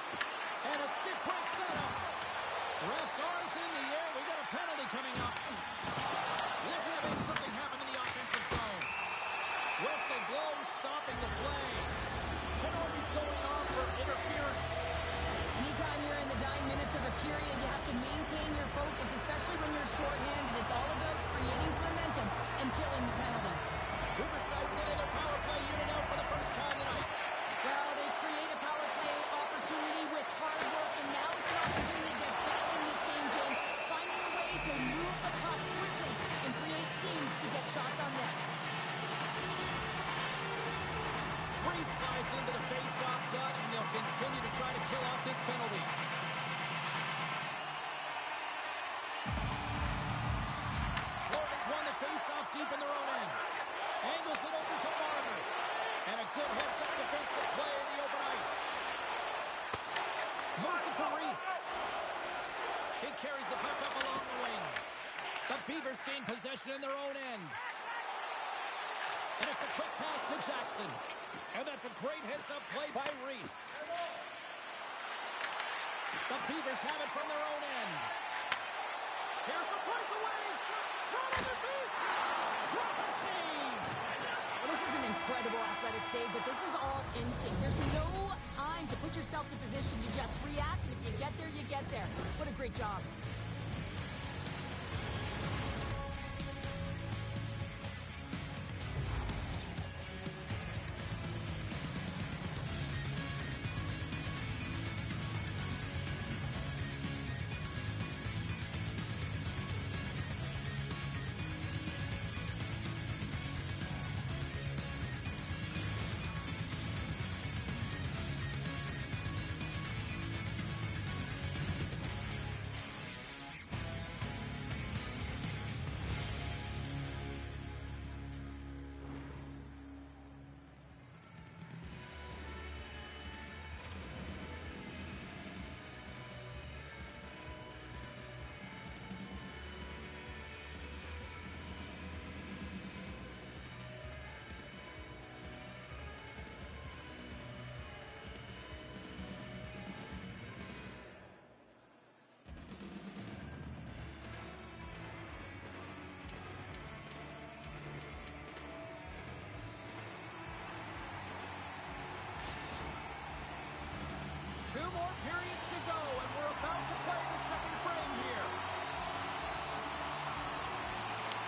And a stick break setup. Refs ours in the air. We got a penalty coming up. Looking to make something happen in the offensive zone. Whistle blows, stopping the play. Penalties going on for interference. Anytime you're in the dying minutes of a period, you have to maintain your focus, especially when you're shorthanded. It's all about creating some momentum and killing the penalty. Riverside sending their power play unit out for the first time tonight. Well, they create a power play opportunity with hard work, and now it's an opportunity to get back in this game, James. Finding a way to move the puck quickly and create seams to get shots on net. Priest slides into the face-off dot, and they'll continue to try to kill off this penalty. Florida's won the face-off deep in their own end. Angles it over to Marner. And a good heads-up defensive play in the open ice. Moves it to Reese. He carries the puck up along the wing. The Beavers gain possession in their own end. And it's a quick pass to Jackson. And that's a great heads-up play by Reese. The Beavers have it from their own end. Here's a breakaway. Front of the feet. Drop a save. Well, this is an incredible athletic save, but this is all instinct. There's no time to put yourself to position. You just react, and if you get there, you get there. What a great job. more periods to go, and we're about to play the second frame here.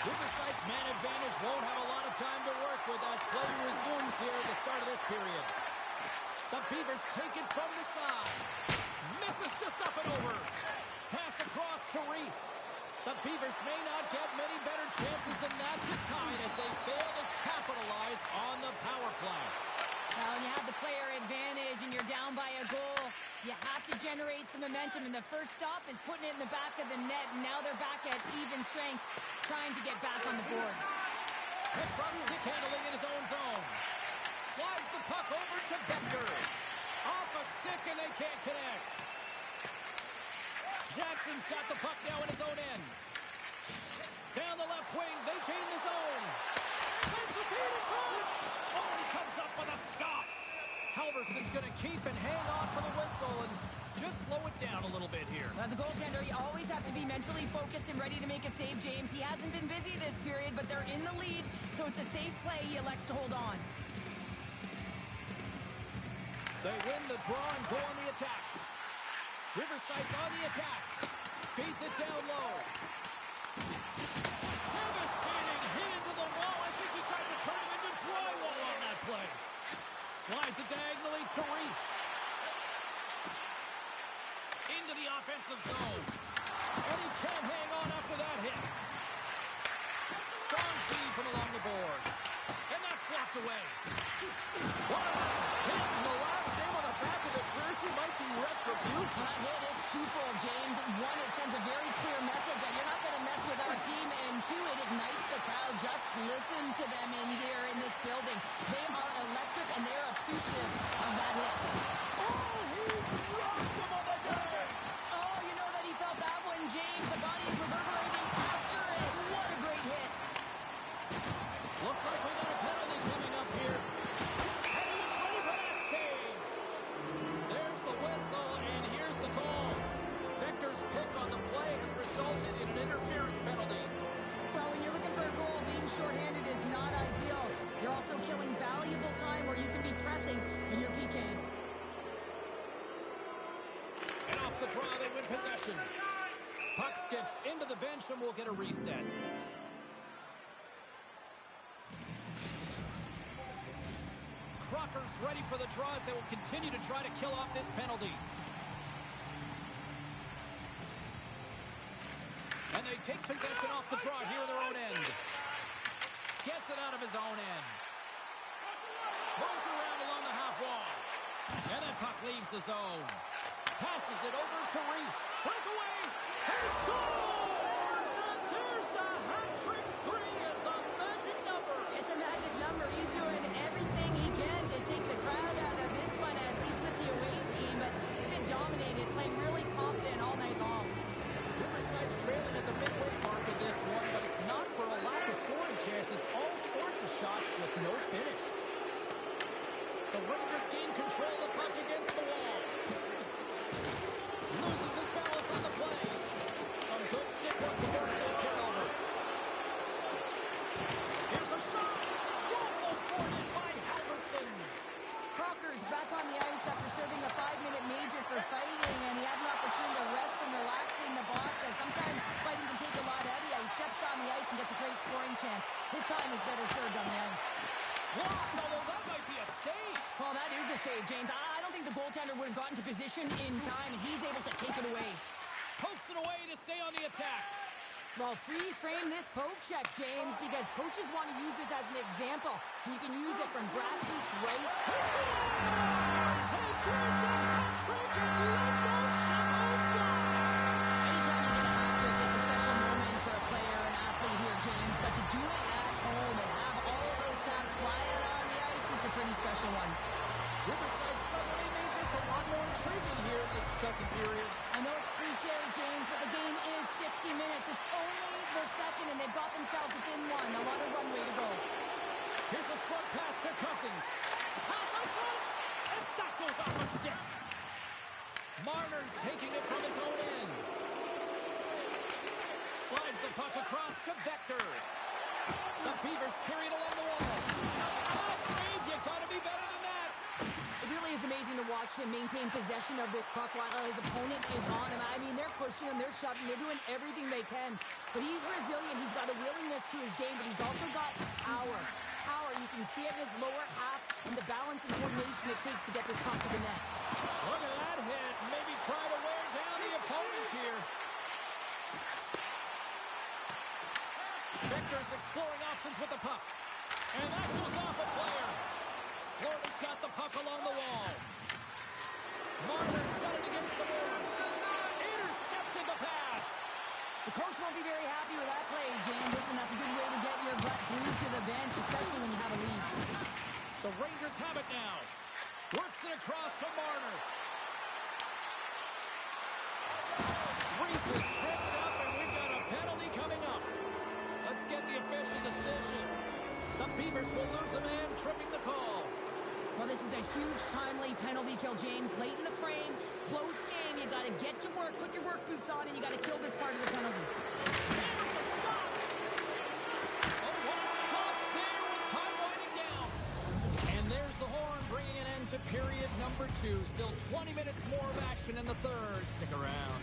Riverside's man advantage won't have a lot of time to work with as play resumes here at the start of this period. The Beavers take it from the side. Misses just up and over. Pass across to Reese. The Beavers may not get many better chances than that to tie it as they fail to capitalize on the power play. Well, when you have the player advantage and you're down by a goal, you have to generate some momentum, and the first stop is putting it in the back of the net, and now they're back at even strength, trying to get back on the board. Petrov stick handling in his own zone. Slides the puck over to Becker. Off a stick, and they can't connect. Jackson's got the puck now in his own end. Down the left wing, they gain the zone. Sends the feed in front. Oh, he comes up with a stop. Halverson's going to keep and hang on for the whistle and just slow it down a little bit here. As a goaltender, you always have to be mentally focused and ready to make a save, James. He hasn't been busy this period, but they're in the lead, so it's a safe play. He elects to hold on. They win the draw and go on the attack. Riverside's on the attack. Feeds it down low. Devastating hit into the wall. I think he tried to turn him into drywall on that play. Slides it diagonally to Reese. Into the offensive zone. And he can't hang on after that hit. Strong feed from along the boards. And that's blocked away. What a hit! The last name on the back of the jersey might be retribution. That hit, it's twofold, James. One, it sends a very clear message that you're not going to mess with our team. And two, it ignites the crowd. Just listen to them in here in this building. They are electric, and they're appreciative of that hit. Oh, he rocked him on the day! Oh, you know that he felt that one, James. The body is reverberating after it. What a great hit. Looks like we got a penalty coming up here. And he was ready for that save. There's the whistle, and here's the call. Victor's pick on the play has resulted in an interference penalty. Well, when you're looking for a goal, being shorthanded is not ideal. You're also killing valuable time where you can be pressing in your PK. And off the draw, they win possession. Puck skips into the bench, and we'll get a reset. Crocker's ready for the draw as they will continue to try to kill off this penalty. And they take possession off the draw here in their own end. Gets it out of his own end. Moves around along the half wall. And that puck leaves the zone. Passes it over to Reese. Breakaway. He scores! And there's the hat-trick three as the magic number. It's a magic number. He's doing everything he can to take the crowd out of this one as he's with the away team, but he's been dominated, playing really confident all night long. Riverside's trailing at the midway mark of this one, but it's not for a lack of scoring chances. All sorts of shots, just no finish. The Rangers gain control of the puck against the wall. Loses his balance on the play. Some good stick work before the turnover. Here's a shot. Whoa, boarded by Halverson. Crocker's back on the ice after serving a 5-minute major for fighting, and he had an opportunity to rest and relax in the box, as sometimes fighting can take a lot out of you. He steps on the ice and gets a great scoring chance. His time is better served on the ice. Wow, although that might be a save. Well, that is a save, James. I don't think the goaltender would have gotten to position in time, and he's able to take it away. Pokes it away to stay on the attack. Well, freeze frame this poke check, James, because coaches want to use this as an example. You can use it from grassroots right. Anytime you get a hat trick, it's a special moment for a player, an athlete here, James. But to do it at home and have all of those caps flying on the ice, it's a pretty special one. Riverside suddenly made this a lot more intriguing here in this second period. I know it's cliche, James, but the game is 60 minutes. It's only the second, and they've got themselves within one. A lot of runway to go. Here's a short pass to Cousins. Pass out front, and that goes off a stick. Marner's taking it from his own end. Slides the puck across to Vector. The Beavers carry it along the wall. That save, you gotta be better than that. It really is amazing to watch him maintain possession of this puck while his opponent is on him. I mean, they're pushing him, they're shoving, they're doing everything they can. But he's resilient. He's got a willingness to his game, but he's also got power. Power, you can see it in his lower half and the balance and coordination it takes to get this puck to the net. Look at that hit. Maybe try to wear down the opponents here. Victor's exploring options with the puck. And that goes off a player. Florida's got the puck along the wall. Marner's got it against the boards. Intercepted the pass. The coach won't be very happy with that play, James. Listen, that's a good way to get your butt glued to the bench, especially when you have a lead. The Rangers have it now. Works it across to Marner. Reese is tripped up, and we've got a penalty coming up. Let's get the official decision. The Beavers will lose a man, tripping the call. Well, this is a huge timely penalty kill, James. Late in the frame, close game. You got to get to work, put your work boots on, and you got to kill this part of the penalty. There's a shot. Oh, what a stop there with time winding down. And there's the horn, bringing an end to period number 2. Still 20 minutes more of action in the third. Stick around.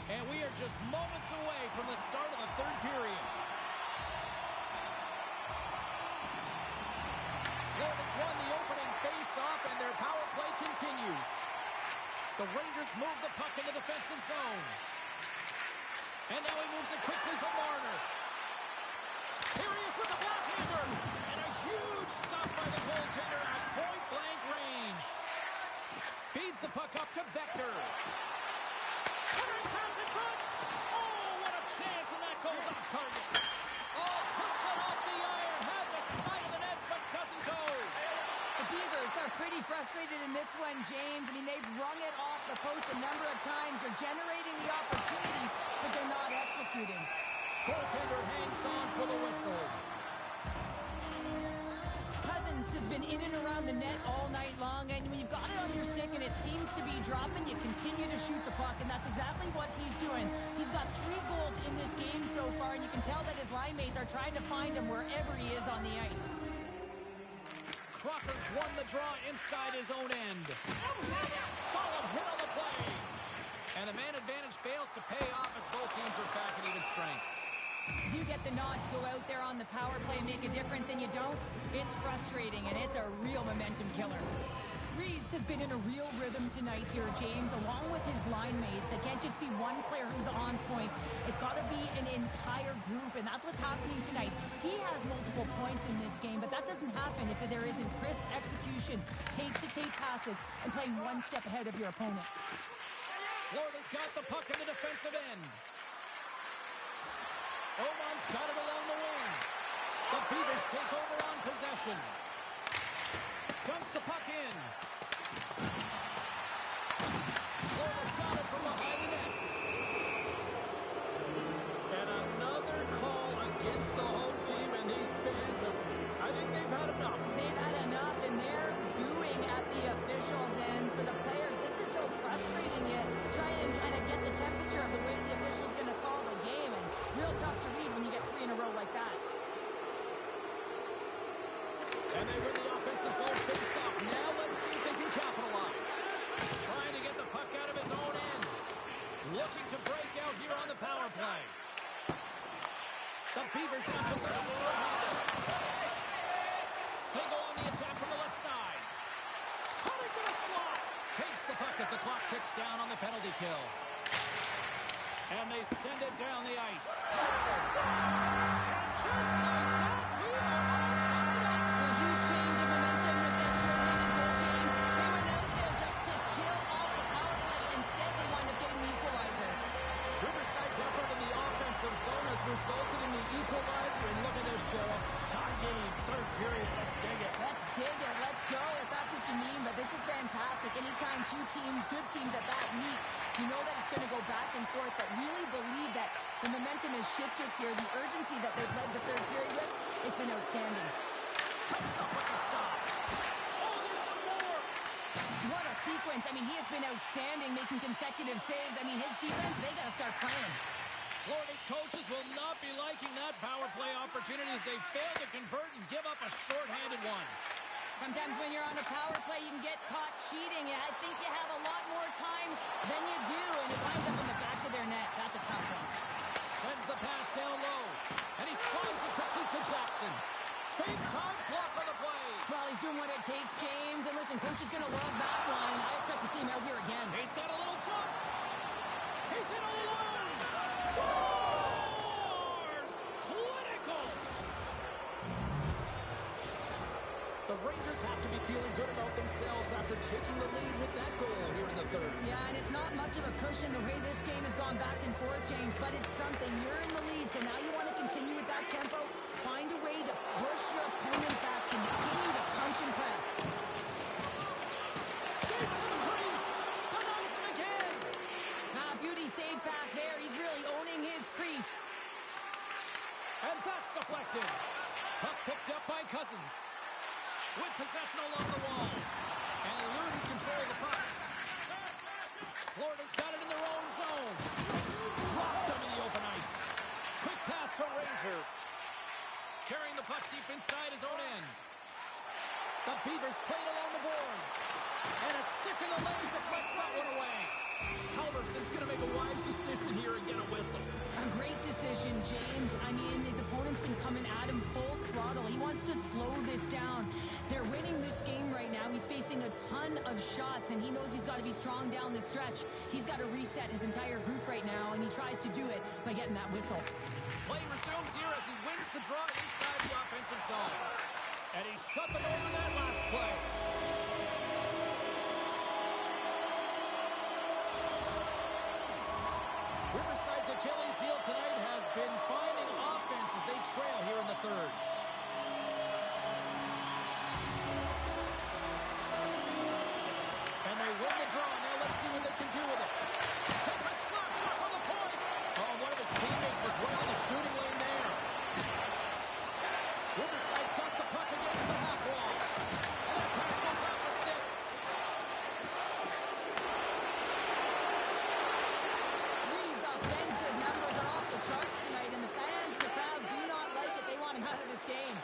And we are just moments away from the start of the third period. Florida's won the opening face-off, and their power play continues. The Rangers move the puck into the defensive zone. And now he moves it quickly to Marner. Here he is with the backhander. And a huge stop by the goaltender at point-blank range. Feeds the puck up to Vector. Oh, what a chance, and that goes off target. Oh, puts it off the iron, had the side of the net, but doesn't go. The Beavers are pretty frustrated in this one, James. I mean, they've rung it off the post a number of times. They're generating the opportunities, but they're not executing. Goaltender hangs on for the whistle. Cousins has been in and around the net all night long, and when you've got it on your stick and it seems to be dropping, you continue to shoot the puck, and that's exactly what he's doing. He's got 3 goals in this game so far, and you can tell that his line mates are trying to find him wherever he is on the ice. Crocker's won the draw inside his own end. Solid hit on the play. And the man advantage fails to pay off as both teams are back at even strength. You get the nod to go out there on the power play and make a difference, and you don't? It's frustrating, and it's a real momentum killer. Reese has been in a real rhythm tonight here, James, along with his line mates. It can't just be one player who's on point. It's got to be an entire group, and that's what's happening tonight. He has multiple points in this game, but that doesn't happen if there isn't crisp execution, tape-to-tape passes, and playing one step ahead of your opponent. Florida's got the puck in the defensive end. Oman's got it along the wing. The Beavers take over on possession. Dumps the puck in. Florida's got it from behind the net. And another call against the home team, and these fans I think they've had enough. They've had enough, and they're booing at the officials. And for the players, this is so frustrating. You try and kind of get the temperature of the way the official's going to call the game, and real tough to read when you get 3 in a row like that. on the power play. The Beavers have possession short-handed. They go on the attack from the left side. Cutting to the slot. Takes the puck as the clock ticks down on the penalty kill. And they send it down the ice. Just like that, we are all tied up. A huge change of momentum with that short-handed goal, James. They went out there just to kill off the power play. Instead, they wind up getting the equalizer. Riverside's effort in the offensive zone has resulted in the equalizer. And look at this, Sheriff. Tie game, third period. Let's dig it. Let's dig it. Let's go, if that's what you mean. But this is fantastic. Anytime two teams, good teams at that, meet, you know that it's going to go back and forth, but really believe that the momentum has shifted here. The urgency that they've led the third period with, it's been outstanding. Comes up with the stop. Oh, there's one more. What a sequence. I mean, he has been outstanding, making consecutive saves. I mean, his defense, they got to start playing. Florida's coaches will not be liking that power play opportunity as they fail to convert and give up a short-handed one. Sometimes when you're on a power play, you can get caught cheating. I think you have a lot more time than you do, and it winds up in the back of their net. That's a tough one. Sends the pass down low, and he slides it quickly to Jackson. Big time block on the play. Well, he's doing what it takes, James. And listen, coach is going to love that one. I expect to see him out here again. He's got a little jump. He's in all alone. Scores! Clinical! The Rangers have to be feeling good about themselves after taking the lead with that goal here in the third. Yeah, and it's not much of a cushion the way this game has gone back and forth, James, but it's something. You're in the lead, so now you want to continue with that tempo. Find a way to push your opponent back. Continue to punch and press. Skates in the crease. Denies him again. Beauty save back there. He's really owning his crease. And that's deflected. Puck picked up by Cousins. With possession along the wall. And he loses control of the puck. Florida's got it in their own zone. Dropped him in the open ice. Quick pass to Ranger. Carrying the puck deep inside his own end. The Beavers played along the boards. And a stick in the lane deflects that one away. Halverson's going to make a wise decision here and get a whistle. A great decision, James. I mean, his opponent's been coming at him full throttle. He wants to slow this down. They're winning this game right now. He's facing a ton of shots, and he knows he's got to be strong down the stretch. He's got to reset his entire group right now, and he tries to do it by getting that whistle. Play resumes here as he wins the draw inside the offensive zone. And he shut them over that last play. Riverside's Achilles heel tonight has been finding offense as they trail here in the third. And they win the draw. Now let's see what they can do with it. Takes a slap shot from the point. Oh, one of his teammates is right in the shooting lane there. Riverside's got the puck against the half wall. And that pass goes off the stick. These offensive numbers are off the charts tonight, and the fans in the crowd do not like it. They want him out of this game.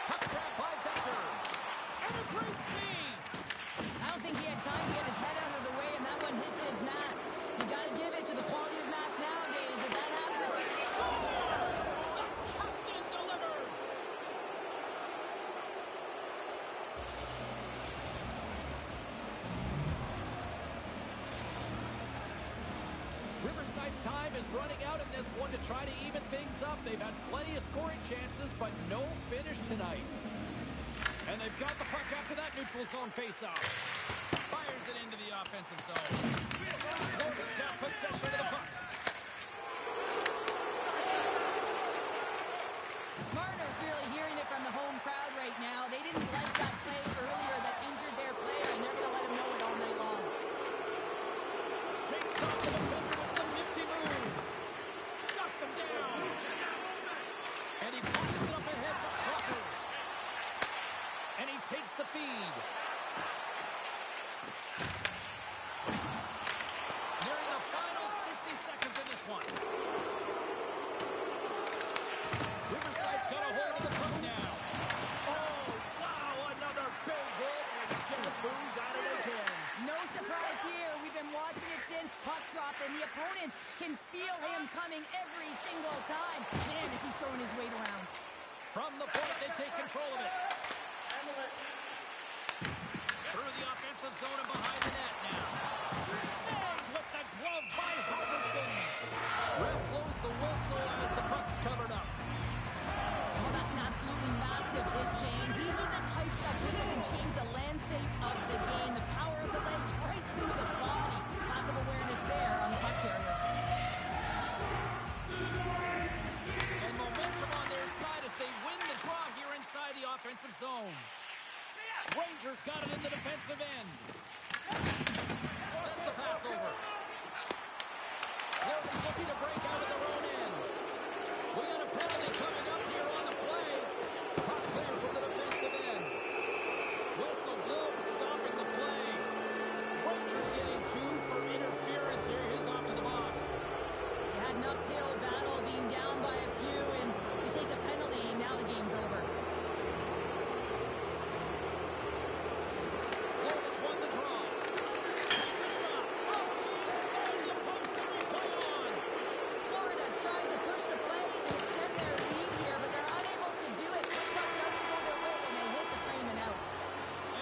Puck grab by Vector. And a great save. I don't think he had time to get his head out of the way, and that one hits his mask. You got to give it to the quality of mask nowadays. If that happens, Scores! The captain delivers. Riverside's time is running out in this one to try to even things up. They've had plenty of scoring chances, but no finish tonight. And they've got the puck after that neutral zone faceoff. Fires it into the offensive zone. Florida's got possession of the puck. Marner's really hearing it from the home crowd right now. They didn't like that play earlier that injured their player, and they're going to let him know it all night long. Shakes off the defender with some nifty moves. Shuts him down. And he passes it up ahead to Crocker. And he takes the feed. Nearing the final 60 seconds in this one. Riverside's got a hold of the puck now. Oh, wow, another big hit, and guess who's at it again? No surprise here. We've been watching it and the opponent can feel him coming every single time. Man, is he throwing his weight around. From the point, they take control of it. Through the offensive zone and behind the net now. Snagged with the glove by Halverson. Ref blows the whistle as the puck's covered up. Well, that's an absolutely massive hit, James. These are the types of hits that can change the landscape of the game. The power of the legs right through the body. Lack of awareness there on the puck carrier. And momentum on their side as they win the draw here inside the offensive zone. Rangers got it in the defensive end. Sends the pass over. Florida's looking to break out of their own end. We got a penalty coming up here on the play. Puck cleared from the defensive end. Whistle blows, stopping the play. Rangers getting 2 for interference here. He's off to the box. They had an uphill battle, being down by a few, and you take a penalty, now the game's over. Florida's won the draw. Takes a shot. Off the inside of the post. Can they play on? Florida's trying to push the play and extend their lead here, but they're unable to do it. The puck doesn't go their way, and they hit the frame and out.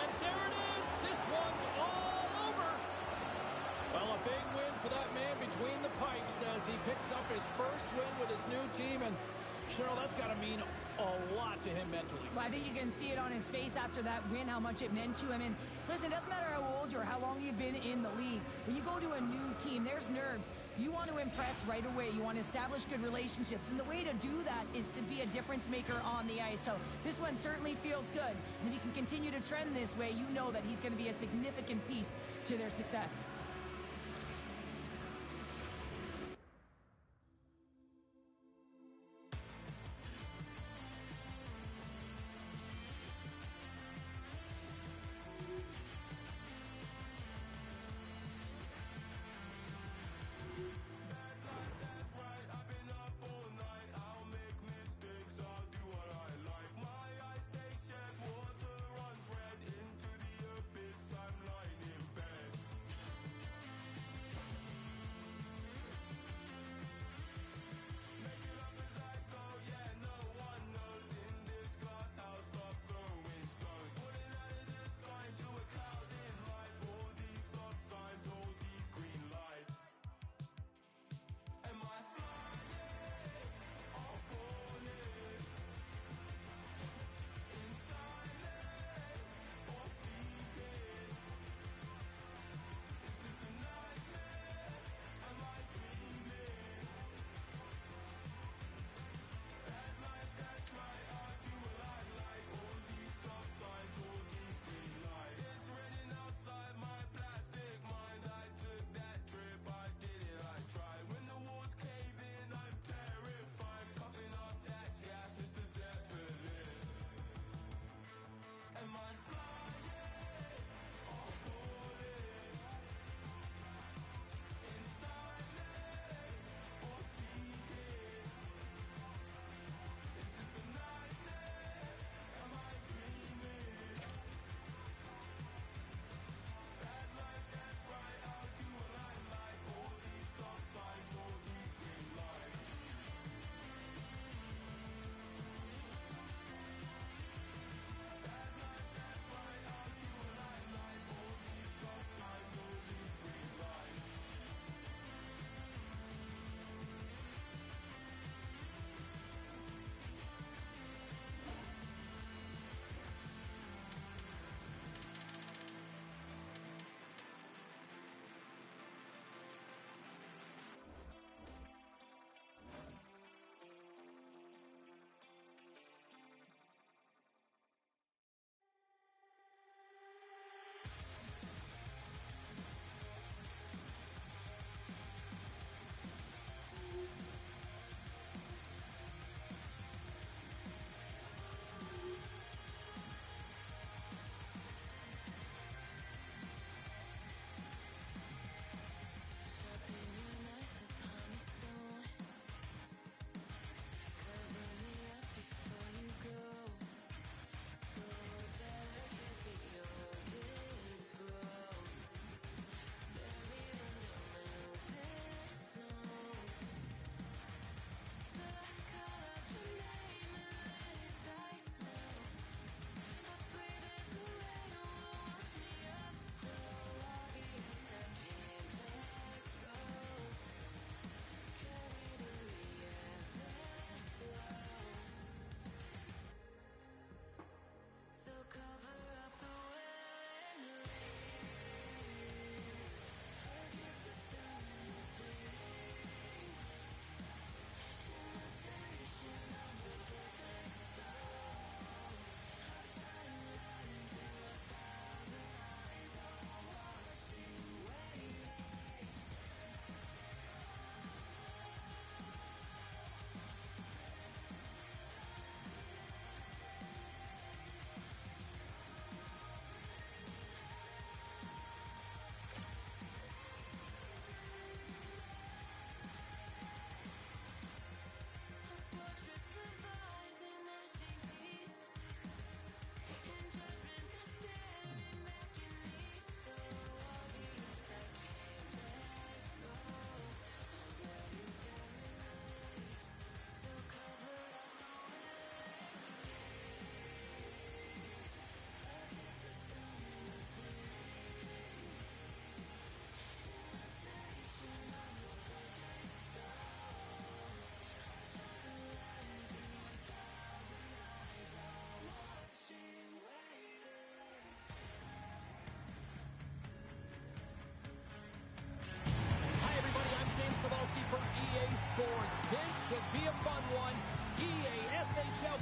And there it is. This one's all over. Well, a big win for that man between the pipes as he picks up his first win with his new team. And Cheryl, that's got to mean a lot to him mentally. Well, I think you can see it on his face after that win, how much it meant to him. And listen, it doesn't matter how old you are, how long you've been in the league. When you go to a new team, there's nerves. You want to impress right away. You want to establish good relationships. And the way to do that is to be a difference maker on the ice. So this one certainly feels good. And if he can continue to trend this way, you know that he's going to be a significant piece to their success.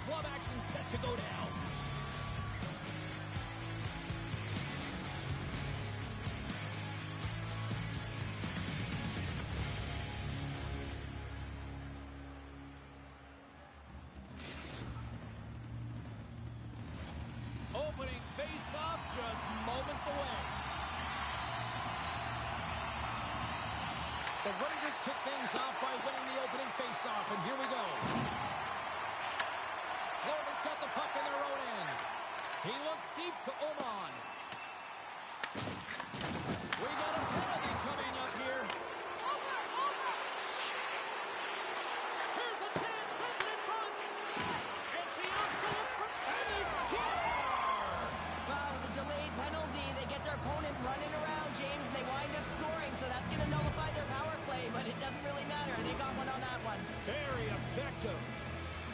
Glove action set to go down. Opening face-off just moments away. The Rangers kick things off by winning the opening face-off, and here we go. Florida's got the puck in their own end. He looks deep to Oman. We got a penalty coming up here. Here's a chance, sends it in front. And she has to look for, and they score! Wow, with a delayed penalty, they get their opponent running around, James, and they wind up scoring, so that's going to nullify their power play, but it doesn't really matter. They got one on that one. Very effective.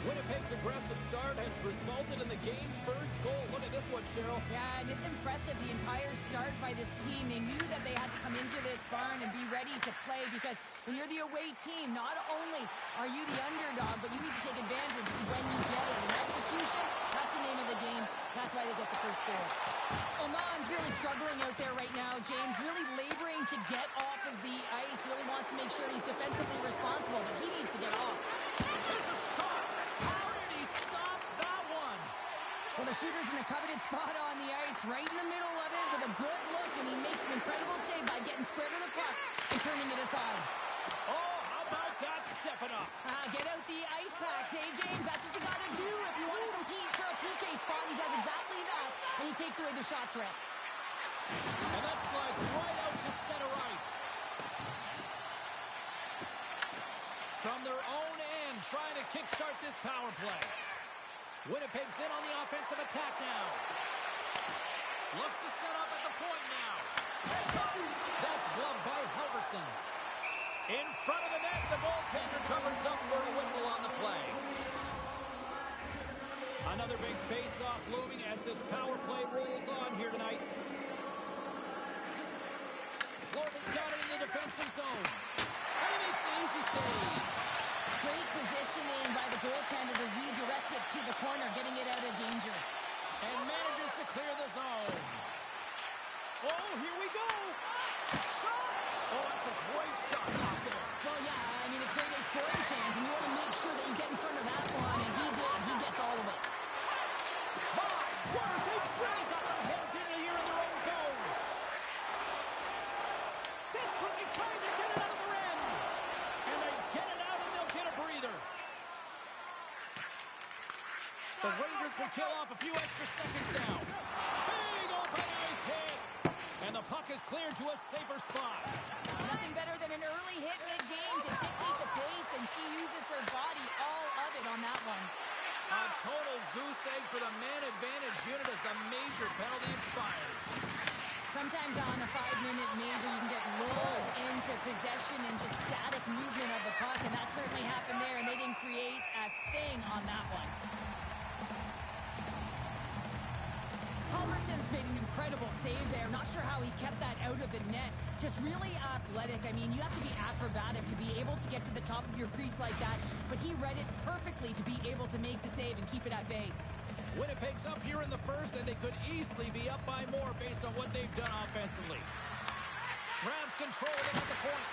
Winnipeg's aggressive start has resulted in the game's first goal. Look at this one, Cheryl. Yeah, and it's impressive, the entire start by this team. They knew that they had to come into this barn and be ready to play, because when you're the away team, not only are you the underdog, but you need to take advantage when you get it. And execution, that's the name of the game. That's why they get the first goal. Oman's really struggling out there right now, James, really laboring to get off of the ice, really wants to make sure he's defensively responsible, but he needs to get off. There's a shot. How did he stop that one? Well, the shooter's in a coveted spot on the ice, right in the middle of it with a good look, and he makes an incredible save by getting square to the puck and turning it aside. Oh, how about that? Step it up. Get out the ice packs, eh, James? That's what you got to do if you want to compete for a PK spot. He does exactly that, and he takes away the shot threat. And that slides right out to center ice. From their own end, trying to kickstart this power play. Winnipeg's in on the offensive attack now. Looks to set up at the point now. That's gloved by Halverson. In front of the net, the goaltender covers up for a whistle on the play. Another big face-off looming as this power play rolls on here tonight. Florida's got it in the defensive zone. And he makes the easy save. Great positioning by the goaltender to redirect it to the corner, getting it out of danger. And manages to clear the zone. Oh, here we go. Shot. Oh, that's a great shot out there. Well, yeah, I mean, it's grade A scoring chance, and you want to make sure that you get in front of that one, and he did. He gets all of it. My word, they really got them hemmed in here in their own zone. Desperately trying to get it out of their end. And they get it out, and they'll get a breather. The Rangers will kill off a few extra seconds now. Big open ice hit. And the puck is cleared to a safer spot. Nothing better than an early hit mid-game to dictate the pace, and she uses her body, all of it on that one. A total goose egg for the man advantage unit as the major penalty expires. Sometimes on a 5-minute major, you can get lulled into possession and just static movement of the puck, and that certainly happened there, and they didn't create a thing on that one. Halverson's made an incredible save there. Not sure how he kept that out of the net. Just really athletic. I mean, you have to be acrobatic to be able to get to the top of your crease like that, but he read it perfectly to be able to make the save and keep it at bay. Winnipeg's up here in the first, and they could easily be up by more based on what they've done offensively. Grabs control of it at the point.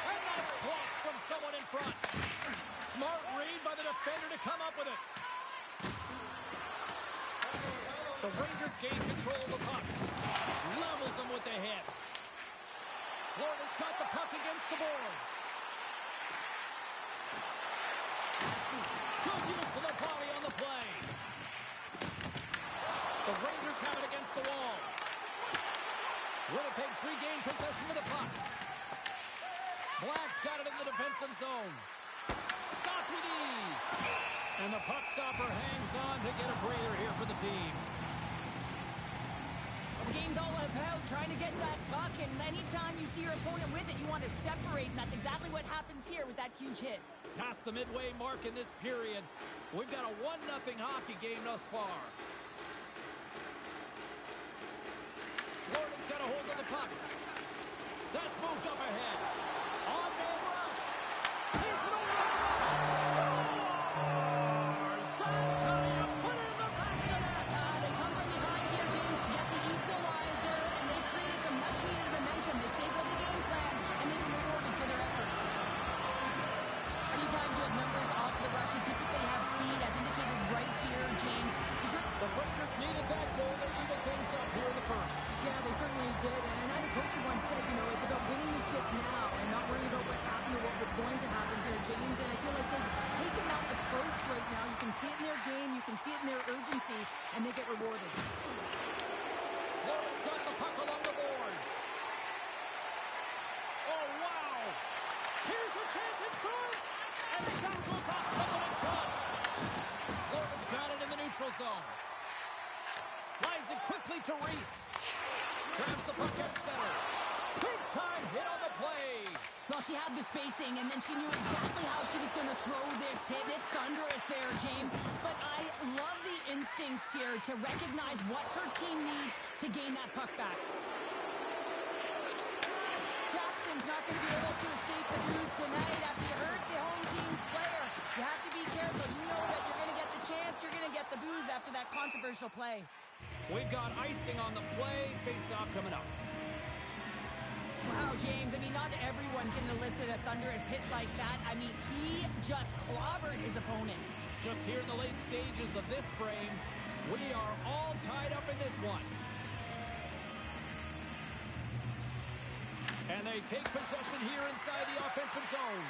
And that's blocked from someone in front. Smart read by the defender to come up with it. The Rangers gain control of the puck. Levels them with the hit. Florida's got the puck against the boards. Good use of the body on the play. The Rangers have it against the wall. Winnipeg's regained possession of the puck. Black's got it in the defensive zone. Stopped with ease. And the puck stopper hangs on to get a breather here for the team. The game's all about trying to get that puck, and anytime you see your opponent with it, you want to separate, and that's exactly what happens here with that huge hit. Past the midway mark in this period, we've got a 1-0 hockey game thus far. Florida's got a hold of the puck. That's moved up ahead. On-man rush. Here's it over. Scores! That's how everyone said, you know, it's about winning the shift now and not worrying about what happened or what was going to happen here, James. And I feel like they've taken that approach right now. You can see it in their game, you can see it in their urgency, and they get rewarded. Florida's got the puck along the boards. Oh, wow. Here's a chance in front. And the puck goes off someone in front. Florida's got it in the neutral zone. Slides it quickly to Reese. Grabs the puck at center. Big time hit on the play. Well, she had the spacing, and then she knew exactly how she was going to throw this hit. It's thunderous there, James. But I love the instincts here to recognize what her team needs to gain that puck back. Jackson's not going to be able to escape the booze tonight after you hurt the home team's player. You have to be careful. You know that you're going to get the chance. You're going to get the booze after that controversial play. We've got icing on the play. Face-off coming up. Wow, James, I mean, not everyone can elicit a thunderous hit like that. I mean, he just clobbered his opponent. Just here in the late stages of this frame, we are all tied up in this one. And they take possession here inside the offensive zone.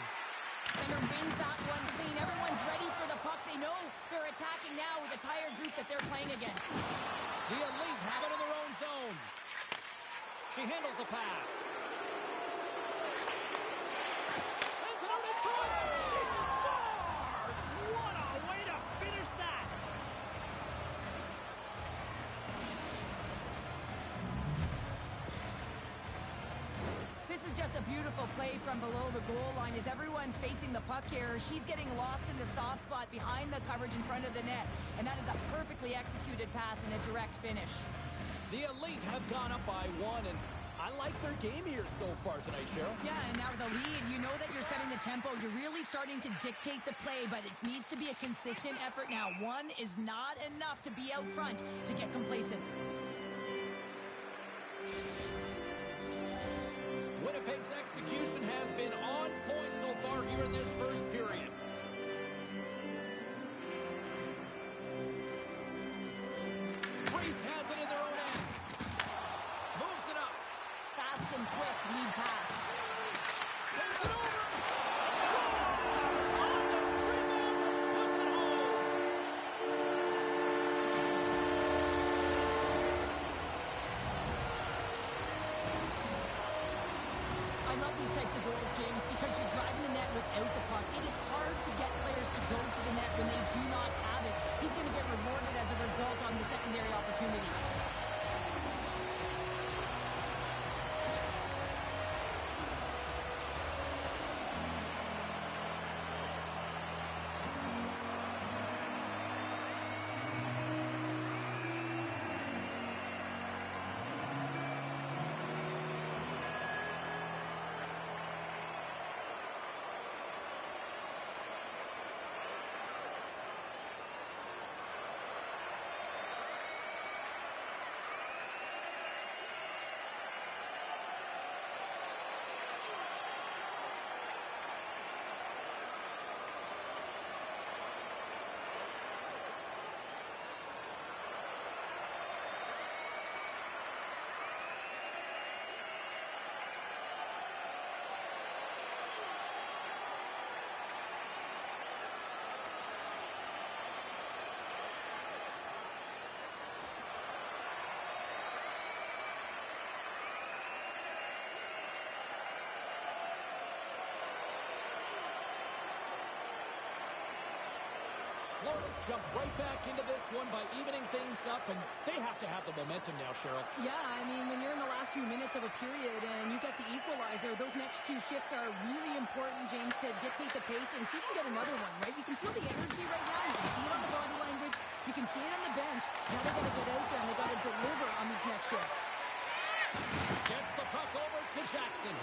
Center wins that one clean. Everyone's ready for the puck. They know they're attacking now with a tired group that they're playing against. The Elite have it in their own zone. She handles the pass. Sends it out in front. She scores. What a way to finish that. This is just a beautiful play from below the goal line as everyone's facing the puck here. She's getting lost in the soft spot behind the coverage in front of the net. And that is a perfectly executed pass and a direct finish. The Elite have gone up by one, and I like their game here so far tonight, Cheryl. Yeah, and now with the lead, you know that you're setting the tempo. You're really starting to dictate the play, but it needs to be a consistent effort now. One is not enough to be out front to get complacent. Winnipeg's execution has been on point so far here in this first period. Reese has it in their own end. Moves it up. Fast and quick lead pass. Sends it over. Scores on the rebound. Puts it home. I love these types of goals, James, because you're driving the net without the puck. It is hard to get players to go to the net when they do not have it. He's going to get rewarded as a result on the secondary opportunity. Florida's jumped right back into this one by evening things up, and they have to have the momentum now, Cheryl. Yeah, I mean, when you're in the last few minutes of a period and you get the equalizer, those next few shifts are really important, James, to dictate the pace and see if you can get another one, right? You can feel the energy right now. You can see it on the body language. You can see it on the bench. Now they got to get out there and they got to deliver on these next shifts. Gets the puck over to Jackson.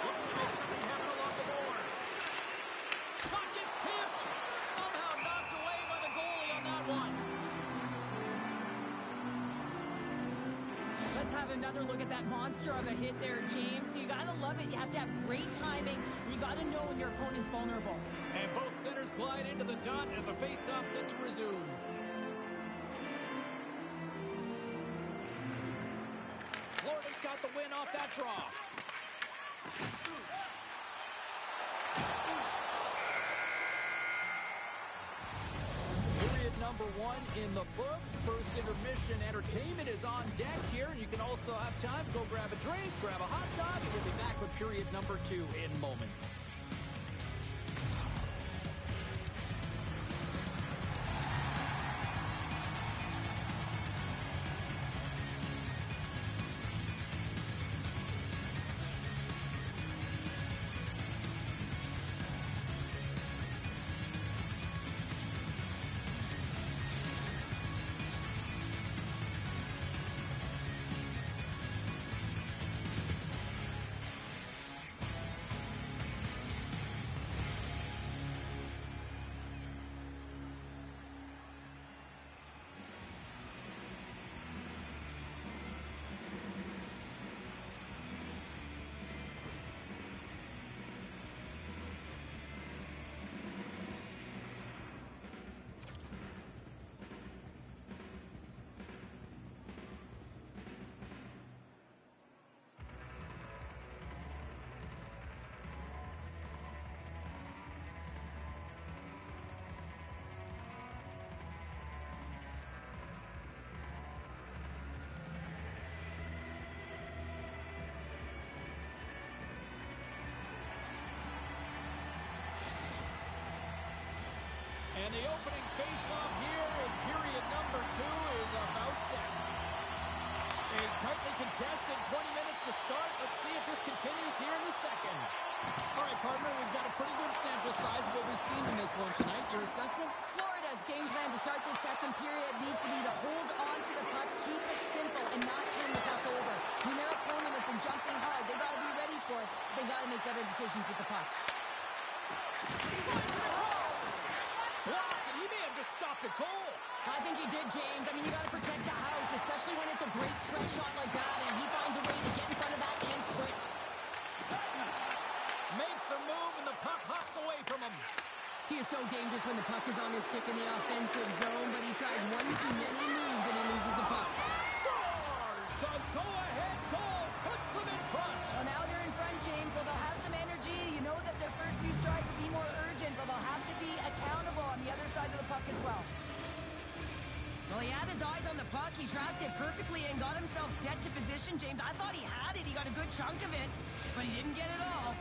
Looking to make something happen along the boards. Shot gets tipped. Somehow knocked away by the goalie on that one. Let's have another look at that monster of a hit there, James. So you got to love it. You have to have great timing. And you got to know when your opponent's vulnerable. And both centers glide into the dot as a face-off set to resume. Florida's Bucks got the win off that draw. Period number 1 in the books. First intermission entertainment is on deck here. You can also have time to go grab a drink, grab a hot dog, and we'll be back with period number 2 in moments. And the opening face-off here in period number 2 is about set. A tightly contested 20 minutes to start. Let's see if this continues here in the second. All right, partner, we've got a pretty good sample size of what we've seen in this one tonight. Your assessment? Florida's game plan to start this second period needs to be to hold on to the puck, keep it simple, and not turn the puck over. When their opponent has been jumping hard, they got to be ready for it. They got to make better decisions with the puck. Block, and he may have just stopped a goal. I think he did, James. I mean, you got to protect the house, especially when it's a great threat shot like that, and he finds a way to get in front of that and quick. Makes a move, and the puck hops away from him. He is so dangerous when the puck is on his stick in the offensive zone, but he tries one too many moves and he loses the puck. Scores! The go-ahead goal puts them in front. Well, now they're in front, James, so they'll have some energy. You know that their first few strides will be more urgent, but they'll have to be accountable on the other side of the puck as well. Well, he had his eyes on the puck. He tracked it perfectly and got himself set to position, James. I thought he had it. He got a good chunk of it, but he didn't get it all.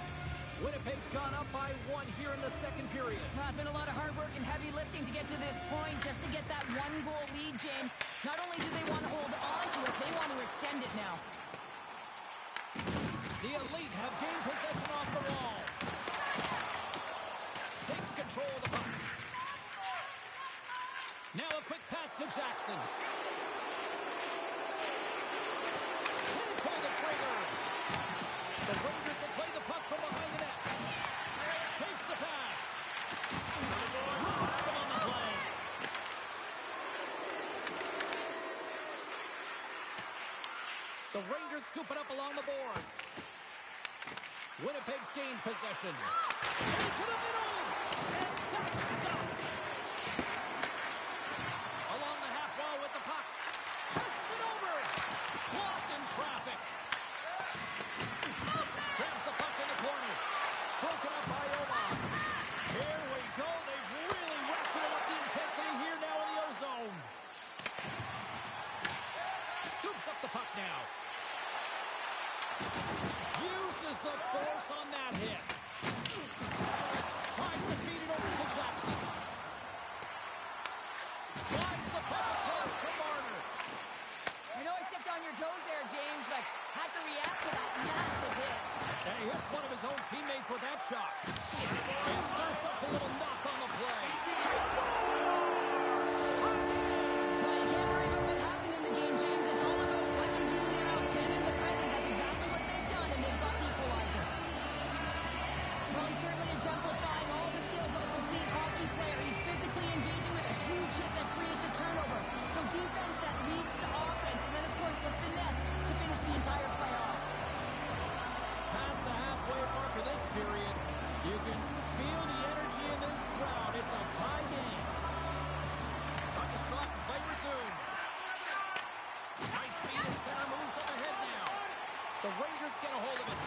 Winnipeg's gone up by 1 here in the second period. Well, it's been a lot of hard work and heavy lifting to get to this point, just to get that 1-goal lead, James. Not only do they want to hold on to it, they want to extend it now. The Elite have gained possession off the wall. Takes control of the puck. Now a quick pass to Jackson. Can't pull the trigger. The Rangers have played the puck from behind the net. Takes the pass. Rocks him on the play. The Rangers scoop it up along the boards. Winnipeg's gained possession. Into the middle. And that's stopped. Along the half wall with the puck. Passes it over. Blocked in traffic. Grabs the puck in the corner. Broken up by Oman. Here we go. They've really ratcheted up the intensity here now in the O-zone. Scoops up the puck now. Uses the force on that hit. Tries to feed it over to Jackson. Slides the puck across to Marner. I know I stepped on your toes there, James, but had to react to that massive hit. And he hits one of his own teammates with that shot. He serves up a little knock on the play. Well, you can't worry about what happened in the game, James. It's all about what you do now. Stand in the present. That's exactly what they've done, and they've got the equalizer. Well, he's certainly exemplifying all the skills of a complete hockey player. He's physically engaging with a huge hit that creates a turnover. So defense that leads to offense, and then, of course, the finesse to finish the entire play off. Past the halfway mark of this period, you can feel the energy in this crowd. It's a tie game. Puck is shot and play resumes. The Rangers get a hold of it.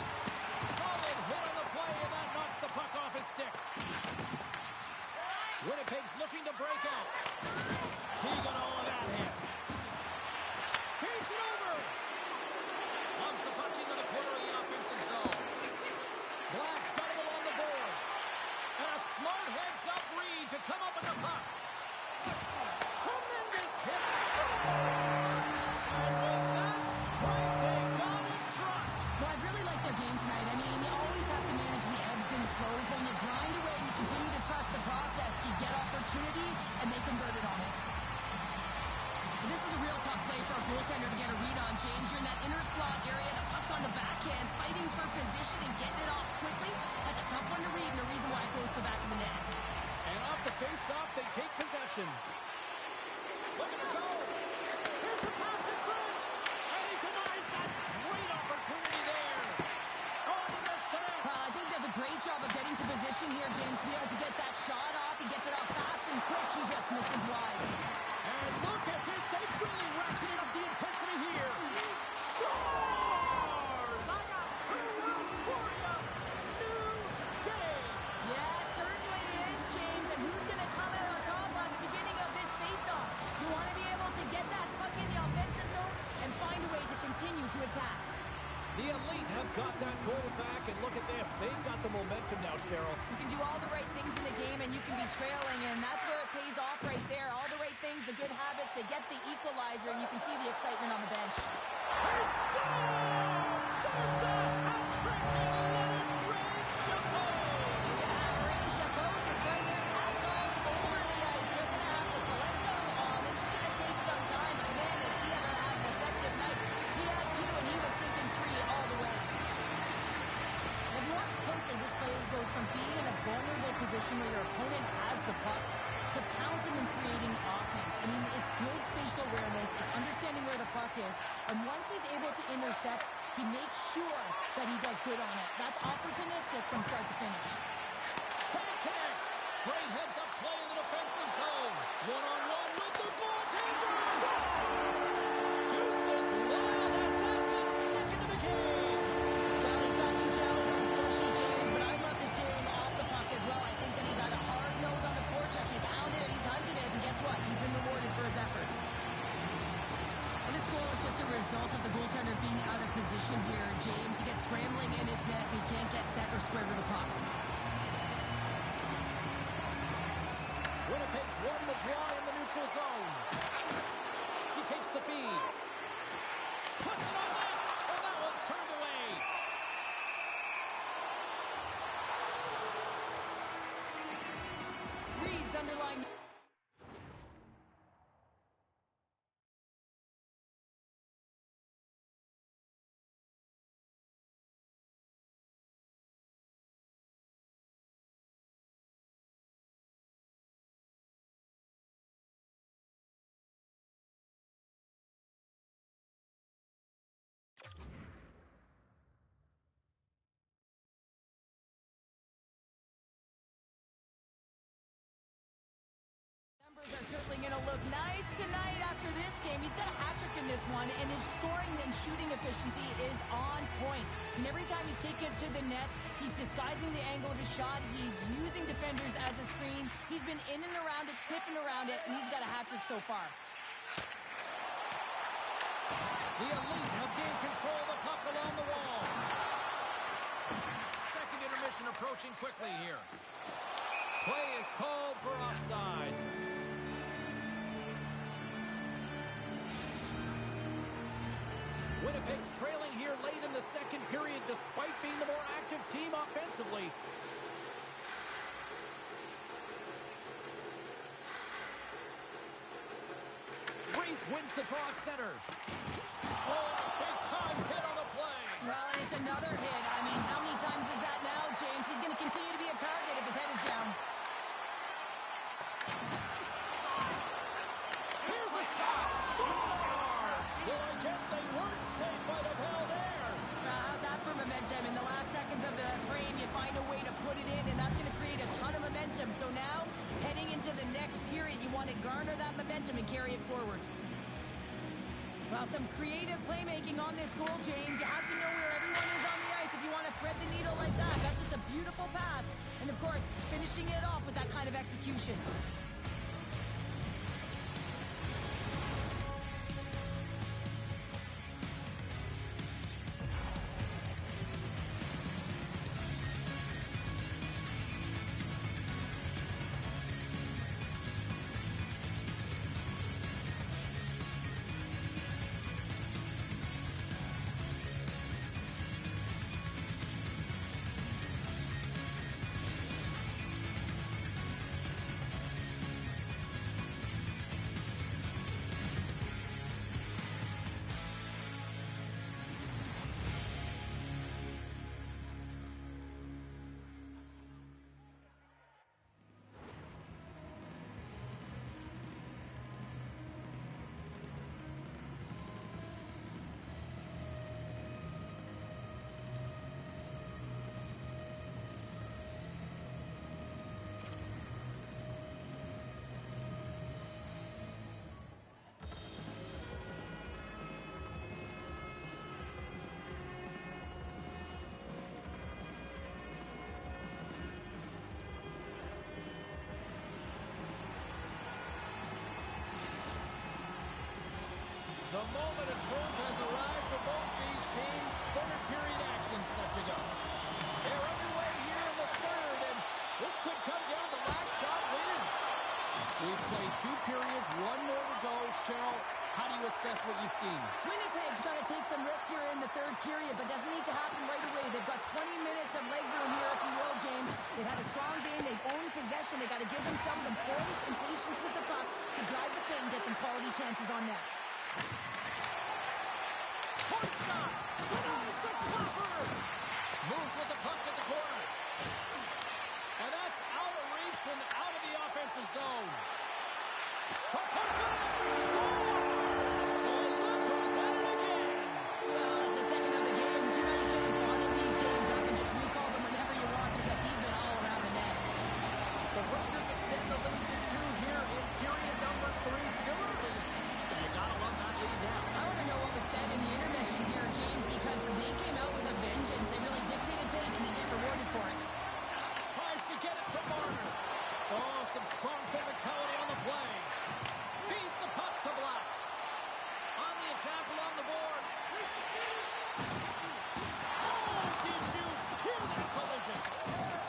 Solid hit on the play, and that knocks the puck off his stick. Winnipeg's looking to break out. He got all of that hit. Feeds it over. Lobs the puck into the corner of the offensive zone. Black's got it along the boards. And a smart heads-up read to come up with the puck. Tremendous hit. Scores! And with that strike, they got in front. Well, I really like their game tonight. I mean, you always have to manage the ebbs and flows. When you grind away and you continue to trust the process, you get opportunity, and they converted on it. But this is a real tough play for a goaltender to get a read on, James. You're in that inner slot area. The puck's on the backhand, fighting for position and getting it off quickly. That's a tough one to read, and the reason why it goes to the back of the net. And off the face-off, they take possession. Look at it go. Here's the pass in front. And he denies that great opportunity there. Oh, he missed the net. I think he does a great job of getting to position here, James, to be able to get that shot off. He gets it off fast and quick. He just misses wide. And look at this. They've really ratcheted up the intensity here. Scores! I got 2 words for you. New day. Yeah, it certainly is, James. And who's going to come out on top at the beginning of this faceoff? You want to be able to get that puck in the offensive zone and find a way to continue to attack. The Elite have got that goal back, and look at this. They've got the momentum now, Cheryl. You can do all the right things in the game, and you can be trailing, and that's where it pays off right there. All the right things, the good habits, they get the equalizer, and you can see the excitement on the bench. He scores! There's the hat trick, and let it rain Chapeau! Yeah, Ray Chapeau is right there. Hats all over the ice. They're going to have to collect them all. This is going to take some time, but man, has he ever had an effective night. He had 2, and he was thinking 3 all the way. And if you watch closely, this play goes from being in a vulnerable position where your opponent has the puck to pouncing and creating offense. I mean, it's good spatial awareness. It's understanding where the puck is. And once he's able to intercept, he makes sure that he does good on it. That's opportunistic from start to finish. Can't connect. Great heads-up play in the defensive zone. One-on-one with the goaltender. Scores! Deuces Lopez, that's his second of the game. Well, he's got 2 tallies on the score sheet, James, but I love his game off the puck as well. I think that he's had a hard nose on the forecheck. He's hounded it, he's hunted it, and guess what? He's been rewarded for his efforts. And this goal is just a result of the goaltender being out of position here, James. He gets scrambling in his net, and he can't get set or square to the puck. Winnipeg's won the draw in the neutral zone. She takes the feed. Puts it on net, and that one's turned away. Reese underline. Numbers are certainly going to look nice tonight after this game. He's got a hat trick in this one, and his scoring and shooting efficiency is on point. And every time he's taken it to the net, he's disguising the angle of his shot. He's using defenders as a screen. He's been in and around it, sniffing around it, and he's got a hat trick so far. The Elite have gained control of the puck along the wall. Second intermission approaching quickly here. Play is called for offside. Winnipeg's trailing here late in the second period despite being the more active team offensively. Reese wins the draw at center. Oh, big time hit on the play. Well, and it's another hit. I mean, how many times is that now, James? He's going to continue to be a target if his head is down. Here's a shot. Scores! Well, I guess they weren't safe by the bell there. How's that for momentum? In the last seconds of the frame, you find a way to put it in, and that's going to create a ton of momentum. So now, heading into the next period, you want to garner that momentum and carry it forward. Well, some creative playmaking on this goal, James. You have to know where back. That's just a beautiful pass. And of course, finishing it off with that kind of execution. The moment of truth has arrived for both these teams. Third period action set to go. They're underway here in the third, and this could come down to last shot wins. We've played 2 periods, 1 more to go. Cheryl, how do you assess what you've seen? Winnipeg's got to take some risks here in the third period, but doesn't need to happen right away. They've got 20 minutes of leg room here, if you will, James. They've had a strong game. They've owned possession. They've got to give themselves some poise and patience with the puck to drive the play and get some quality chances on net. Point shot! Denies the Clapper! Moves with the puck to the corner. And that's out of reach and out of the offensive zone. For Parker, score! So look who's at it again! Well, it's the second of the game. Too bad you can't bottle these games up and just recall them whenever you want because he's been all around the net. The Rangers extend the lead to 2 here in period number 3. Still early. You gotta love that lead down. I want to know what was said in the intermission here, James, because they came out with a vengeance. They really dictated pace and they get rewarded for it. Tries to get it to Marner. Oh, some strong physicality on the play. Feeds the puck to Black. On the attack along the boards. Oh, did you hear that collision?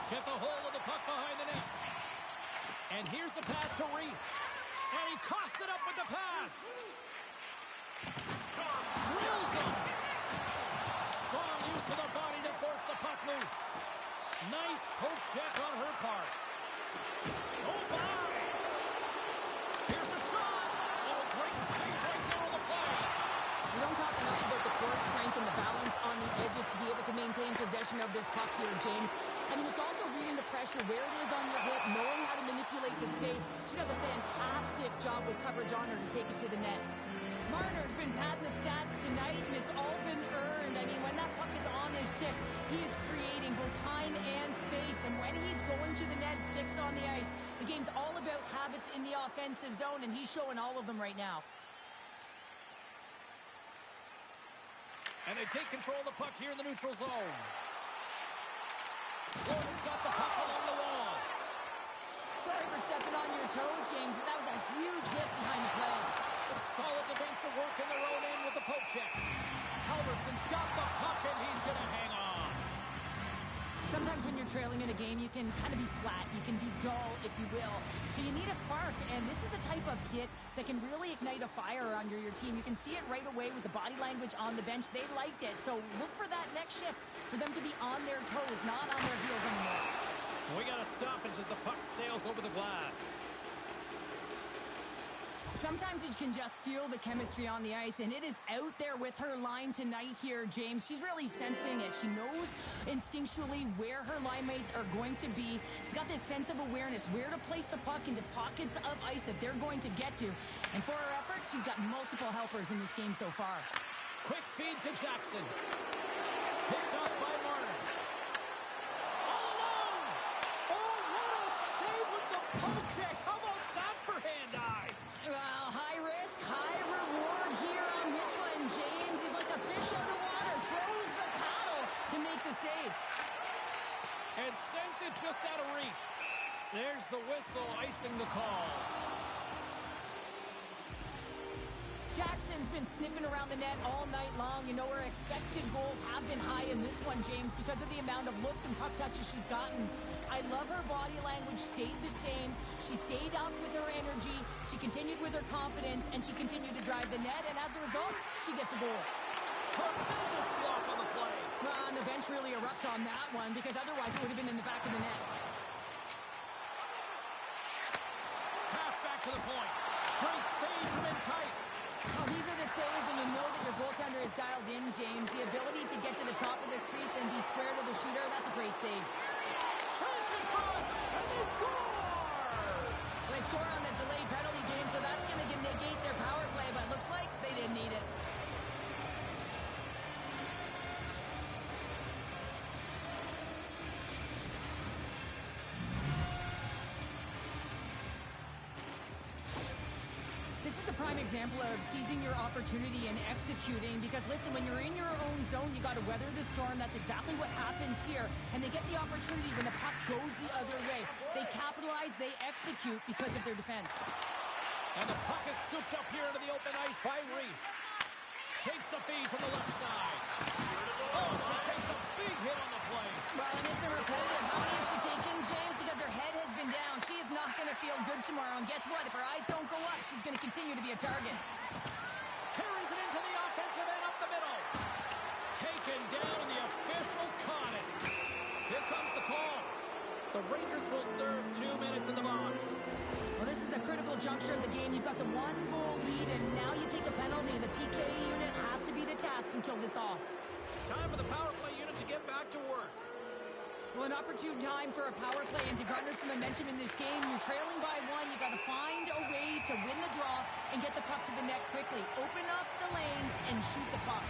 Get the hold of the puck behind the net. And here's the pass to Reese. And he coughs it up with the pass. Drills him. Strong use of the body to force the puck loose. Nice poke check on her part. Oh, my! Here's a shot. Oh, great save right there on the play. We don't talk enough about the core strength and the balance on the edges to be able to maintain possession of this puck here, James. I mean, it's also reading the pressure, where it is on your hip, knowing how to manipulate the space. She does a fantastic job with coverage on her to take it to the net. Marner's been padding the stats tonight, and it's all been earned. I mean, when that puck is on his stick, he is creating both time and space. And when he's going to the net, 6 on the ice, the game's all about habits in the offensive zone, and he's showing all of them right now. And they take control of the puck here in the neutral zone. Florida's got the puck along the wall. Sorry for stepping on your toes, James, but that was a huge hit behind the play. Some solid defensive work in their own end with the poke check. Halverson's got the puck, and he's going to hang on. Sometimes when you're trailing in a game, you can kind of be flat. You can be dull, if you will. So you need a spark, and this is a type of hit that can really ignite a fire under your team. You can see it right away with the body language on the bench. They liked it. So look for that next shift, for them to be on their toes, not on their heels anymore. We got a stoppage as the puck sails over the glass. Sometimes you can just feel the chemistry on the ice, and it is out there with her line tonight here, James. She's really sensing it. She knows instinctually where her line mates are going to be. She's got this sense of awareness, where to place the puck into pockets of ice that they're going to get to. And for her efforts, she's got multiple helpers in this game so far. Quick feed to Jackson. Picked up by Marner. All alone! Oh, what a save with the poke check! How about that for hand-eye? Well, high risk, high reward here on this one, James. He's like a fish out of water, throws the paddle to make the save. been sniffing around the net all night long. You know, her expected goals have been high in this one, James, because of the amount of looks and puck touches she's gotten. I love her body language stayed the same. She stayed up with her energy. She continued with her confidence, and she continued to drive the net, and as a result, she gets a goal. Tremendous block on the play. And the bench really erupts on that one, because otherwise it would have been in the back of the net. Pass back to the point. Great save from in tight. Oh, these are the saves when you know that your goaltender is dialed in, James. The ability to get to the top of the crease and be square to the shooter, that's a great save. Chase in front, and they score! They score on the delayed penalty, James, so that's going to negate their power play, but it looks like they didn't need it. This is a prime example of seizing your opportunity and executing, because listen, when you're in your own zone, you got to weather the storm. That's exactly what happens here, and they get the opportunity when the puck goes the other way. They capitalize, they execute because of their defense. And the puck is scooped up here into the open ice by Reese. Takes the feed from the left side. Oh, she takes a big hit on the play. Well, and it's been repetitive. How many is she taking, James? Because her head has been down. She is not going to feel good tomorrow. And guess what? If her eyes don't go up, she's going to continue to be a target. Carries it into the offensive end up the middle. Taken down, and the officials caught it. Here comes the call. The Rangers will serve 2 minutes in the box. Well, this is a critical juncture of the game. You've got the 1-goal lead, and now you take a penalty. The PK unit has to be the task and kill this off. Time for the power play unit to get back to work. Well, an opportune time for a power play and to garner some momentum in this game. You're trailing by 1. You got to find a way to win the draw and get the puck to the net quickly. Open up the lanes and shoot the puck.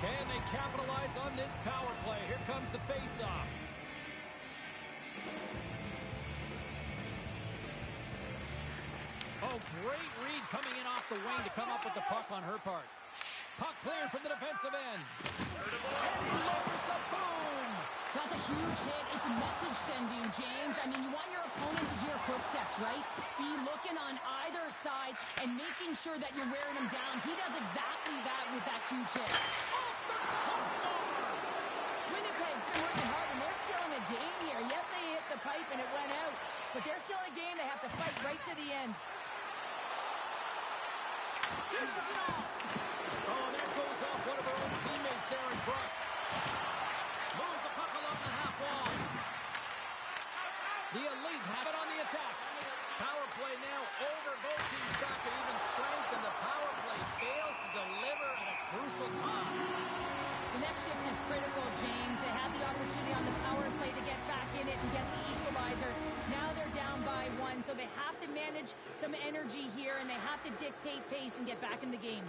Can they capitalize on this power play? Here comes the face-off. Oh, great read coming in off the wing to come up with the puck on her part. Puck cleared from the defensive end. And he lowers the boom. That's a huge hit. It's a message sending, James. I mean, you want your opponent to hear footsteps, right? Be looking on either side and making sure that you're wearing him down. He does exactly that with that huge hit. Off the crossbar. Winnipeg's been working hard, and they're still in the game here. Yes, they hit the pipe and it went out, but they're still in a game. They have to fight right to the end. Dishes it off. Oh, that goes off one of her own teammates there in front. Moves the puck along the half wall. The Elite have it on the attack. Power play now over, both teams back at even strength, and the power play fails to deliver at a crucial time. The next shift is critical, James. They had the opportunity on the power play to get back in it and get the equalizer. Now they're down by 1, so they have to manage some energy here, and they have to dictate pace and get back in the game.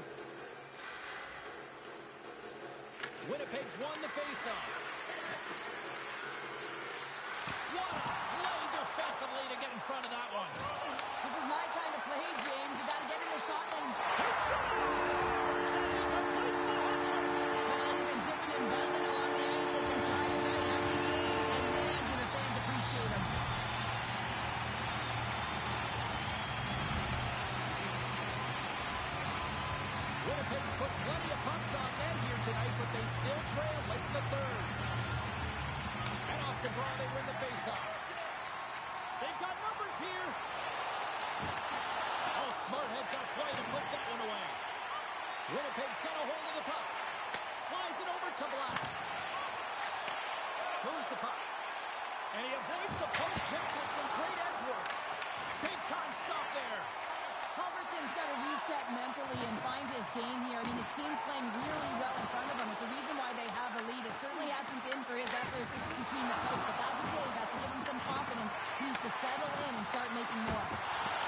Winnipeg's won the faceoff. What a play defensively to get in front of that one. This is my kind of play, James. You got to get in the shot lanes. He scores! And he completes the hat trick. Well, he's been zipping and buzzing along the ice this entire night, hasn't he, James? And man, do the fans appreciate him. Winnipeg's put plenty of pucks on net here tonight, but they still trail late in the third. And off the draw, they win the faceoff. They've got numbers here. Oh, smart heads up play to put that one away. Winnipeg's got a hold of the puck. Slides it over to Black. Moves the puck. And he avoids the poke check with some great edge work. Big time stop there. Halverson's got to reset mentally and find his game here. I mean, his team's playing really well in front of him. It's a reason why they have a lead. It certainly hasn't been for his efforts between the pipes, but that save has to give him some confidence. He needs to settle in and start making more.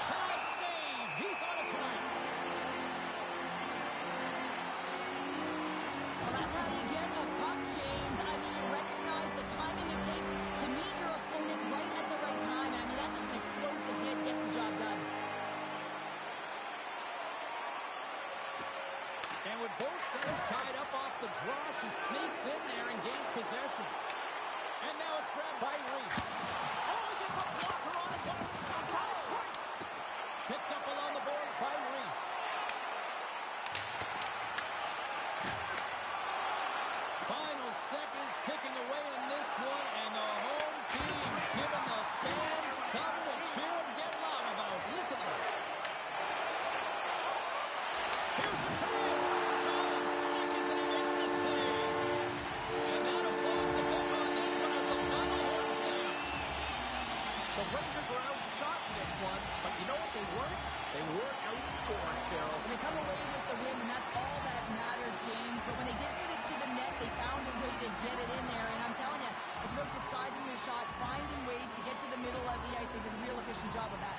Hard save. He's on it tonight. Well, that's how you get a puck, James. I mean, you recognize the timing it takes to meet your opponent right at the right time. I mean, that's just an explosive hit, gets the job done. And with both centers tied up off the draw, she sneaks in there and gains possession. And now it's grabbed by Reese. Oh, he gets a blocker on it. What a stop by Price. Picked up along the boards by Reese. ticking away in this one, and the home team giving the fans something to cheer and get loud about. Listen to that. Here's a chance. John seconds, and he makes the save. And that'll close the book on this one as the final horn sounds. The Rangers were outshot in this one, but you know what they weren't? They weren't outscored, Cheryl. And they come away with the win, and that's all that matters, James. But when they did get it to the net, they found a way to get it in there. And I'm telling you, it's about disguising your shot, finding ways to get to the middle of the ice. They did a real efficient job of that.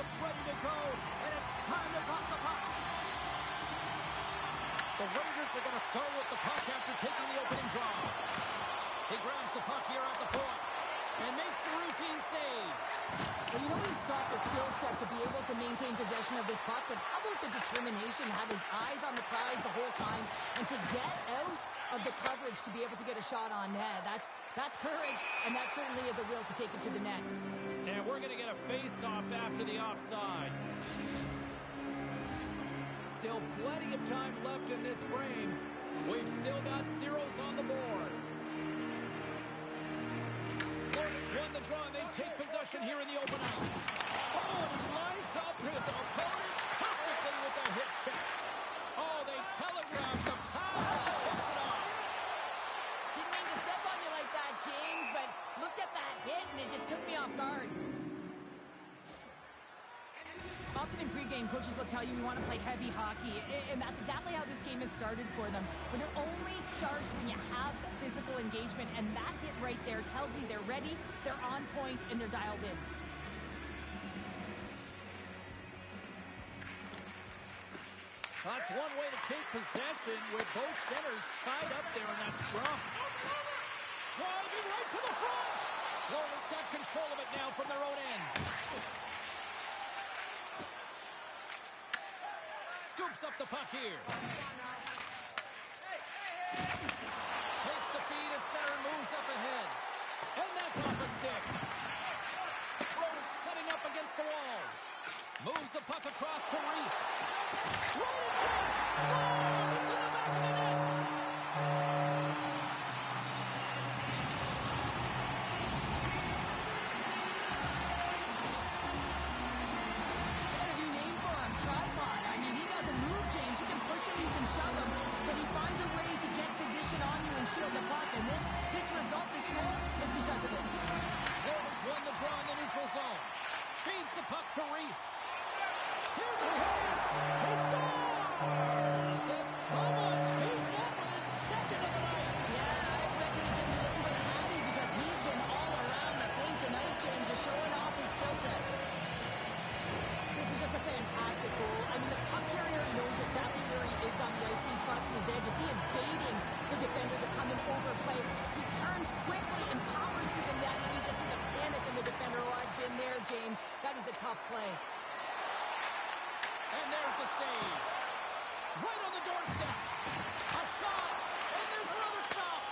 look ready to go, and it's time to drop the puck. The Rangers are going to start with the puck after taking the opening draw. He grabs the puck here at the point and makes the routine save. Well, you know he's got the skill set to be able to maintain possession of this puck, but how about the determination, have his eyes on the prize the whole time, and to get out of the coverage to be able to get a shot on net. That's courage, and that certainly is a will to take it to the net. And we're going to get a face-off after the offside. Still plenty of time left in this frame. We've still got zeros on the board. Florida's won the draw, and they take possession here in the open ice. Oh, and he lines up his opponent perfectly with a hip check. Oh, they telegraph the pass and picks it off. Didn't mean to step on you like that, James, but looked at that hit, and it just took me off guard. Often in pregame, coaches will tell you we want to play heavy hockey, and that's exactly how this game has started for them. But it only starts when you have physical engagement, and that hit right there tells me they're ready, they're on point, and they're dialed in. That's one way to take possession with both centers tied up there in that scrum. Driving right to the front. Florida's got control of it now from their own end. Scoops up the puck here. Takes the feed at center, moves up ahead. And that's off a stick. Rose setting up against the wall. Moves the puck across to Reese. Right in front. Scores! It's in the back of the net. What a new name for him, tripod. I mean, he doesn't move, James. You can push him, you can shove him, but he finds a way to get position on you and shield the puck. And this result, this goal, is because of it. Florida's won the draw in the neutral zone. Feeds the puck to Reese. Here's a chance. He scores! And someone's beaten up with his second of the night. Yeah, I expect he's going to be looking for the Hattie because he's been all around the thing tonight, James, just showing off his skill set. This is just a fantastic goal. I mean, the puck carrier knows exactly where he is on the ice. He trusts his edges. He is baiting the defender to come and overplay. He turns quickly and powers to the net, and you just see the panic in the defender. Oh, I've been there, James. That is a tough play. And there's the save. Right on the doorstep. A shot. And there's another stop.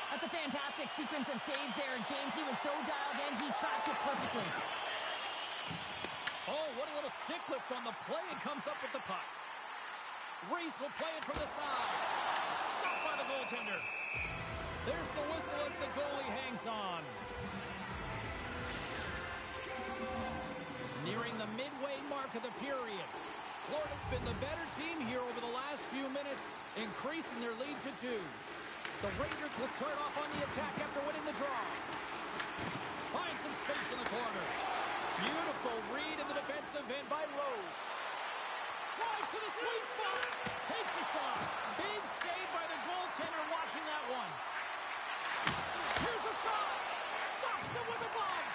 That's a fantastic sequence of saves there, James. He was so dialed in, he tracked it perfectly. Oh, what a little stick lift on the play, and comes up with the puck. Reese will play it from the side. Stopped by the goaltender. There's the whistle as the goalie hangs on. Nearing the midway mark of the period. Florida's been the better team here over the last few minutes, increasing their lead to 2. The Rangers will start off on the attack after winning the draw. Finds some space in the corner. Beautiful read in the defensive end by Rose. Drives to the sweet spot. Takes a shot. Big save by the goaltender watching that one. Here's a shot. Stops him with a glove.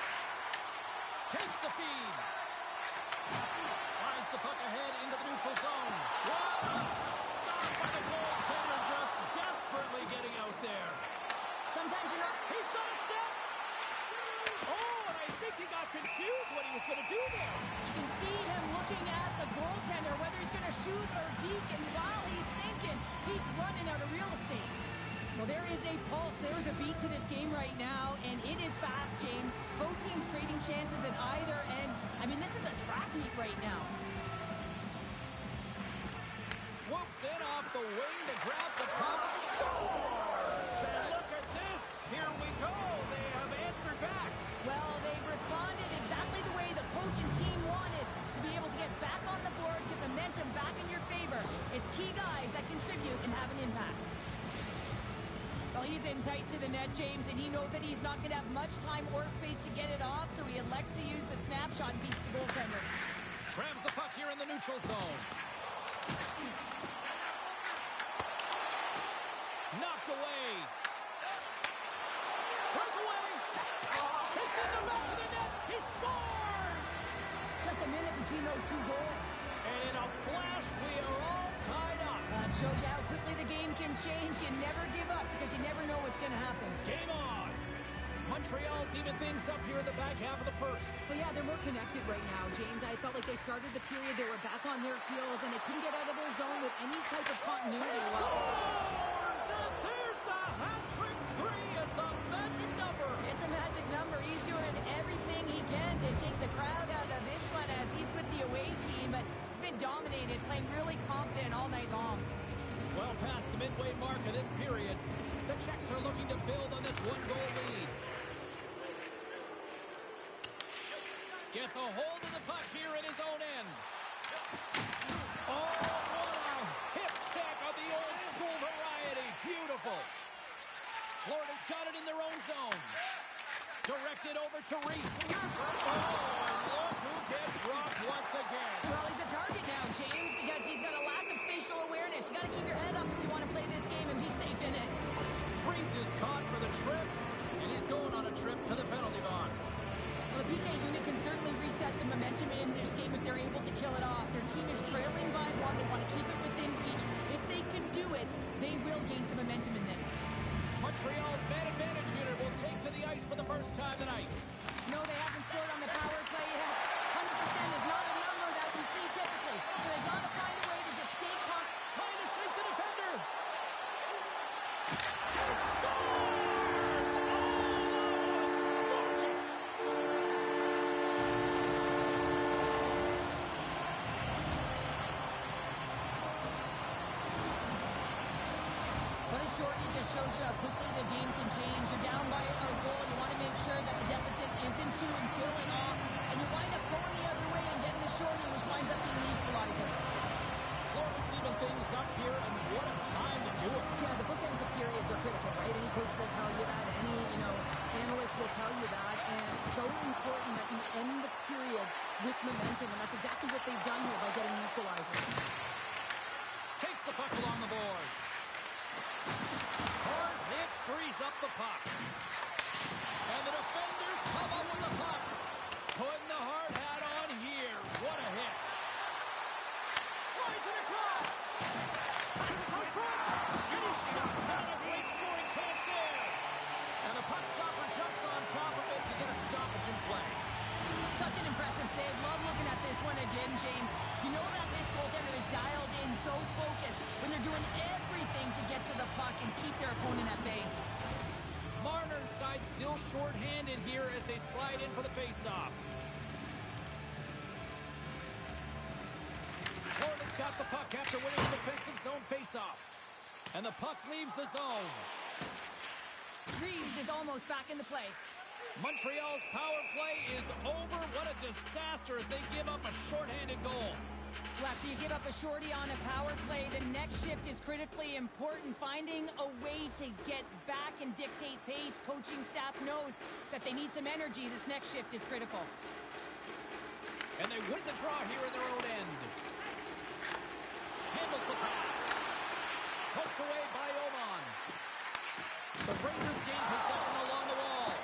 Takes the feed. Slides the puck ahead into the neutral zone. What a stop by the goaltender, just desperately getting out there. Sometimes you're not... He's got a step. Oh, and I think he got confused what he was going to do there. You can see him looking at the goaltender, whether he's going to shoot or deke, and while he's thinking, he's running out of real estate. Well, there is a pulse, there's a beat to this game right now, and it is fast, James. Both teams trading chances at either end. I mean, this is a track meet right now. Swoops in off the wing to grab the puck. Scores! And look at this. Here we go. They have answered back. Well, they've responded exactly the way the coach and team wanted, to be able to get back on the board, get momentum back in your favor. It's key guys that contribute and have an impact. Well, he's in tight to the net, James, and he knows that he's not going to have much time or space to get it off, so he elects to use the snapshot and beats the goaltender. Grabs the puck here in the neutral zone. Knocked away. Breakaway. It's in the back of the net. He scores! Just a minute those 2 goals. And in a flash, we are all tied up. That shows you how quickly the game can change. You never give up because you never know what's going to happen. Game on. Montreal's even things up here in the back half of the first. Well, yeah, they're more connected right now, James. I felt like they started the period, they were back on their heels, and they couldn't get out of their zone with any type of continuity. Scores! And there's the hat-trick 3 as the magic number. It's a magic number. He's doing everything he can to take the crowd out of this one as he's with the away team, but he's been dominated, playing really confident all night long. Well past the midway mark of this period, the Czechs are looking to build on this 1-goal lead. Gets a hold of the puck here at his own end. Oh, what a hip check of the old school variety. Beautiful. Florida's got it in their own zone. Directed over to Reese. Oh, and look who gets rocked once again. Well, he's a target now, James, because he's got a lack of spatial awareness. You got to keep your head up if you want to play this game and be safe in it. Reese is caught for the trip, and he's going on a trip to the penalty box. Well, the PK unit can certainly reset the momentum in this game if they're able to kill it off. Their team is trailing by 1. They want to keep it within reach. If they can do it, they will gain some momentum in this. Montreal's man advantage unit will take to the ice for the first time tonight. No, they haven't scored on the power play yet. 100% is not a number that we see typically. So they got to find a way to just stay calm. Trying to shake the defender. He scores! Oh, that was gorgeous! Well, this shortly just shows you how quickly the game can change. You're down by a goal. You want to make sure that the deficit isn't too and filling off. And you wind up going the other way and getting the shorty, which winds up being the equalizer. Florida's even things up here, and what a time to do it. Yeah, the bookends of periods are critical, right? Any coach will tell you that. Any, analyst will tell you that. And so important that you end the period with momentum. And that's exactly what they've done here by getting the equalizer. Takes the puck along the boards. Hard hit frees up the puck. And the defenders come up with the puck. Putting the hard hat on here. What a hit. Slides it across. Passes out front. And he shuts down a great scoring chance there. And the puck stopper jumps on top of it to get a stoppage in play. Such an impressive save. Love looking at this one again, James. You know that this goaltender is dialed in, so focused when they're doing everything to get to the puck and keep their opponent at bay. Marner's side still short-handed here as they slide in for the face-off. Florida's got the puck after winning the defensive zone face-off. And the puck leaves the zone. Reeves is almost back in the play. Montreal's power play is over. What a disaster as they give up a short-handed goal. Well, after you give up a shorty on a power play, the next shift is critically important. Finding a way to get back and dictate pace. Coaching staff knows that they need some energy. This next shift is critical. And they win the draw here in their own end. Handles the pass. Poked away by Oman. The Rangers gain possession along the wall.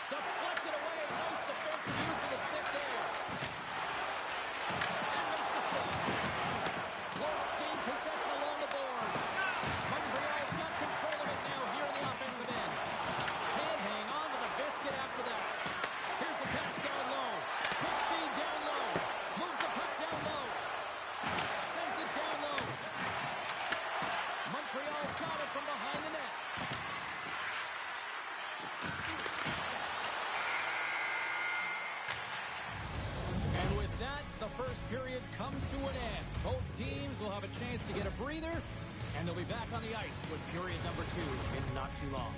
Deflected away. Nice defensive use of the stick there. And makes the save. Florida's gained possession along the boards. Montreal's got control of it now here in the offensive end. Can't hang on to the biscuit after that. Here's a pass down low. Quick feed down low. Moves the puck down low. Sends it down low. Montreal's got it from behind the net. And with that, the first period comes to an end. Both teams will have a chance to get a breather, and they'll be back on the ice with period number 2 in not too long.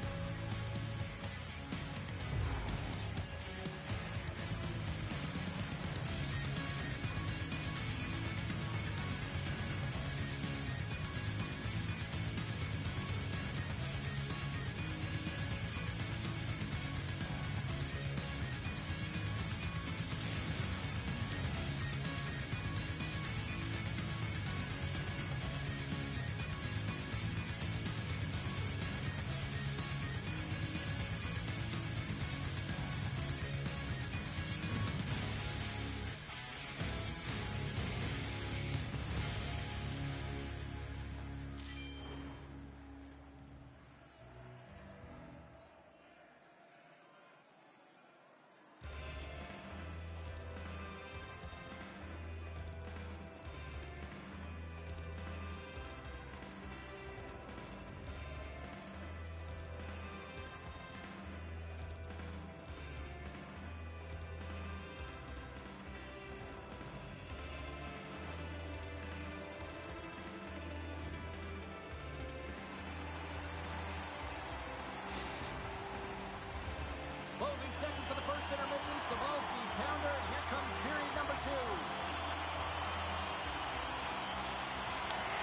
intermission. Sabalski, pounder. Here comes period number 2.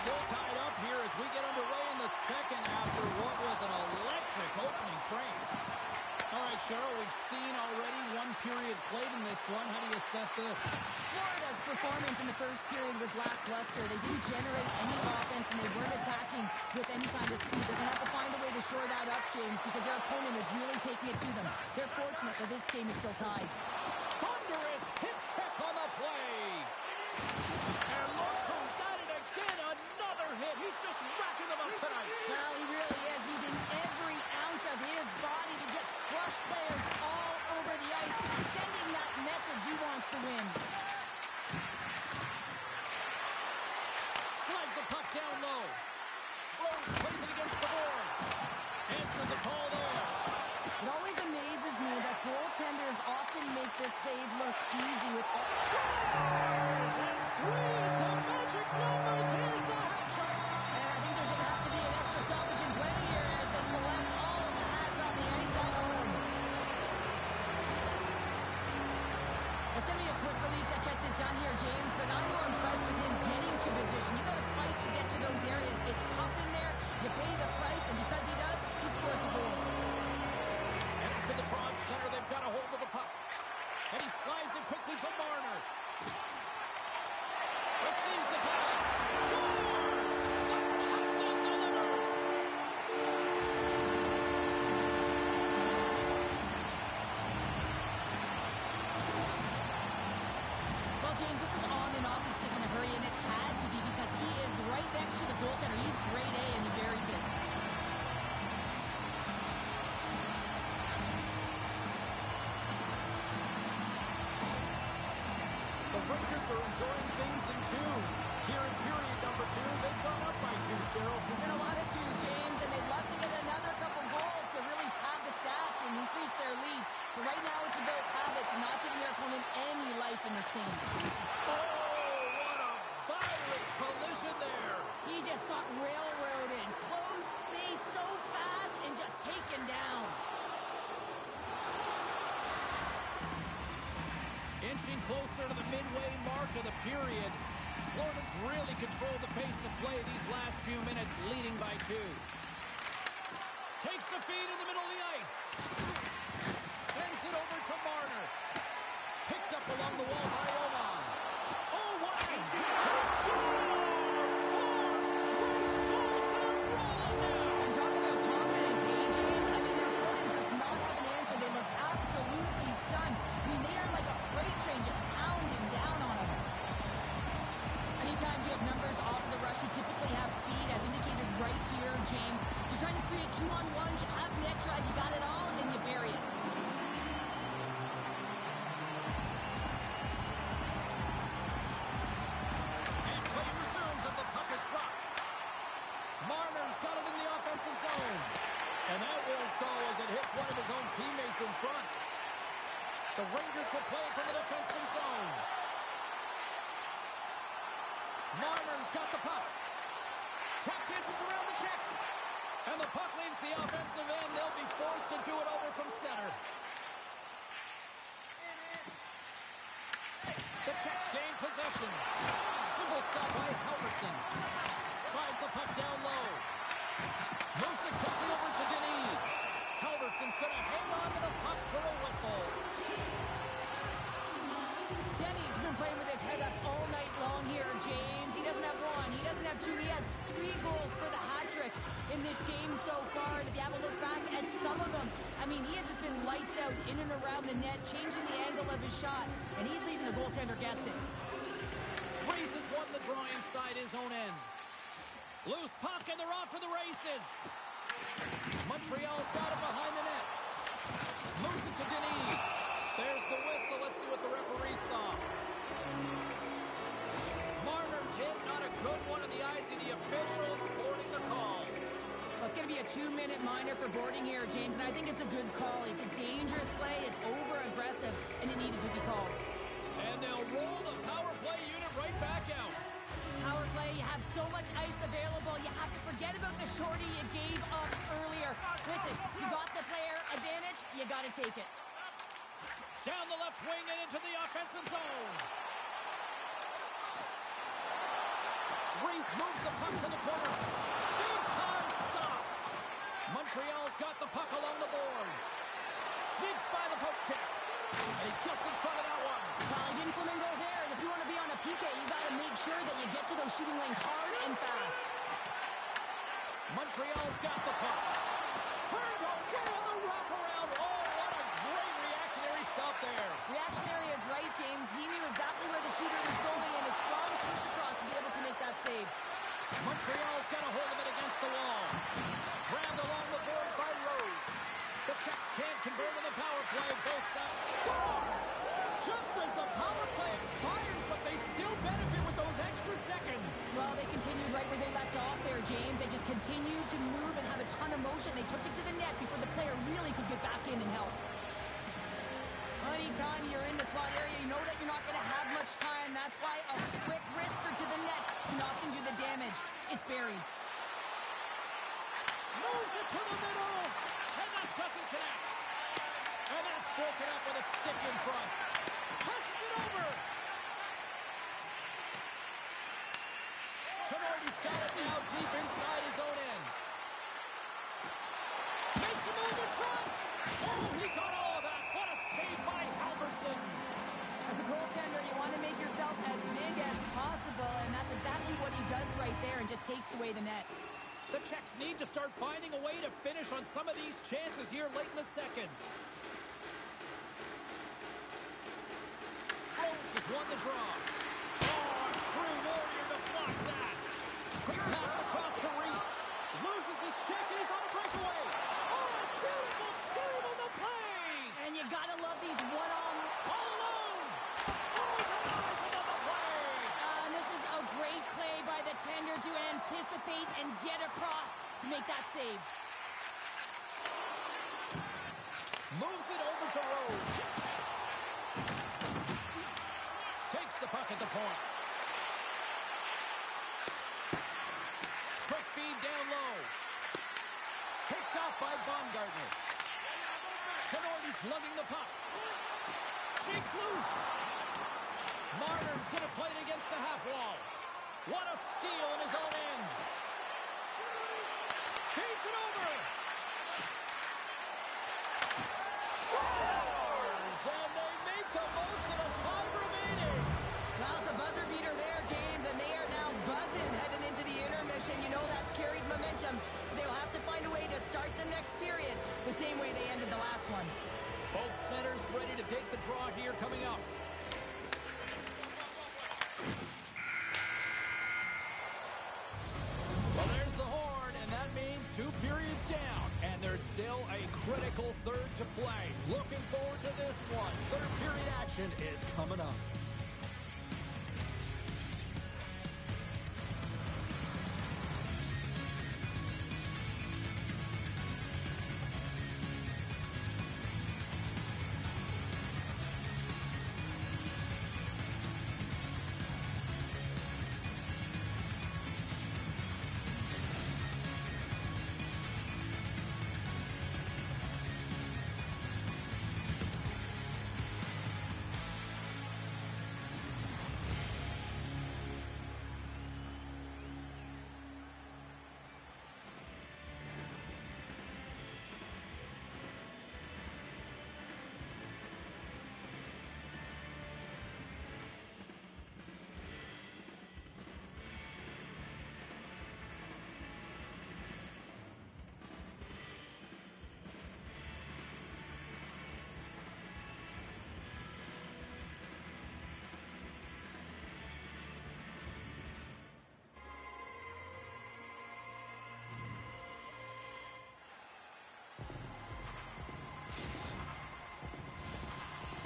Still tied up here as we get underway in the second after what was an electric opening frame. All right, Cheryl, we've seen already one period played in this one. How do you assess this? Florida's performance in the first period was lackluster. They didn't generate any offense, and they weren't attacking with any kind of speed. They're going to have to find a way to shore that up, James, because their opponent is really taking it to them. They're fortunate that this game is still tied. Thunderous hit check on the play. And look who's at it again. Another hit. He's just racking them up tonight. Well, he really is using every ounce of his body to just crush players all over the ice, sending that message he wants to win. Slides the puck down low. Rose plays it against the boards. Answers the call there. It always amazes me that goaltenders often make this save look easy with all... Scores! And 3 is the magic number. There's the hat trick. And I think there's going to have to be an extra stoppage in play here as they collect all of the hats on the ice at home. It's going to be a quick release that gets it done here, James, but I'm more impressed with him getting to position. You got to fight to get to those areas. It's tough in there. You pay the price, and because he does, he scores a goal. And into the draw center, they've got a hold of the puck. And he slides it quickly from Marner. Receives the pass. Scores! The captain delivers! Well, James, this is on and off. He's sick in a hurry, and it had to be because he is right next to the goaltender. He's grade A, and he buries it. The Rangers are enjoying things in twos. Here in period number 2, they've gone up by 2, Cheryl. There's been a lot of twos, James, and they'd love to get another couple goals to really pad the stats and increase their lead. But right now it's about habits, not giving their opponent any life in this game. Oh, what a violent collision there. He just got railroaded. Closed space so fast and just taken down. Inching closer to the midway mark of the period. Florida's really controlled the pace of play these last few minutes, leading by 2. Takes the feed in the middle of the ice. Sends it over to Marner. Picked up along the wall by Oman. Oh, what a score! 4 straight goals that are rolling now. And talk about confidence, hey, James? I mean, their opponent does not have an answer. They look absolutely stunned. I mean, they are like a freight train just pounding down on them. Anytime you have numbers off of the rush, you typically have speed, as indicated right here, James. You're trying to create 2-on-1s, you have net drive, you got it all, and you bury it. And play resumes as the puck is dropped. Marner's got it in the offensive zone. And that won't go as it hits one of his own teammates in front. The Rangers will play from the defensive zone. Marner's got the puck. Tap dances around the check. And the puck leaves the offensive end. They'll be forced to do it over from center. The Czechs gain possession. Simple stop by Halverson. Slides the puck down low. Moves it quickly over to Denis. Halverson's going to hang on to the puck for a whistle. Denny's been playing with his head up all night long here, James. He doesn't have 1, he doesn't have 2, he has 3 goals for the hat trick in this game so far. And if you have a look back at some of them, I mean, he has just been lights out in and around the net, changing the angle of his shot, and he's leaving the goaltender guessing. Reese has won the draw inside his own end. Loose puck, and they're off to the races. Montreal's got him behind the net. Moves it to Denis. There's the whistle. Let's see what the referee saw. Marner's hit, not a good one in the eyes of the officials, boarding the call. Well, it's going to be a 2-minute minor for boarding here, James, and I think it's a good call. It's a dangerous play, it's over-aggressive, and it needed to be called. And they'll roll the power play unit right back out. Power play, you have so much ice available, you have to forget about the shorty you gave up earlier. Listen, you got the player advantage, you got to take it. Down the left wing and into the offensive zone. Reese moves the puck to the corner. Big time stop. Montreal's got the puck along the boards. Sneaks by the poke check. And he gets in front of that one. Well, he didn't flamingo there. And if you want to be on a PK, you got to make sure that you get to those shooting lanes hard and fast. Montreal's got the puck. Turned away on the wraparound. Oh, what a great reactionary stop there. Reactionary is right, James. He knew exactly where the shooter was going and a strong push across to be able to make that save. Montreal's got a hold of it against the wall. Grabbed along the boards by Rose. The Czechs can't convert on the power play. Both sides. Scores! Just as the power play expires, but they still benefit with those extra seconds. Well, they continued right where they left off there, James. They just continued to move and have a ton of motion. They took it to the net before the player really could get back in and help. Anytime you're in the slot area, you know that you're not going to have much time. That's why a quick wrister to the net can often do the damage. It's buried. Moves it to the middle. And that doesn't connect. And that's broken up with a stick in front. Passes it over. Tenorti's got it now deep inside his own end. Makes a move in front. Oh, he got all of that. What a save by Halverson. As a goaltender, you want to make yourself as big as possible, and that's exactly what he does right there and just takes away the net. The Czechs need to start finding a way to finish on some of these chances here late in the second. Rose has won the draw. Oh, a true warrior to block that. Quick pass across to Reese. Loses his check and he's on a breakaway. Oh, a beautiful save on the play. And you got to love these one-on. All alone. Oh, he denies him on the play. And this is a great play by the tender to anticipate and get across to make that save. Moves it over to Rose. Takes the puck at the point. Quick feed down low. Picked off by Baumgartner. Tenorti's lugging the puck. Shakes loose. Marner's going to play it against the half wall. What a steal in his own end. Feeds it over. Scores! And they make the most of the time remaining. Well, it's a buzzer beater there, James, and they are now buzzing heading into the intermission. You know that's carried momentum. They'll have to find a way to start the next period the same way they ended the last one. Both centers ready to take the draw here coming up. Well, there's the horn, and that means 2 periods down. And there's still a critical third to play. Looking forward to this one. Third period action is coming up.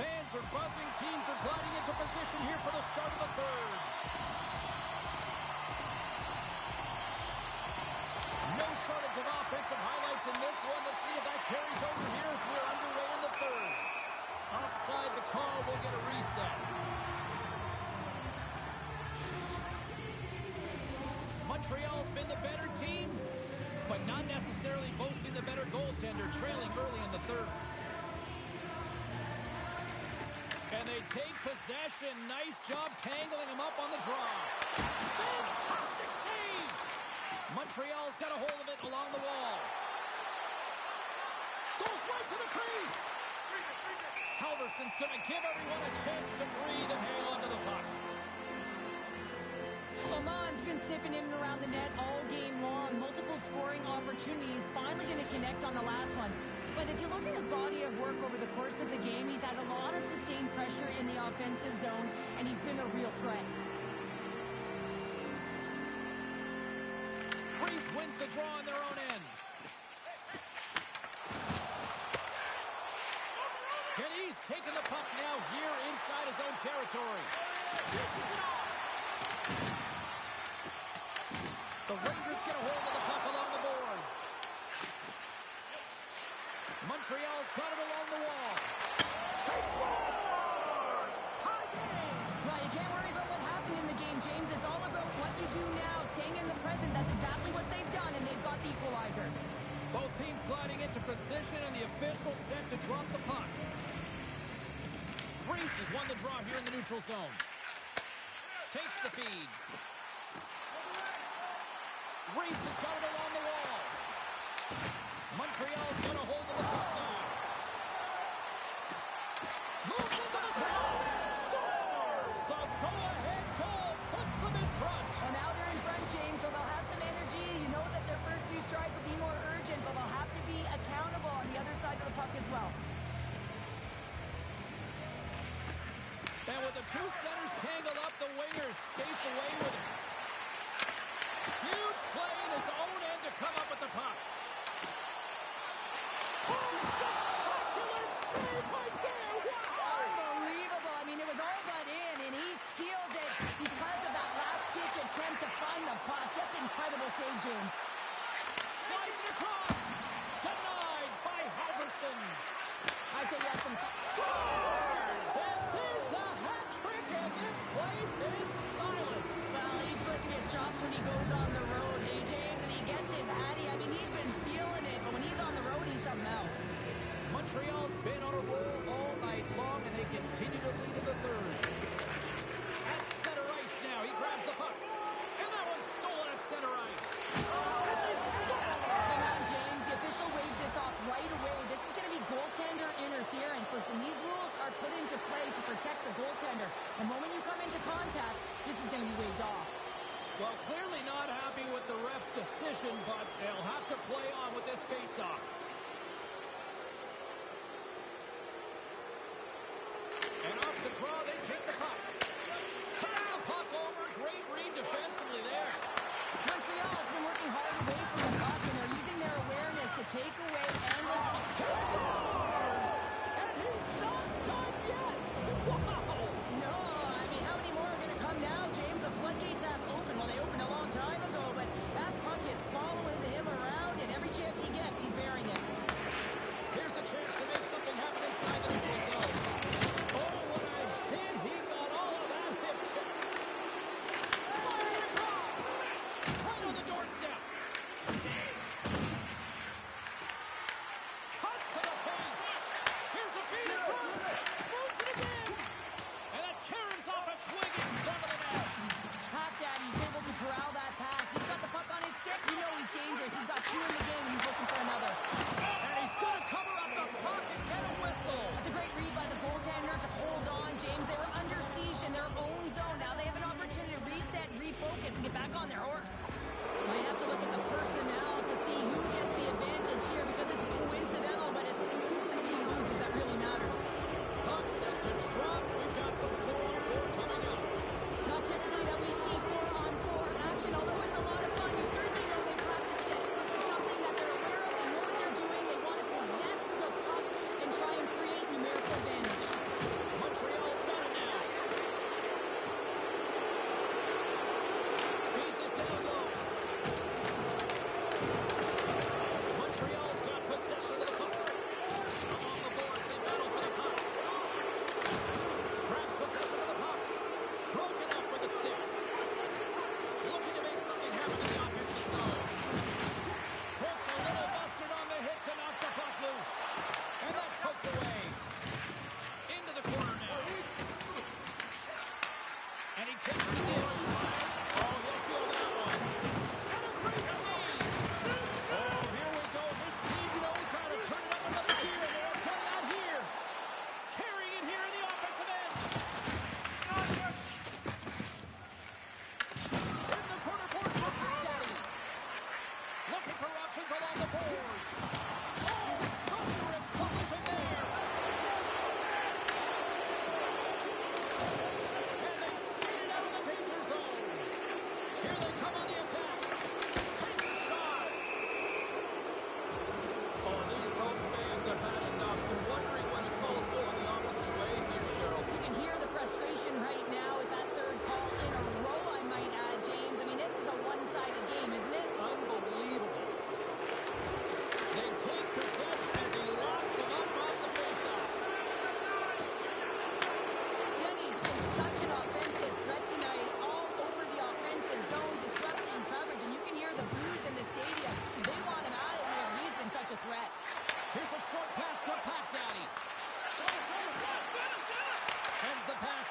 Fans are buzzing. Teams are gliding into position here for the start of the third. No shortage of offensive highlights in this one. Let's see if that carries over here as we're underway in the third. Offside the call. We'll get a reset. Montreal's been the better team, but not necessarily boasting the better goaltender, trailing early in the third. to take possession. Nice job tangling him up on the draw. Fantastic save! Montreal's got a hold of it along the wall. Goes right to the crease. Halverson's going to give everyone a chance to breathe and hang on to the puck. Lamont's been sniffing in and around the net all game long. Multiple scoring opportunities. Finally going to connect on the last one. But if you look at his body of work over the course of the game, he's had a lot of sustained pressure in the offensive zone, and he's been a real threat. Reese wins the draw on their own end. Denny's taking the puck now here inside his own territory. Dishes it off. The Rangers get a hold of the puck along the boards. Montreal's got it along the wall. He scores! Tie game! Well, you can't worry about what happened in the game, James. It's all about what you do now, staying in the present. That's exactly what they've done, and they've got the equalizer. Both teams gliding into position, and the official set to drop the puck. Reese has won the draw here in the neutral zone. Takes the feed. Reese has got it along the wall. Montreal's got a hold of the puck now. Moves into the slot. Scores! The go-ahead goal puts them in front. Well, now they're in front, James, so they'll have some energy. You know that their first few strides will be more urgent, but they'll have to be accountable on the other side of the puck as well. And with the two centers tangled up, the winger skates away with it. Huge play in his own end to come up with the puck. Oh, spectacular save right there! Wow! Unbelievable. I mean, it was all but in, and he steals it because of that last-ditch attempt to find the puck. Just incredible save, James. Slides it across. Denied by Halverson. I'd say yes, and Scores! And there's the hat trick, and this place is silent. well, he's licking his chops when he goes on the road, hey, James, and he gets his Hattie. I mean, he's been feeling it, but when he's on the road, he's something else. Montreal's been on a roll all night long, and they continue to lead in the third. At center ice now, he grabs the puck. And that one's stolen at center ice. And they score! Hang on, James. The official waved this off right away. This is going to be goaltender interference. Listen, these rules are put into play to protect the goaltender. The moment you come into contact, this is going to be waved off. Well, clearly not happy with the ref's decision, but they'll have to play on with this faceoff. And off the draw, they take the puck. Pass the puck over. Great read defensively there. Montreal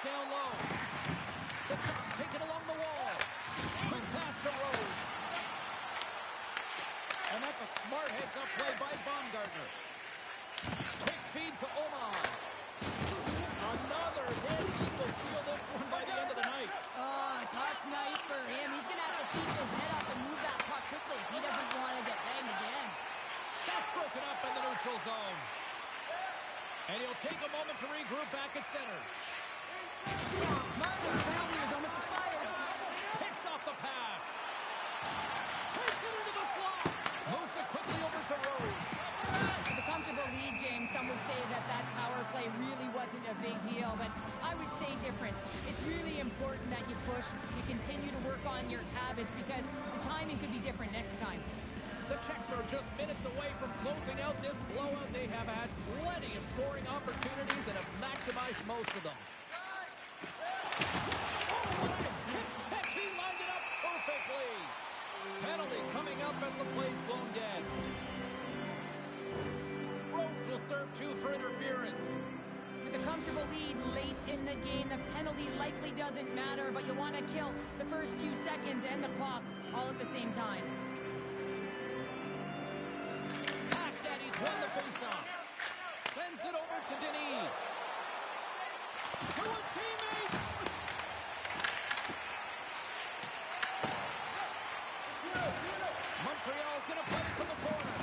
down low. The pass taken along the wall. Quick pass to Rose. And that's a smart heads-up play by Baumgartner. Quick feed to Oman. Another hit. He will feel this one by the end of the night. Oh, tough night for him. He's going to have to keep his head up and move that puck quickly if he doesn't want to get banged again. That's broken up in the neutral zone. And he'll take a moment to regroup back at center. Martin's penalty is almost expired. Picks off the pass. Takes it into the slot. Moves it quickly over to Rose. With a comfortable lead, James, some would say that power play really wasn't a big deal, but I would say different. It's really important that you push, you continue to work on your habits because the timing could be different next time. The Czechs are just minutes away from closing out this blowout. They have had plenty of scoring opportunities and have maximized most of them. Oh, what a hit check. He lined it up perfectly. Penalty coming up as the play's blown dead. Rose will serve 2 for interference. With a comfortable lead late in the game, the penalty likely doesn't matter, but you want to kill the first few seconds and the clock all at the same time. Daddy's won the faceoff. Sends it over to Denis. To his teammate. Montreal's going to play it to the corner.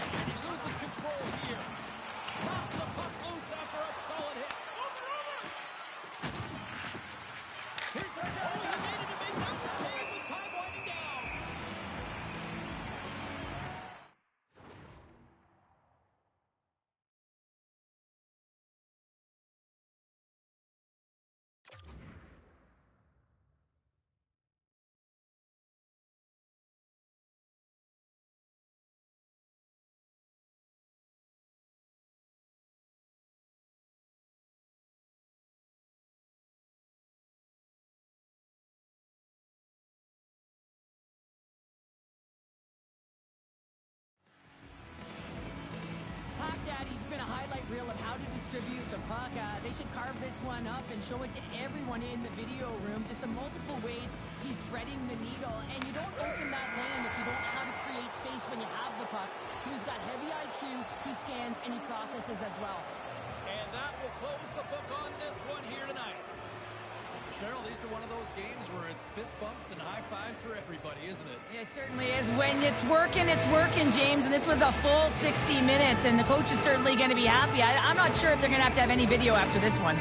And he loses control here. Knocks the puck loose after a solid hit. Here's a goal. He needed to make that save with time winding down. Daddy's been a highlight reel of how to distribute the puck. They should carve this one up and show it to everyone in the video room. Just the multiple ways he's threading the needle. And you don't open that lane if you don't know how to create space when you have the puck. So he's got heavy IQ, he scans, and he processes as well. And that will close the book on this one here tonight. Cheryl, these are one of those games where it's fist bumps and high fives for everybody, isn't it? It certainly is. When it's working, James. And this was a full 60 minutes, and the coach is certainly going to be happy. I'm not sure if they're going to have any video after this one.